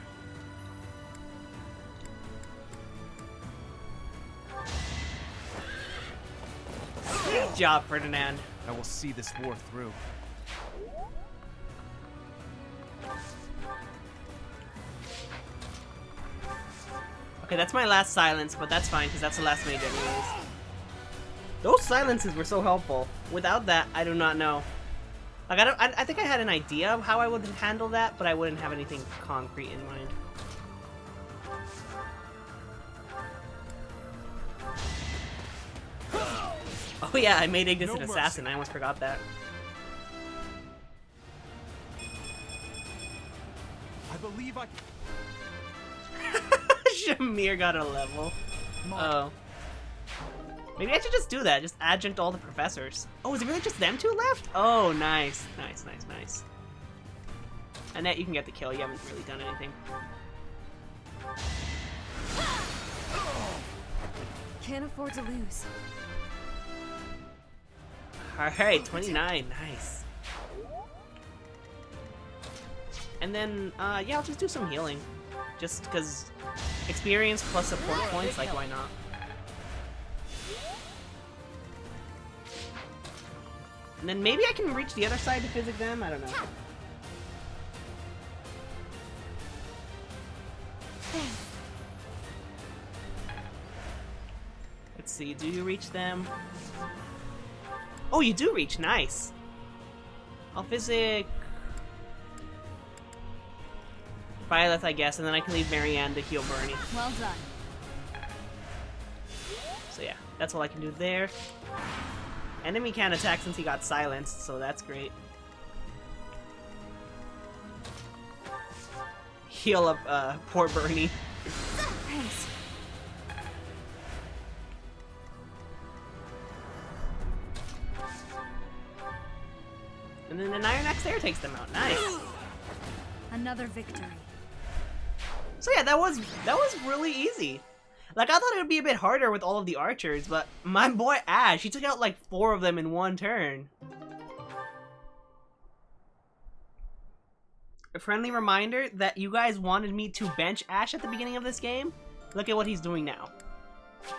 A: Good job, Ferdinand.
F: I will see this war through.
A: Okay, that's my last silence, but that's fine, because that's the last mage anyways. Those silences were so helpful. Without that, I do not know. Like, I think I had an idea of how I would handle that, but I wouldn't have anything concrete in mind. Oh yeah, I made Ignis an assassin. I almost forgot that.
X: I believe I
A: Shamir got a level. Oh. Maybe I should just do that. Just adjunct all the professors. Oh, is it really just them two left? Oh, nice. Nice, nice, nice. Annette, you can get the kill. You haven't really done anything.
H: Can't afford to lose.
A: Alright, 29. Nice. And then, yeah, I'll just do some healing. Just because experience plus support points, like, why not? And then maybe I can reach the other side to physic them? I don't know. Let's see, do you reach them? Oh, you do reach, nice! I'll physic... Violet, I guess, and then I can leave Marianne to heal Bernie.
J: Well done.
A: So yeah, that's all I can do there. Enemy can't attack since he got silenced, so that's great. Heal up, poor Bernie.
H: Thanks.
A: And then an Iron Axe there takes them out. Nice.
J: Another victory.
A: So yeah, that was really easy. Like, I thought it would be a bit harder with all of the archers, but my boy Ash, he took out like 4 of them in one turn. A friendly reminder that you guys wanted me to bench Ash at the beginning of this game. Look at what he's doing now.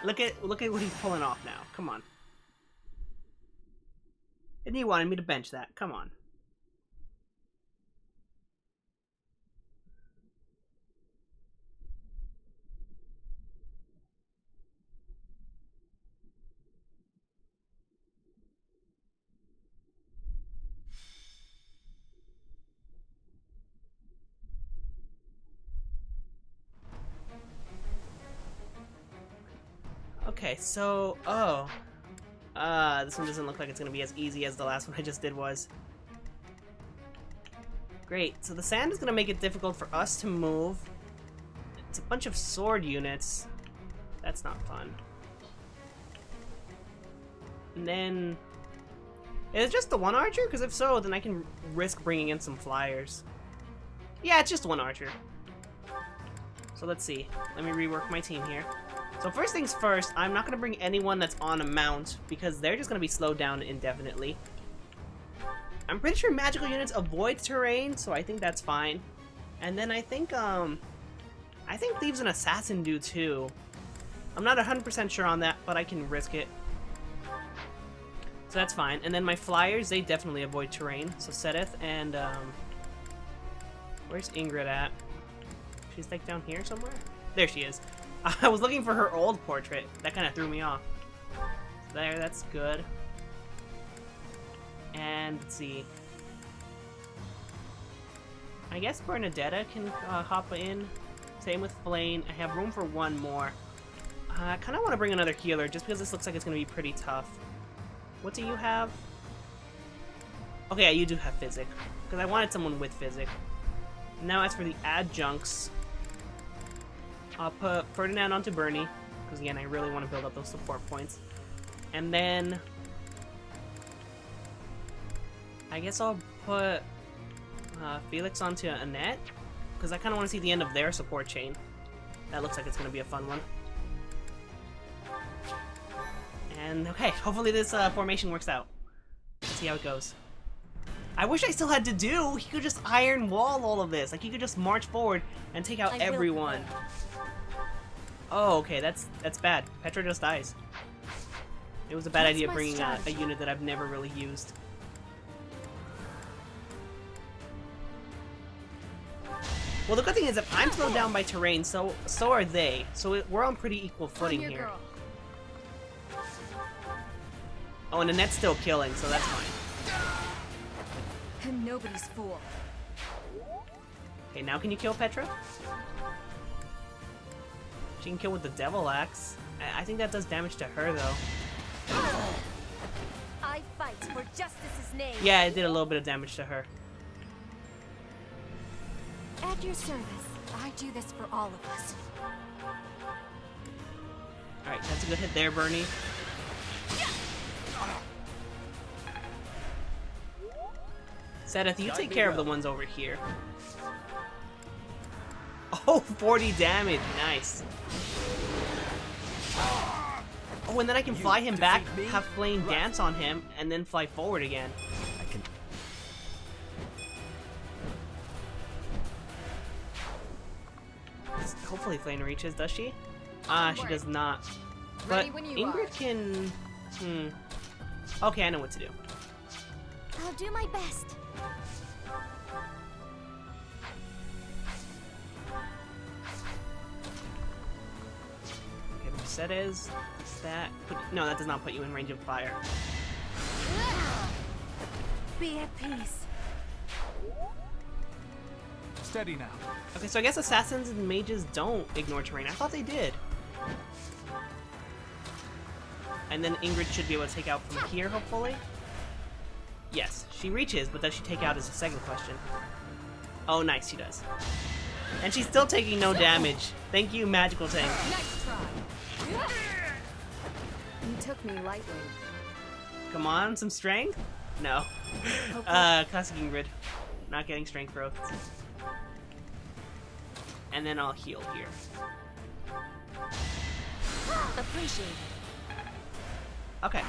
A: Look at what he's pulling off now. Come on. And you wanted me to bench that. Come on. Okay, so, this one doesn't look like it's gonna be as easy as the last one I just did was. Great, so the sand is gonna make it difficult for us to move. It's a bunch of sword units. That's not fun. And then, is it just the one archer? Because if so, then I can risk bringing in some flyers. Yeah, it's just one archer. So let's see. Let me rework my team here. So first things first, I'm not going to bring anyone that's on a mount, because they're just going to be slowed down indefinitely. I'm pretty sure magical units avoid terrain, so I think that's fine. And then I think Thieves and Assassin do too. I'm not 100% sure on that, but I can risk it. So that's fine. And then my flyers, they definitely avoid terrain. So Sedith and, where's Ingrid at? She's like down here somewhere? There she is. I was looking for her old portrait. That kind of threw me off. There, that's good. And let's see. I guess Bernadetta can hop in. Same with Flane. I have room for one more. I kind of want to bring another healer just because this looks like it's going to be pretty tough. What do you have? Okay, yeah, you do have Physic. Because I wanted someone with Physic. Now as for the adjuncts, I'll put Ferdinand onto Bernie. Because again, I really want to build up those support points. And then I guess I'll put Felix onto Annette. Because I kind of want to see the end of their support chain. That looks like it's going to be a fun one. And okay, hopefully this formation works out. Let's see how it goes. I wish I still had to do. He could just iron wall all of this. Like he could just march forward and take out everyone. Oh, okay, that's bad. Petra just dies. It was a bad idea bringing a unit that I've never really used. Well, the good thing is if I'm slowed down by terrain, so are they. So we're on pretty equal footing here.
J: Girl.
A: Oh, and Annette's still killing, so that's fine.
J: And nobody's fool.
A: Okay, now can you kill Petra? She can kill with the Devil Axe. I think that does damage to her, though.
H: I fight for justice's name.
A: Yeah, it did a little bit of damage to her.
H: At your service. I do this for all of us.
A: Alright, that's a good hit there, Bernie. Sedith, you take care of the ones over here. Oh, 40 damage. Nice. Oh, and then I can fly him back, have Flame dance on him, and then fly forward again. Hopefully Flame reaches, does she? Ah, she does not. But Ingrid can... Okay, I know what to do.
P: I'll do my best.
A: Okay, Mercedes, that... No, that does not put you in range of fire.
H: Be at peace.
W: Steady now.
A: Okay, so I guess assassins and mages don't ignore terrain. I thought they did. And then Ingrid should be able to take out from here, hopefully. Yes, she reaches, but does she take out is the second question. Oh, nice, she does. And she's still taking no damage. Thank you, Magical Tank.
O: Nice try. You took me lightly.
A: Come on, some strength? No. Classic Ingrid. Not getting strength growth. And then I'll heal here.
H: Appreciate it.
A: Okay.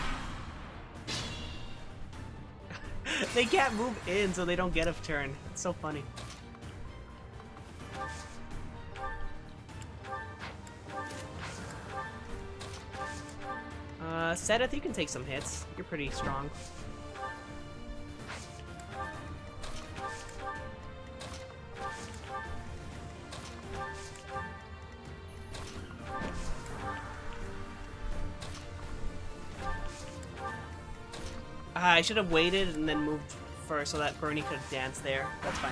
A: They can't move in, so they don't get a turn. It's so funny. Sedith, you can take some hits. You're pretty strong. I should have waited and then moved first so that Bernie could dance there. That's fine.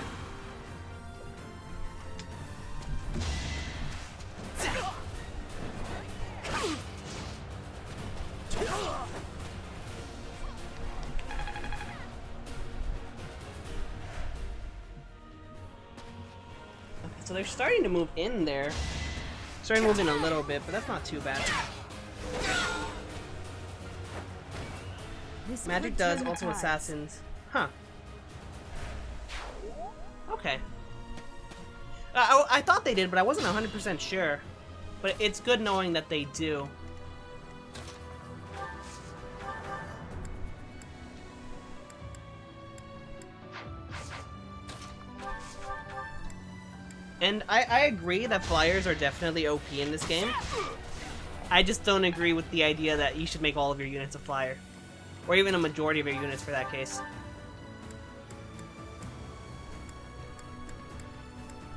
A: Okay, so they're starting to move in there. Starting to move in a little bit, but that's not too bad. Magic does, also assassins. Huh. Okay. I thought they did, but I wasn't 100% sure. But it's good knowing that they do. And I agree that flyers are definitely OP in this game. I just don't agree with the idea that you should make all of your units a flyer. Or even a majority of your units for that case.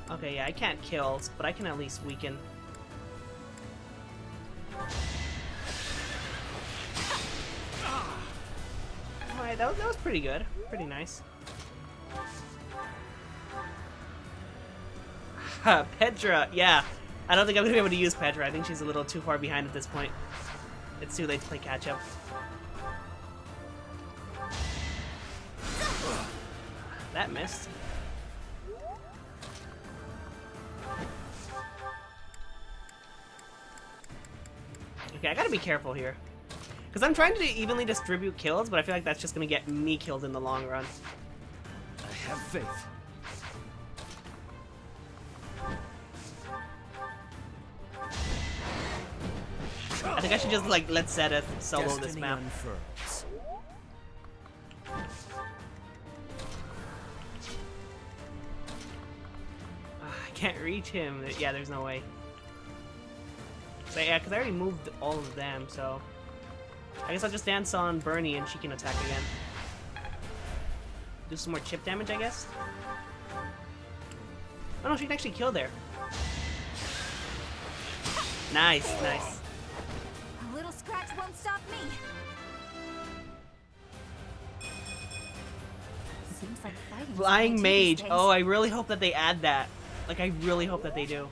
A: Okay, yeah, I can't kill, but I can at least weaken. Alright, that was pretty good. Pretty nice. Petra, yeah. I don't think I'm gonna be able to use Petra. I think she's a little too far behind at this point. It's too late to play catch up. That missed. Okay, I gotta be careful here. Because I'm trying to evenly distribute kills, but I feel like that's just gonna get me killed in the long run.
T: I have faith.
A: I think I should just like let Zedith solo this map.
T: Unfurls.
A: I can't reach him. Yeah, there's no way. So, yeah, because I already moved all of them, so I guess I'll just dance on Bernie and she can attack again. Do some more chip damage, I guess. Oh no, she can actually kill there. Nice, nice.
C: A little scratch won't stop me. Seems like fighting.
A: Flying Mage. Oh, I really hope that they add that. Like, I really hope that they do.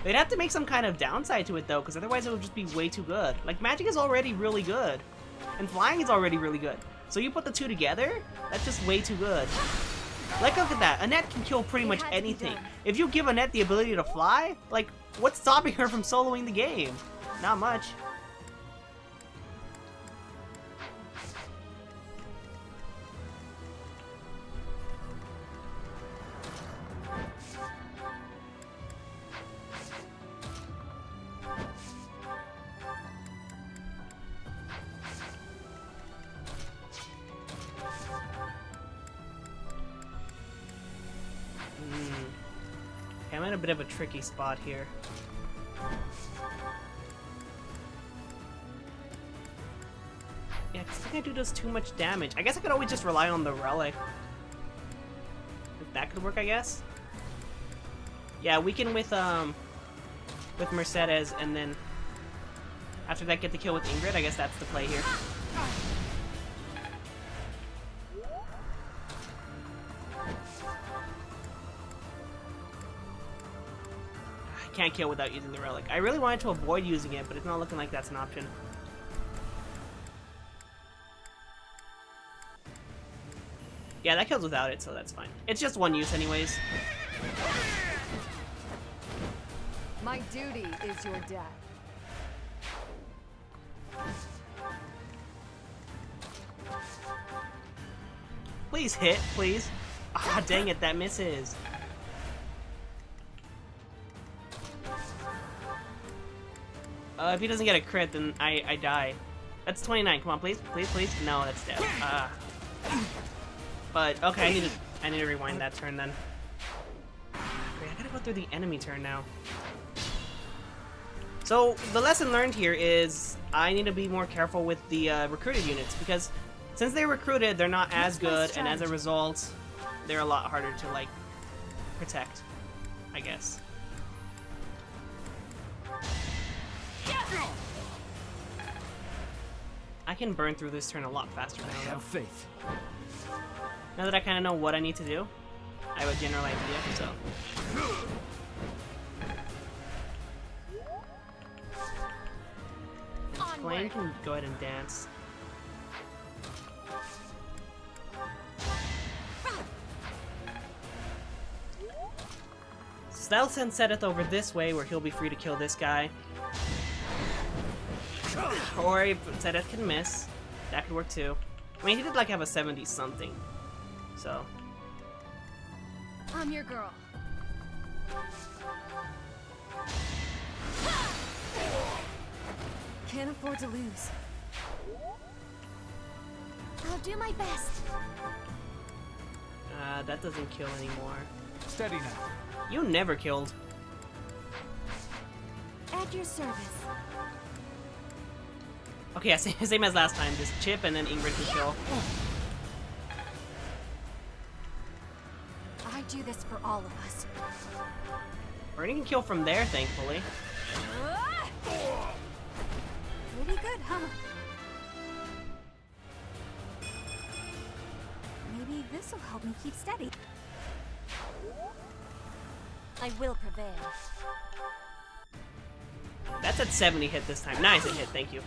A: They'd have to make some kind of downside to it, though, because otherwise it would just be way too good. Like, magic is already really good. And flying is already really good. So you put the two together, that's just way too good. Like, look at that. Annette can kill pretty much anything. If you give Annette the ability to fly, like, what's stopping her from soloing the game? Not much. I'm in a bit of a tricky spot here. Yeah, because I think I do does too much damage. I guess I could always just rely on the relic. If that could work, I guess. Yeah, weaken with Mercedes, and then after that get the kill with Ingrid. I guess that's the play here. Can't kill without using the relic. I really wanted to avoid using it, but it's not looking like that's an option. Yeah, that kills without it, so that's fine. It's just one use anyways.
O: My duty is your death.
A: Please hit, please. Ah, dang it, that misses. If he doesn't get a crit, then I die. That's 29. Come on, please, please, please. No, that's dead. But okay, I need to rewind that turn then. Wait, I gotta go through the enemy turn now. So the lesson learned here is I need to be more careful with the recruited units, because since they're recruited, they're not as good, and as a result, they're a lot harder to like protect, I guess. I can burn through this turn a lot faster now.
T: I have faith.
A: Now that I kind of know what I need to do, I have a general idea, so. Flame can go ahead and dance. So that'll send Sedith over this way, where he'll be free to kill this guy. Or if Sedith can miss, that could work too. I mean, he did like have a 70 something, so.
J: I'm your girl.
H: Can't afford to lose.
P: I'll do my best.
A: That doesn't kill anymore.
W: Steady now.
A: You never killed.
P: At your service.
A: Okay, yeah, same as last time. Just chip and then Ingrid can kill.
C: I do this for all of us.
A: Bernie can kill from there, thankfully.
C: Pretty good, huh? Maybe this'll help me keep steady.
H: I will prevail.
A: That's at 70 hit this time. Nice, it hit. Thank you.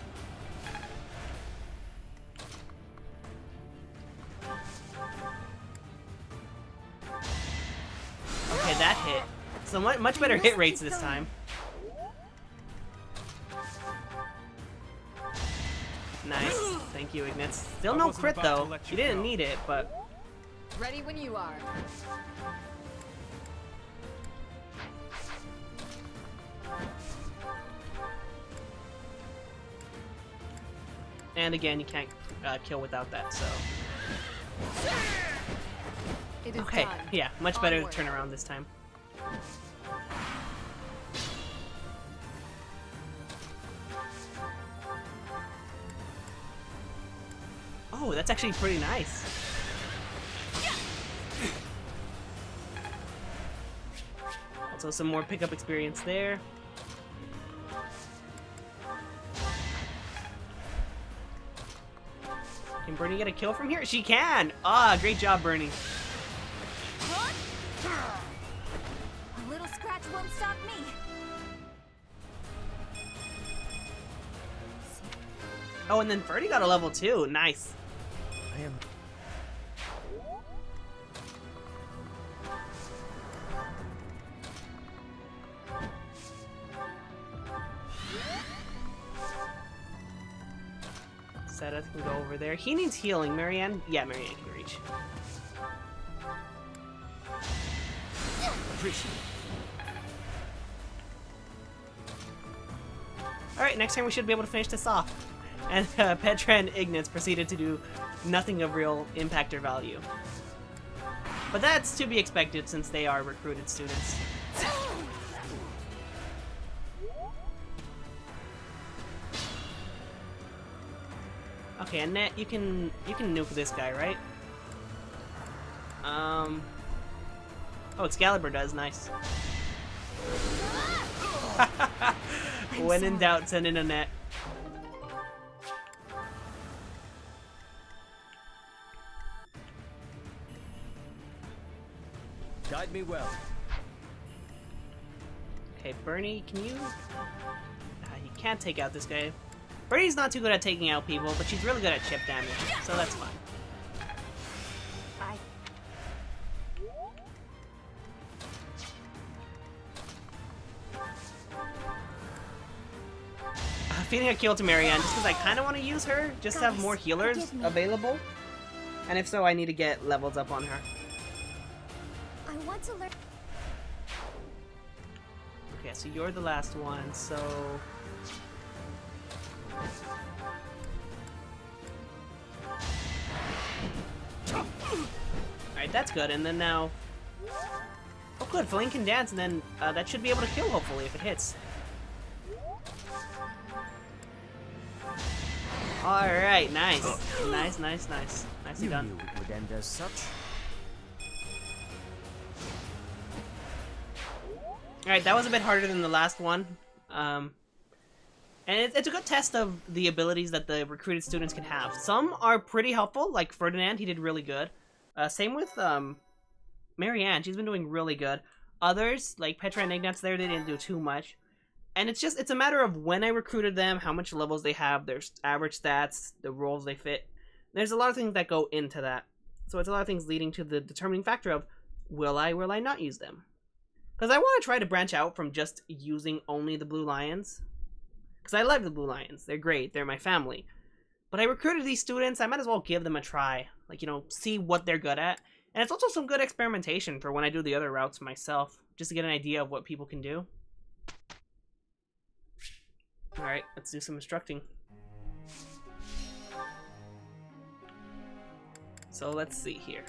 A: Okay, that hit. So much better hit rates this time. Nice. Thank you, Ignatz. Still no crit though. You didn't need it, but...
O: Ready when you are.
A: And again, you can't kill without that, so... Okay, yeah, much better to turn around this time. Oh, that's actually pretty nice. Also, some more pickup experience there. Can Bernie get a kill from here? She can! Ah, great job, Bernie.
C: A little scratch won't stop me.
A: Oh, and then Ferdy got a level 2. Nice.
X: I am...
A: Seth can go over there. He needs healing. Marianne? Yeah, Marianne can reach.
X: Appreciate it.
A: Alright, next time we should be able to finish this off. And Petra and Ignatz proceeded to do nothing of real impact or value. But that's to be expected since they are recruited students. Okay, Annette, you can nuke this guy, right? Oh, Excalibur does, nice. When in doubt, send in Annette.
T: Guide me well.
A: Okay, Bernie, can you... you can't take out this guy. Bernie's not too good at taking out people, but she's really good at chip damage, so that's fine. Feeding a kill to Marianne just because I kind of want to use her, just to have more healers available. And if so, I need to get levels up on her.
P: I want to learn.
A: Okay, so you're the last one, so... Alright, that's good, and then now... Oh good, Feline can dance, and then that should be able to kill, hopefully, if it hits. Alright, nice. Nice, nice, nice. Nicely done.
T: You knew it would end as such.
A: Alright, that was a bit harder than the last one. And it's a good test of the abilities that the recruited students can have. Some are pretty helpful, like Ferdinand, he did really good. Same with Marianne, she's been doing really good. Others, like Petra and Ignatz there, they didn't do too much. And it's a matter of when I recruited them, how much levels they have, their average stats, the roles they fit. There's a lot of things that go into that. So it's a lot of things leading to the determining factor of, will I not use them? Because I want to try to branch out from just using only the Blue Lions. Because I love the Blue Lions. They're great. They're my family. But I recruited these students. I might as well give them a try. Like, see what they're good at. And it's also some good experimentation for when I do the other routes myself. Just to get an idea of what people can do. Alright, let's do some instructing. So let's see here.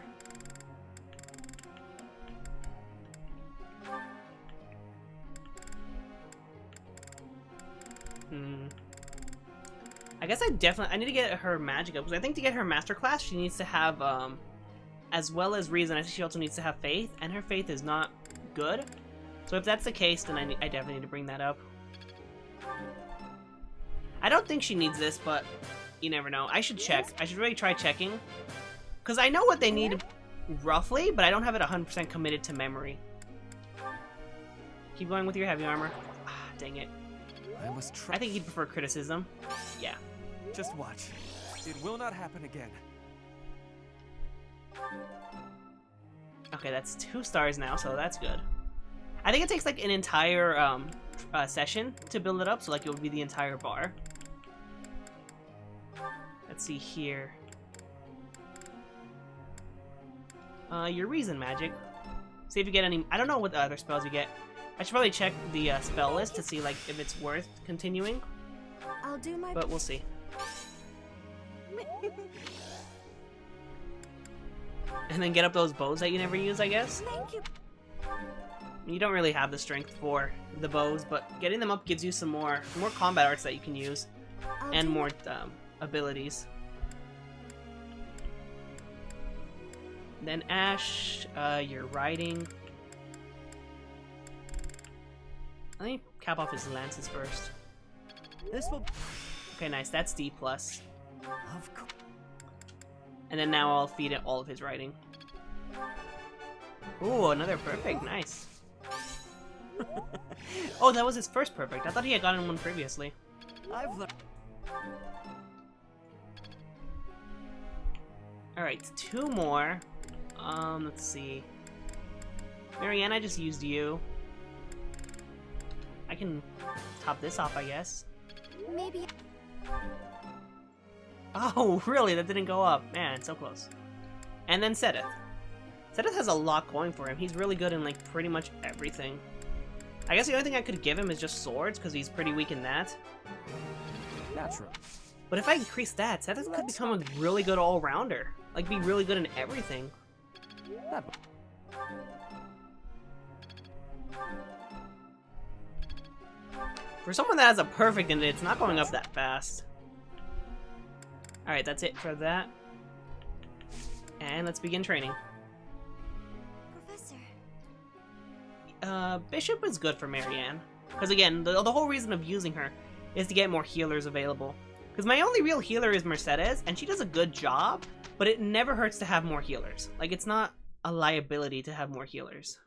A: I guess I need to get her magic up, because I think to get her master class, she needs to have, as well as reason, I think she also needs to have faith, and her faith is not good. So if that's the case, then I definitely need to bring that up. I don't think she needs this, but you never know. I should check. I should really try checking. Because I know what they need roughly, but I don't have it 100% committed to memory. Keep going with your heavy armor. Ah, dang it.
M: I must try.
A: I think you'd prefer criticism. Yeah.
M: Just watch. It will not happen again.
A: Okay, that's 2 stars now, so that's good. I think it takes like an entire session to build it up, so like it would be the entire bar. Let's see here. Your reason magic. See if you get any. I don't know what other spells you get. I should probably check the spell list to see like if it's worth continuing.
H: I'll do my.
A: But we'll see. And then get up those bows that you never use, I guess.
H: Thank you.
A: You don't really have the strength for the bows, but getting them up gives you some more combat arts that you can use, and more abilities. Then Ash, you're riding. Let me cap off his lances first.
E: This will.
A: Okay, nice. That's D+.
E: Of course.
A: And then now I'll feed it all of his riding. Ooh, another perfect. Nice. Oh, that was his first perfect. I thought he had gotten one previously.
E: I've learned.
A: Alright, 2 more. Let's see. Marianne, I just used you. I can top this off, I guess.
P: Maybe.
A: Oh, really? That didn't go up. Man, so close. And then Sedith. Sedith has a lot going for him. He's really good in, like, pretty much everything. I guess the only thing I could give him is just swords, because he's pretty weak in that.
X: Natural.
A: But if I increase that, Sedith could become a really good all-rounder. Like, be really good in everything. For someone that has a perfect in it, it's not going up that fast. Alright, that's it for that. And let's begin training.
P: Professor.
A: Bishop is good for Marianne. Because again, the whole reason of using her is to get more healers available. Because my only real healer is Mercedes, and she does a good job, but it never hurts to have more healers. Like, it's not a liability to have more healers.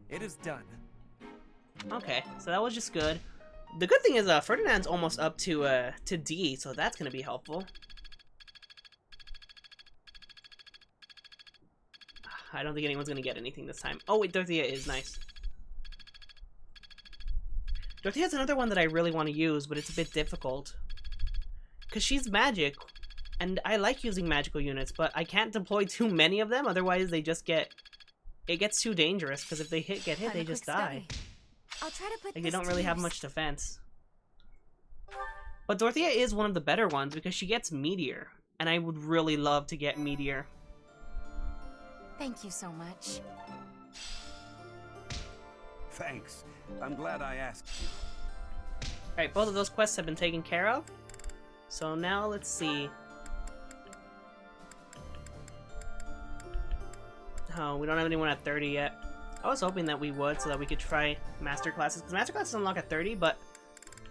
M: It is done.
A: Okay, so that was just good. The good thing is Ferdinand's almost up to D, so that's going to be helpful. I don't think anyone's going to get anything this time. Oh wait, Dorothea is nice. Dorothea's another one that I really want to use, but it's a bit difficult. Because she's magic, and I like using magical units, but I can't deploy too many of them, otherwise they just get... It gets too dangerous, because if they get hit, they just die.
P: I'll try to put
A: Like, they don't really have much defense. But Dorothea is one of the better ones, because she gets Meteor, and I would really love to get Meteor.
H: Thank you so much.
L: Thanks. I'm glad I asked you.
A: Alright, both of those quests have been taken care of. So now let's see. Oh, we don't have anyone at 30 yet. I was hoping that we would, so that we could try master classes. Because master classes unlock at 30, but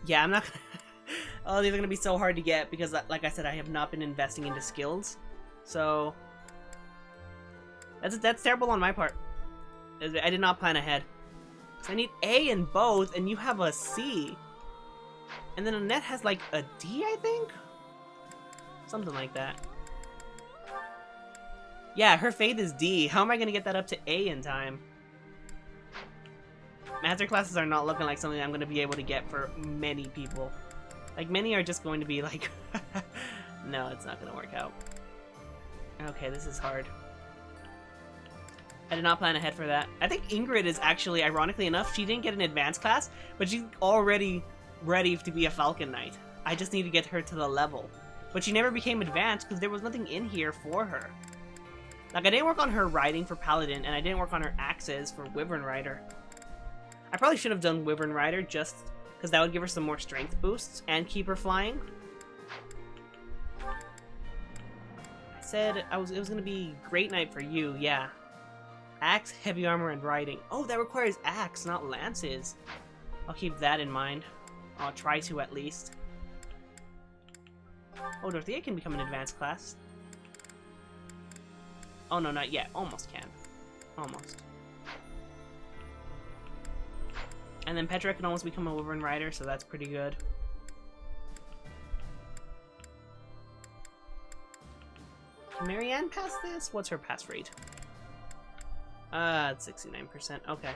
A: yeah, I'm not gonna... Oh, these are gonna be so hard to get because, like I said, I have not been investing into skills. So that's terrible on my part. I did not plan ahead. So I need A in both, and you have a C. And then Annette has like a D, I think? Something like that. Yeah, her fate is D. How am I gonna get that up to A in time? Master classes are not looking like something I'm gonna be able to get for many people. Like, many are just going to be like... No, it's not gonna work out. Okay, this is hard. I did not plan ahead for that. I think Ingrid is actually, ironically enough, she didn't get an advanced class, but she's already ready to be a Falcon Knight. I just need to get her to the level. But she never became advanced because there was nothing in here for her. Like, I didn't work on her riding for Paladin, and I didn't work on her axes for Wyvern Rider. I probably should have done Wyvern Rider just because that would give her some more strength boosts and keep her flying. I said it was going to be Great Knight for you, yeah. Axe, heavy armor, and riding. Oh, that requires axe, not lances. I'll keep that in mind. I'll try to at least. Oh, Dorothea can become an advanced class. Oh no, not yet. Almost can. Almost. And then Petra can almost become a Wyvern Rider, so that's pretty good. Can Marianne pass this? What's her pass rate? It's 69%. Okay.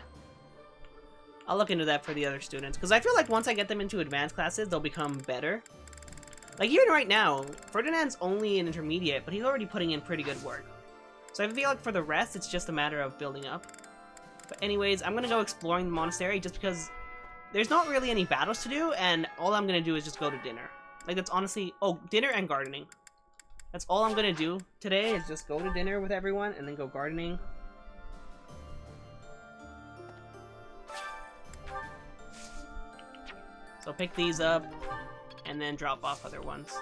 A: I'll look into that for the other students, because I feel like once I get them into advanced classes, they'll become better. Like, even right now, Ferdinand's only an intermediate, but he's already putting in pretty good work. So I feel like for the rest, it's just a matter of building up. But anyways, I'm gonna go exploring the monastery, just because there's not really any battles to do, and all I'm gonna do is just go to dinner. Like, that's honestly... Oh, dinner and gardening. That's all I'm gonna do today, is just go to dinner with everyone, and then go gardening. So pick these up, and then drop off other ones.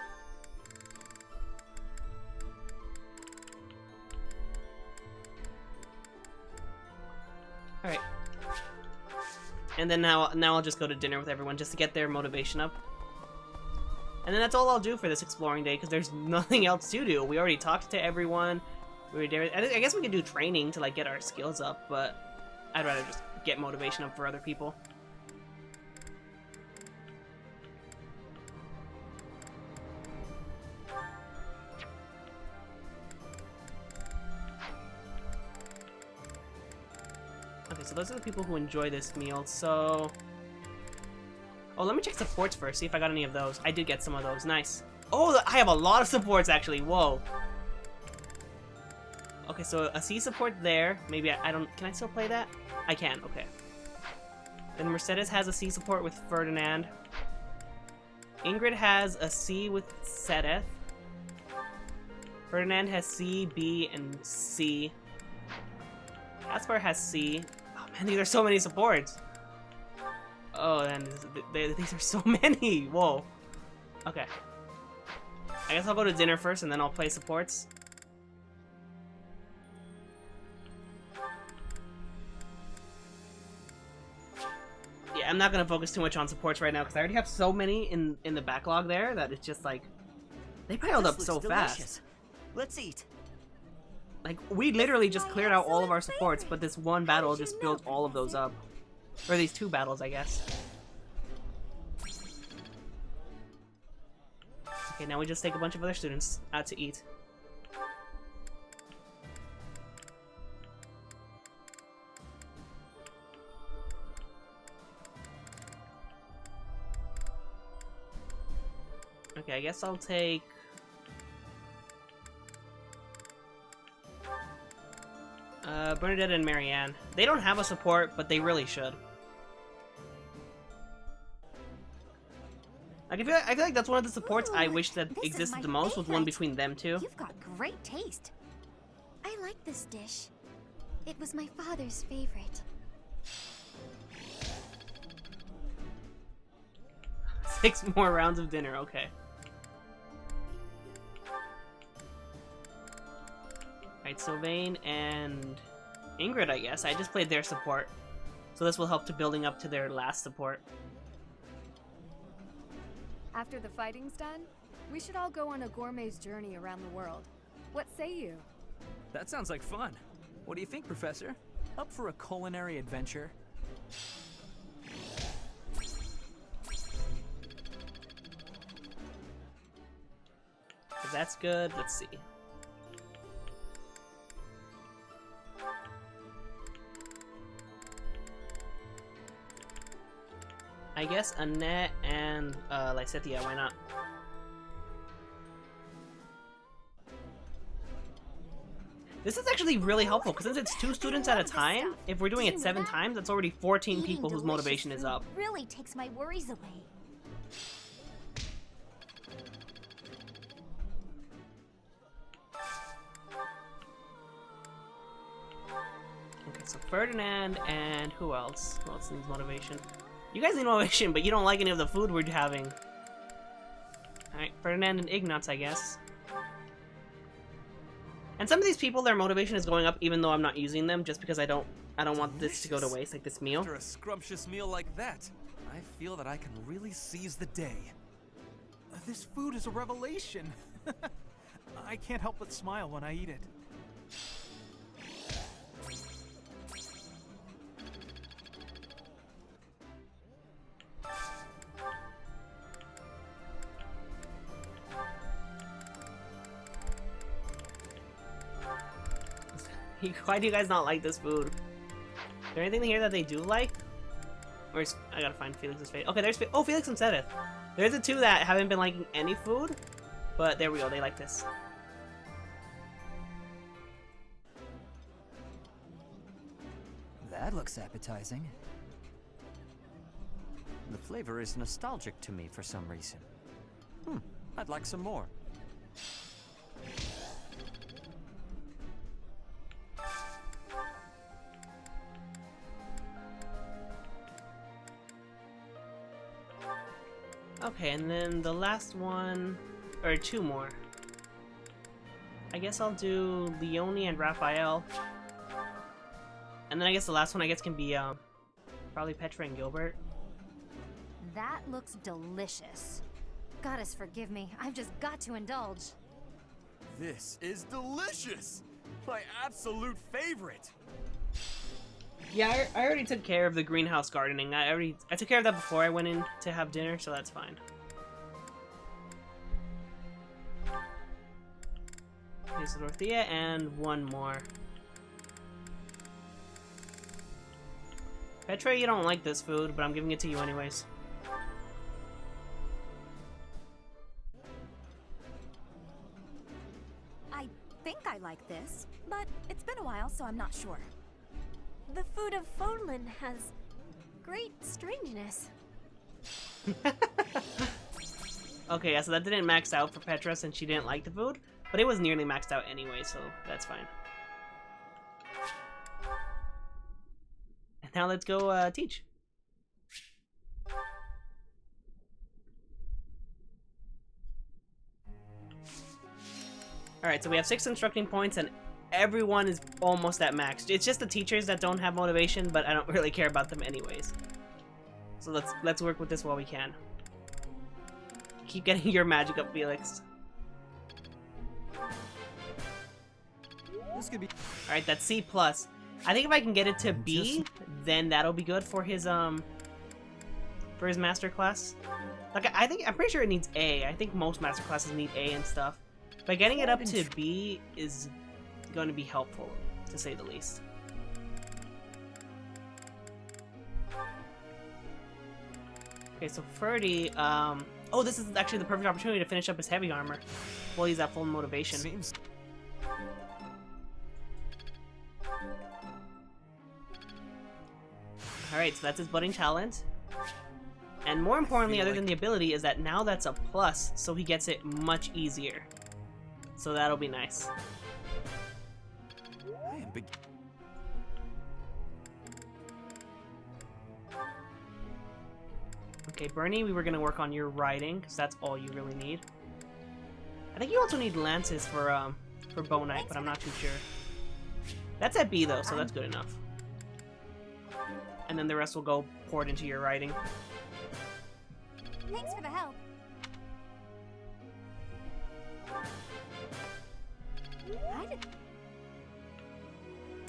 A: Alright. And then now I'll just go to dinner with everyone just to get their motivation up. And then that's all I'll do for this exploring day, because there's nothing else to do. We already talked to everyone. I guess we could do training to like get our skills up, but I'd rather just get motivation up for other people. Okay, so those are the people who enjoy this meal, so... Oh, let me check supports first, see if I got any of those. I did get some of those, nice. Oh, I have a lot of supports, actually, whoa. Okay, so a C support there. Maybe I don't... Can I still play that? I can, okay. Then Mercedes has a C support with Ferdinand. Ingrid has a C with Sedeth. Ferdinand has C, B, and C. Caspar has C. Oh man, these are so many supports. Oh, and these are so many. Whoa. Okay. I guess I'll go to dinner first, and then I'll play supports. Yeah, I'm not gonna focus too much on supports right now because I already have so many in the backlog there that it's just like they piled up so fast.
E: Let's eat.
A: Like, we literally just cleared out all of our supports, but this one battle just built all of those up. Or these two battles, I guess. Okay, now we just take a bunch of other students out to eat. Okay, I guess I'll take... Bernadette and Marianne. They don't have a support, but they really should. Like, I feel like that's one of the supports I wish that existed the most, was one between them two.
P: You've got great taste. I like this dish. It was my father's favorite.
A: 6 more rounds of dinner, okay. Alright, Sylvain and Ingrid, I guess. I just played their support. So this will help to building up to their last support.
O: After the fighting's done, we should all go on a gourmet's journey around the world. What say you?
F: That sounds like fun. What do you think, Professor? Up for a culinary adventure?
A: That's good. Let's see. I guess Annette and Lysithea, why not? This is actually really helpful, because since it's 2 students at a time, if we're doing it 7 times, that's already 14 people whose motivation is up.
P: Really takes my worries away.
A: Okay, so Ferdinand and who else? Who else needs motivation? You guys need motivation, but you don't like any of the food we're having. Alright, Ferdinand and Ignatz, I guess. And some of these people, their motivation is going up even though I'm not using them, just because I don't want this to go to waste, like this meal.
M: After a scrumptious meal like that, I feel that I can really seize the day.
W: This food is a revelation. I can't help but smile when I eat it.
A: Why do you guys not like this food? Is there anything here that they do like? Or is, I gotta find Felix's face. Okay, there's oh, Felix and Sedith. There's the two that haven't been liking any food, but there we go. They like this.
G: That looks appetizing.
T: The flavor is nostalgic to me for some reason. I'd like some more.
A: Okay, and then the last one, or two more. I guess I'll do Leone and Raphael. And then I guess the last one I guess can be probably Petra and Gilbert.
C: That looks delicious. Goddess forgive me, I've just got to indulge.
Q: This is delicious! My absolute favorite!
A: Yeah, I already took care of the greenhouse gardening. I took care of that before I went in to have dinner, so that's fine. Here's Dorothea, and one more. Petra, you don't like this food, but I'm giving it to you anyways.
H: I think I like this, but it's been a while, so I'm not sure. The food of Fodlan has great strangeness.
A: Okay, yeah, so that didn't max out for Petra since she didn't like the food, but it was nearly maxed out anyway, so that's fine. And now let's go teach. Alright, so we have 6 instructing points and everyone is almost at max. It's just the teachers that don't have motivation, but I don't really care about them anyways. So let's work with this while we can. Keep getting your magic up, Felix.
G: This could be.
A: Alright, that's C+. I think if I can get it to B, then that'll be good for his master class. Like I'm pretty sure it needs A. I think most master classes need A and stuff. But getting it up to B is going to be helpful, to say the least. Okay, so Ferdy, oh, this is actually the perfect opportunity to finish up his heavy armor while he's at full motivation. Alright, so that's his budding talent. And more importantly, other than the ability, is that now that's a plus, so he gets it much easier. So that'll be nice. Okay, Bernie, we were gonna work on your riding, because that's all you really need. I think you also need lances for Bow Knight, but I'm not too sure. That's at B though, so that's good enough. And then the rest will go poured into your riding.
C: Thanks for the help.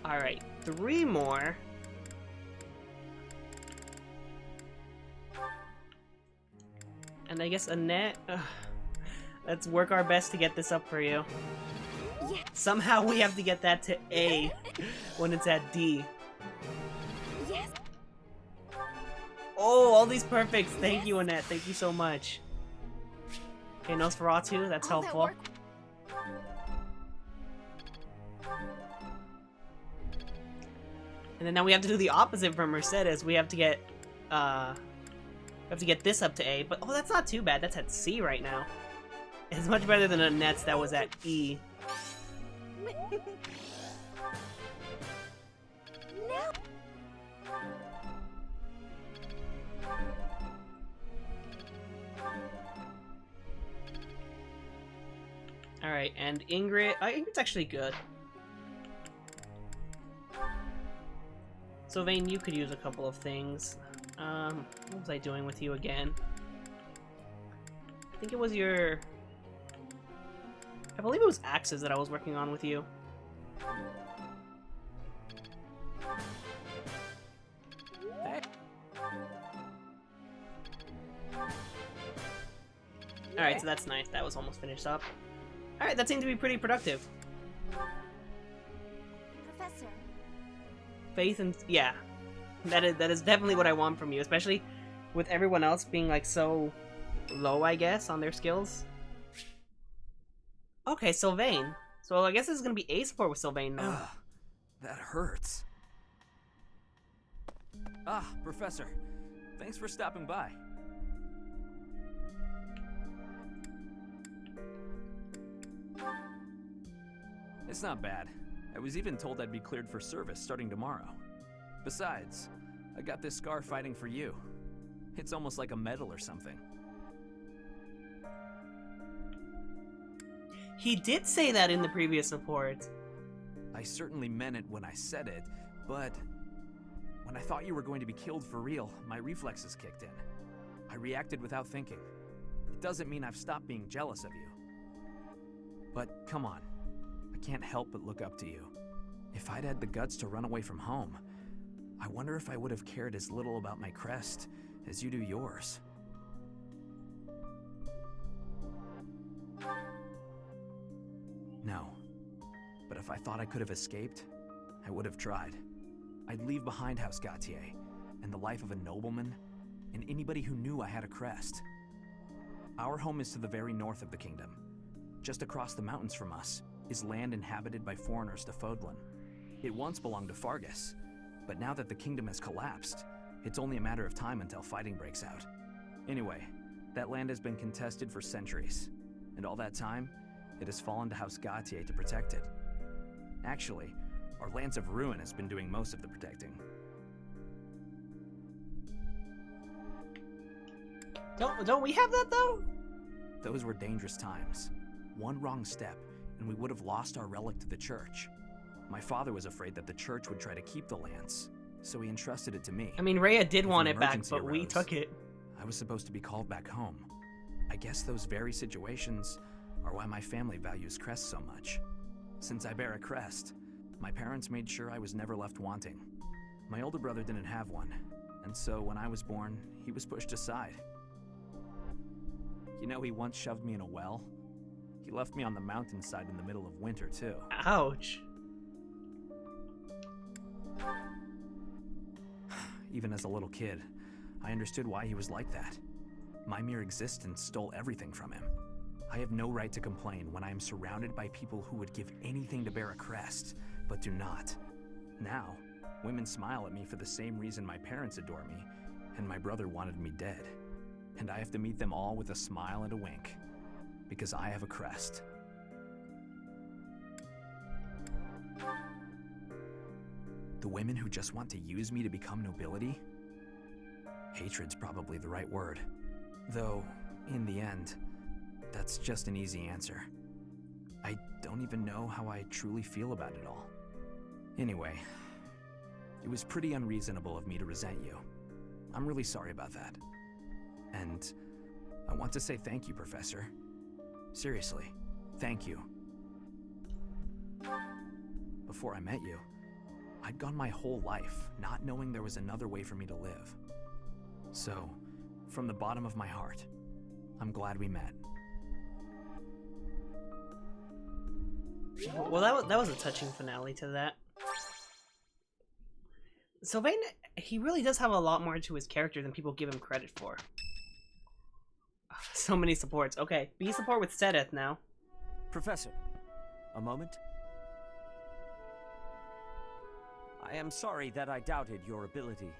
A: Alright, 3 more. And I guess Annette, let's work our best to get this up for you.
C: Yes.
A: Somehow we have to get that to A when it's at D.
C: Yes.
A: Oh, all these perfects. Thank you, Annette. Thank you so much. Okay, Nosferatu, that's helpful. And then now we have to do the opposite for Mercedes. We have to get this up to A, but oh, that's not too bad. That's at C right now. It's much better than Annette's that was at E.
C: No.
A: Alright, and Ingrid, Ingrid's actually good. So Vayne, you could use a couple of things. What was I doing with you again? I think it was your... I believe it was axes that I was working on with you. Alright, so that's nice. That was almost finished up. Alright, that seemed to be pretty productive.
P: Professor.
A: Faith and... yeah. That is definitely what I want from you, especially with everyone else being like so low, I guess, on their skills. Okay, Sylvain. So I guess this is gonna be A support with Sylvain now.
F: Ugh, that hurts. Ah, Professor. Thanks for stopping by. It's not bad. I was even told I'd be cleared for service starting tomorrow. Besides, I got this scar fighting for you. It's almost like a medal or something.
A: He did say that in the previous report.
F: I certainly meant it when I said it, but when I thought you were going to be killed for real, my reflexes kicked in. I reacted without thinking. It doesn't mean I've stopped being jealous of you. But come on, I can't help but look up to you. If I'd had the guts to run away from home, I wonder if I would have cared as little about my crest as you do yours. No. But if I thought I could have escaped, I would have tried. I'd leave behind House Gautier, and the life of a nobleman, and anybody who knew I had a crest. Our home is to the very north of the kingdom. Just across the mountains from us is land inhabited by foreigners to Fodlan. It once belonged to Fargus, but now that the kingdom has collapsed, it's only a matter of time until fighting breaks out. Anyway, that land has been contested for centuries, and all that time, it has fallen to House Gautier to protect it. Actually, our Lance of Ruin has been doing most of the protecting.
A: Don't we have that though?
F: Those were dangerous times. One wrong step, and we would have lost our relic to the church. My father was afraid that the church would try to keep the lance, so he entrusted it to me.
A: I mean, Rhea did
F: If
A: want
F: an
A: it back,
F: emergency
A: but we
F: arose,
A: took it.
F: I was supposed to be called back home. I guess those very situations are why my family values crests so much. Since I bear a crest, my parents made sure I was never left wanting. My older brother didn't have one, and so when I was born, he was pushed aside. You know, he once shoved me in a well. He left me on the mountainside in the middle of winter, too.
A: Ouch.
F: Even as a little kid, I understood why he was like that. My mere existence stole everything from him. I have no right to complain when I am surrounded by people who would give anything to bear a crest, but do not. Now, women smile at me for the same reason my parents adore me, and my brother wanted me dead. And I have to meet them all with a smile and a wink, because I have a crest. The women who just want to use me to become nobility? Hatred's probably the right word. Though, in the end, that's just an easy answer. I don't even know how I truly feel about it all. Anyway, it was pretty unreasonable of me to resent you. I'm really sorry about that. And I want to say thank you, Professor. Seriously, thank you. Before I met you, I'd gone my whole life not knowing there was another way for me to live. So, from the bottom of my heart, I'm glad we met.
A: Well, that was a touching finale to that. Sylvain, he really does have a lot more to his character than people give him credit for. So many supports. Okay, B support with Sedeth now.
T: Professor, a moment. I am sorry that I doubted your ability.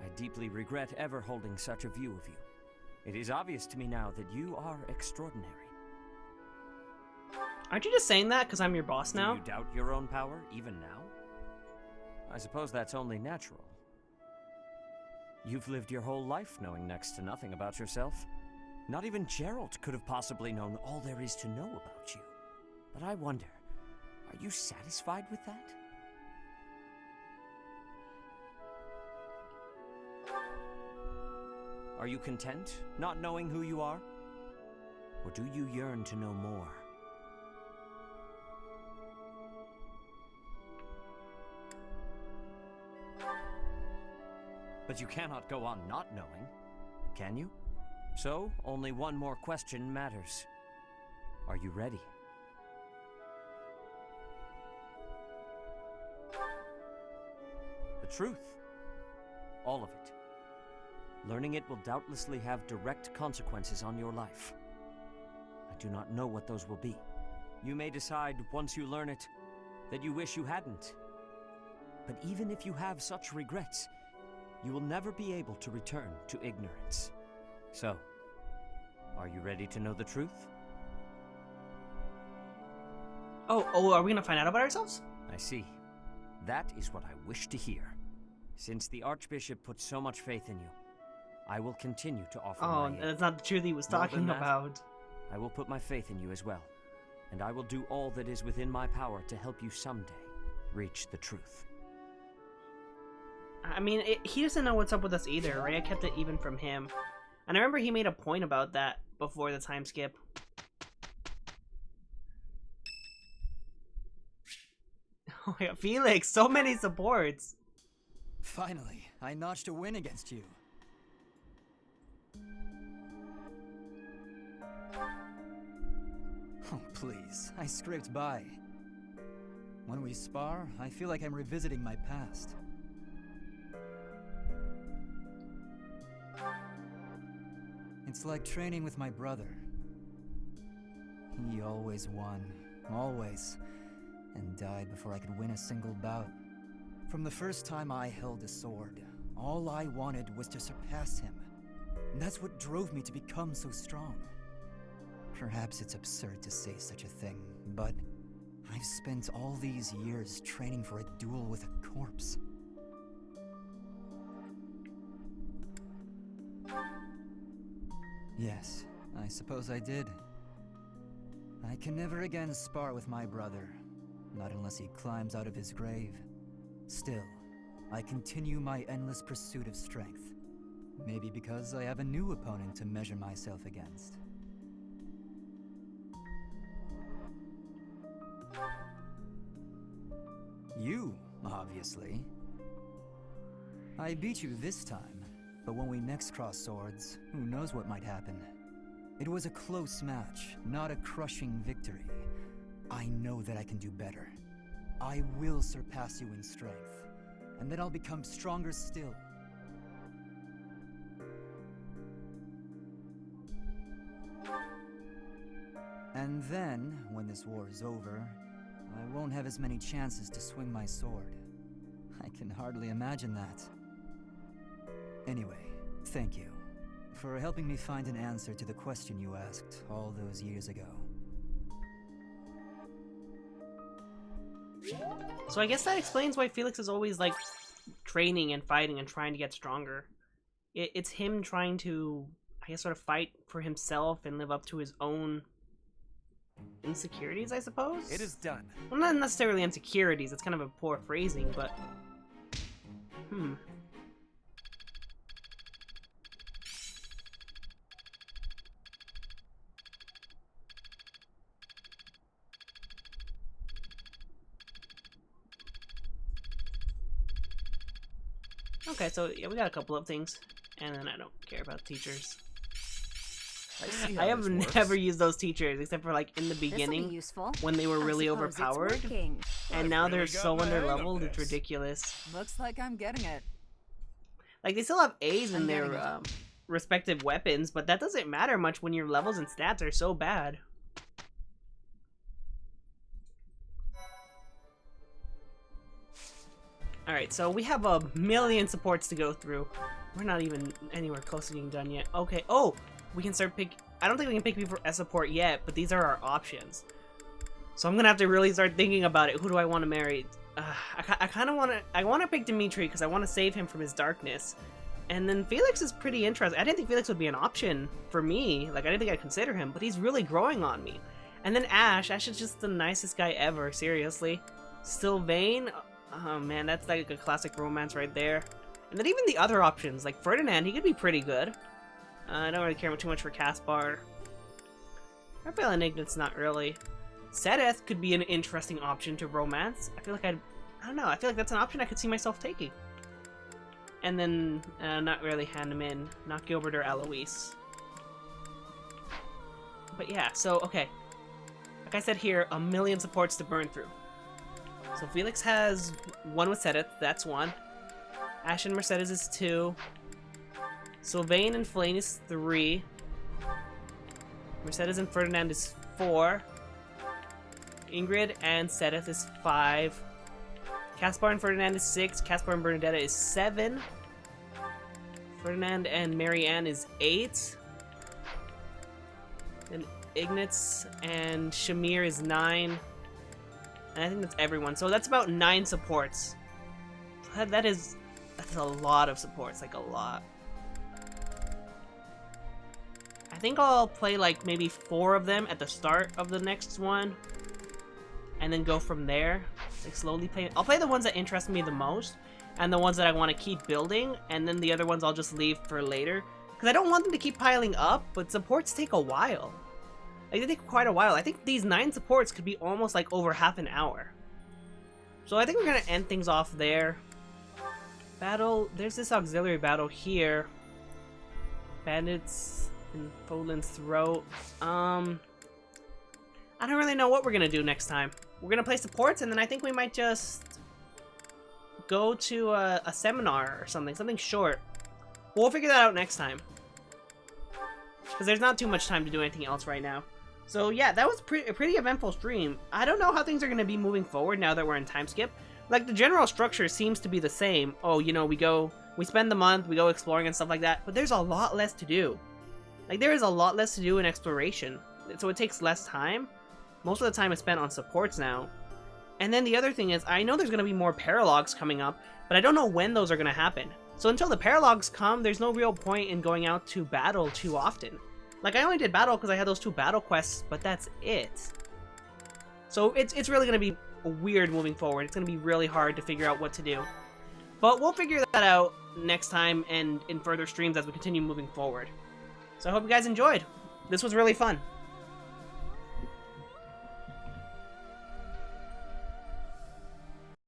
T: I deeply regret ever holding such a view of you. It is obvious to me now that you are extraordinary.
A: Aren't you just saying that because I'm your boss now?
T: Do you doubt your own power, even now? I suppose that's only natural. You've lived your whole life knowing next to nothing about yourself. Not even Geralt could have possibly known all there is to know about you. But I wonder, are you satisfied with that? Are you content, not knowing who you are? Or do you yearn to know more? But you cannot go on not knowing, can you? So, only one more question matters. Are you ready? The truth. All of it. Learning it will doubtlessly have direct consequences on your life. I do not know what those will be. You may decide, once you learn it, that you wish you hadn't. But even if you have such regrets, you will never be able to return to ignorance. So, are you ready to know the truth?
A: Oh, are we gonna find out about ourselves?
T: I see. That is what I wish to hear. Since the Archbishop put so much faith in you, I will continue to offer my aid.
A: That's not the truth he was talking about.
T: I will put my faith in you as well, and I will do all that is within my power to help you someday reach the truth.
A: I mean, he doesn't know what's up with us either. Rhea kept it even from him. And I remember he made a point about that before the time skip. Oh my god, Felix, so many supports.
G: Finally, I notched a win against you. Oh, please, I scraped by. When we spar, I feel like I'm revisiting my past. It's like training with my brother. He always won, always, and died before I could win a single bout. From the first time I held a sword, all I wanted was to surpass him. And that's what drove me to become so strong. Perhaps it's absurd to say such a thing, but I've spent all these years training for a duel with a corpse. Yes, I suppose I did. I can never again spar with my brother, not unless he climbs out of his grave. Still, I continue my endless pursuit of strength. Maybe because I have a new opponent to measure myself against. You, obviously. I beat you this time, but when we next cross swords, who knows what might happen. It was a close match, not a crushing victory. I know that I can do better. I will surpass you in strength, and then I'll become stronger still. And then, when this war is over, I won't have as many chances to swing my sword. I can hardly imagine that. Anyway, thank you for helping me find an answer to the question you asked all those years ago.
A: So I guess that explains why Felix is always like training and fighting and trying to get stronger. It's him trying to, I guess, sort of fight for himself and live up to his own insecurities, I suppose?
M: It is done.
A: Well, not necessarily insecurities, it's kind of a poor phrasing, but... Okay, so yeah, we got a couple of things, and then I don't care about teachers. I have never used those teachers except for like in the beginning when they were really overpowered, and now they're so under-leveled, it's ridiculous.
K: Looks like I'm getting it.
A: Like they still have A's in their respective weapons, but that doesn't matter much when your levels and stats are so bad. Alright, so we have a million supports to go through. We're not even anywhere close to being done yet. Okay, oh! We can start I don't think we can pick people as support yet, but these are our options. So I'm gonna have to really start thinking about it. Who do I want to marry? I kind of want to... I want to pick Dimitri because I want to save him from his darkness. And then Felix is pretty interesting. I didn't think Felix would be an option for me. Like, I didn't think I'd consider him, but he's really growing on me. And then Ash. Ash is just the nicest guy ever, seriously. Sylvain... Oh man, that's like a classic romance right there. And then even the other options, like Ferdinand, he could be pretty good. I don't really care too much for Caspar. Raphael and Ignat's not really. Sedith could be an interesting option to romance. I feel like I don't know, I feel like that's an option I could see myself taking. And then, not really hand him in. Not Gilbert or Eloise. But yeah, so, okay. Like I said here, a million supports to burn through. So Felix has 1 with Sedith, that's 1. Ash and Mercedes is 2. Sylvain and Flane is 3. Mercedes and Ferdinand is 4. Ingrid and Sedith is 5. Caspar and Ferdinand is 6. Caspar and Bernadetta is 7. Ferdinand and Marianne is 8. And Ignatz and Shamir is 9. And I think that's everyone. So that's about 9 supports. So that's a lot of supports, like a lot. I think I'll play like maybe 4 of them at the start of the next one. And then go from there. Like slowly play. I'll play the ones that interest me the most. And the ones that I want to keep building. And then the other ones I'll just leave for later. Because I don't want them to keep piling up. But supports take a while. Like, they take quite a while. I think these 9 supports could be almost like over half an hour. So I think we're going to end things off there. Battle. There's this auxiliary battle here. Bandits in Poland's throat. I don't really know what we're going to do next time. We're going to play supports, and then I think we might just go to a seminar or something. Something short. We'll figure that out next time. Because there's not too much time to do anything else right now. So yeah, that was a pretty eventful stream. I don't know how things are going to be moving forward now that we're in time skip. Like, the general structure seems to be the same. Oh, you know, we spend the month, we go exploring and stuff like that. But there's a lot less to do. Like, there is a lot less to do in exploration. So it takes less time. Most of the time is spent on supports now. And then the other thing is, I know there's going to be more paralogs coming up, but I don't know when those are going to happen. So until the paralogs come, there's no real point in going out to battle too often. Like, I only did battle because I had those 2 battle quests, but that's it. So it's really going to be weird moving forward. It's going to be really hard to figure out what to do. But we'll figure that out next time and in further streams as we continue moving forward. So I hope you guys enjoyed. This was really fun.